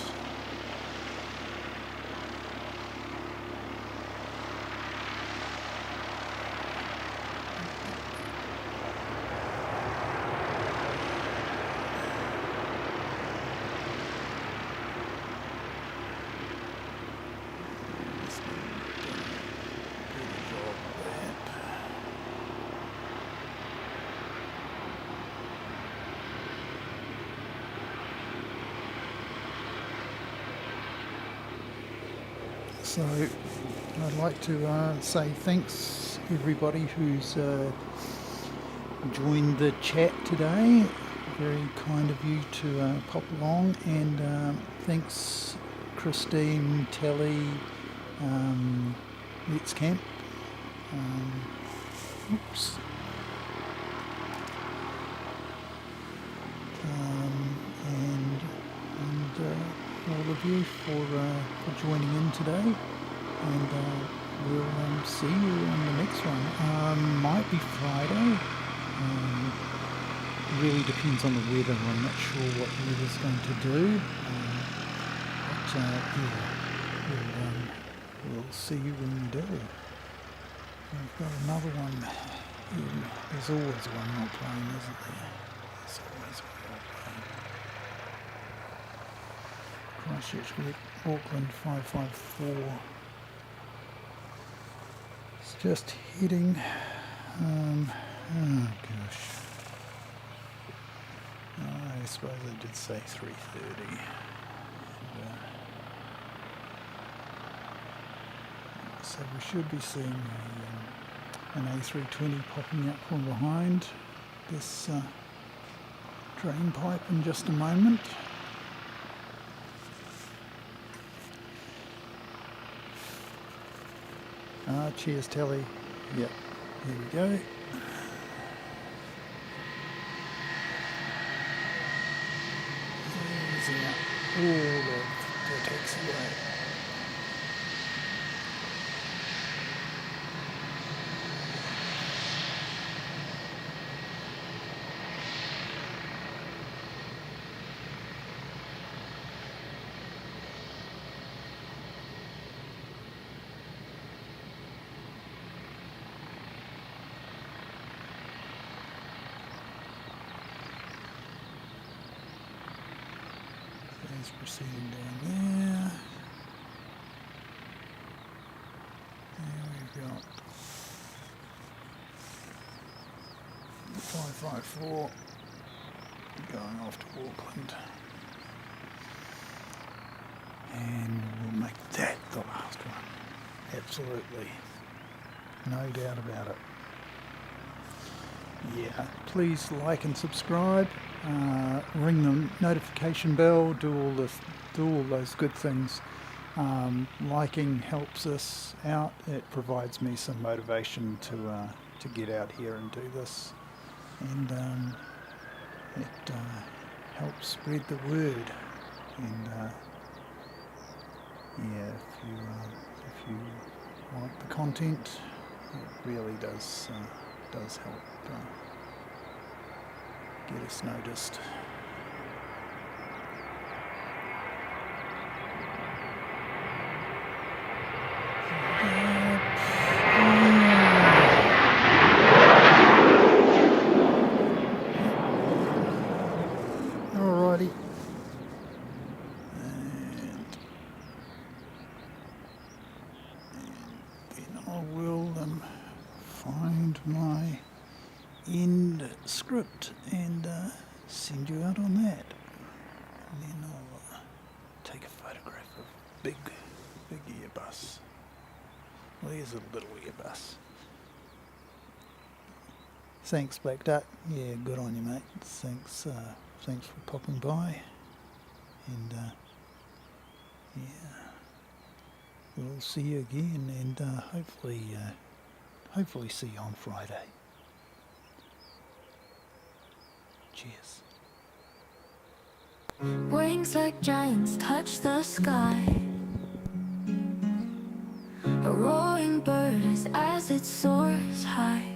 So I'd like to say thanks everybody who's joined the chat today. Very kind of you to pop along, and thanks Christine, Telly, Let's Camp. Oops. And all of you for joining in today, and we'll see you on the next one. Might be Friday. Really depends on the weather. I'm not sure what the weather's going to do, but yeah, we'll see you when we do. We've got another one. There's always one more plane, isn't there? There's always one more plane. Christchurch, Auckland 554. It's just heading. Oh gosh. I suppose I did say 3:30. So we should be seeing an A320 popping up from behind this drain pipe in just a moment. Cheers, Telly. Yep, here we go. There's all of the taxiway. Proceeding down there. There we've got 554 going off to Auckland, and we'll make that the last one. Absolutely, no doubt about it. Yeah, please like and subscribe. Ring the notification bell, do all those good things. Liking helps us out. It provides me some motivation to get out here and do this, and it helps spread the word. And yeah, if you like the content, it really does help get us noticed. I will find my end script and send you out on that. And then I'll take a photograph of big Airbus. Well, there's a little Airbus. Thanks, Black Duck. Yeah, good on you, mate. Thanks for popping by. And yeah, we'll see you again, and hopefully see you on Friday. Cheers. Wings like giants touch the sky. A roaring bird as it soars high.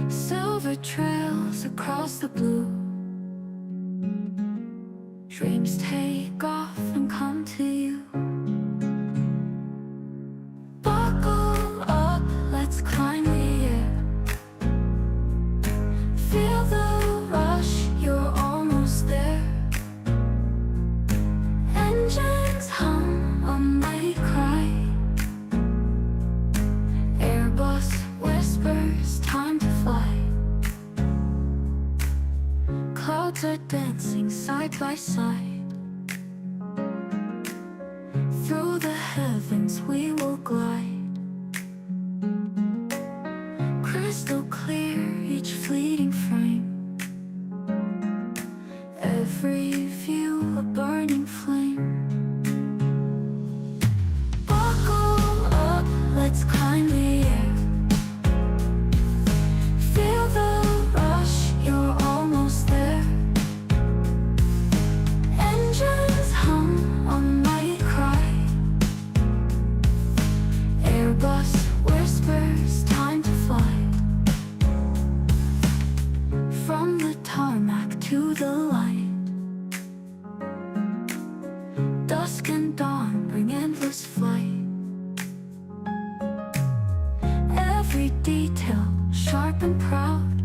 Silver trails across the blue. Dreams take off and come to you. Buckle up, let's climb the air. Feel the rush, you're almost there. Engines hum, a mighty cry. Airbus whispers, time to fly. Clouds are dancing side by side. Through the heavens we will glide. Crystal clear each fleeting frame. Every view a burning flame. Buckle up, let's climb the air. Feel the rush, you're almost there. Engines hum, a mighty cry. Airbus whispers, time to fly. From the tarmac to the light. Dusk and dawn bring endless flight. Every detail sharp and proud.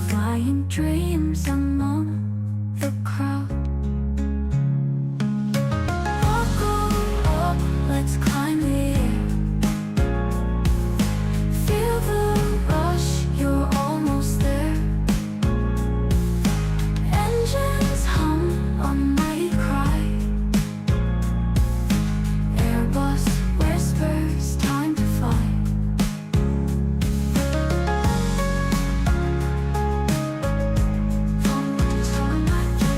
Flying dreams among the crowd. Buckle up, let's climb the air. Feel the rush, you're almost there. Engines hum, a mighty cry. Airbus whispers, time to fly. From the tarmac to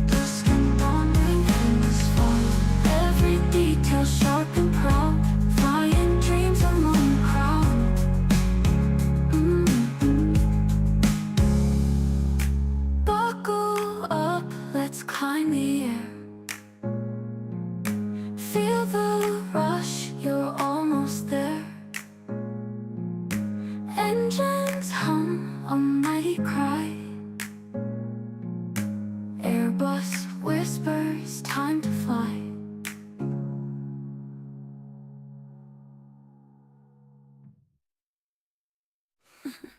dusk and dawn bring endless flight. Every detail sharp and proud. Flying dreams among the crowd. Buckle up, let's climb the air. Feel the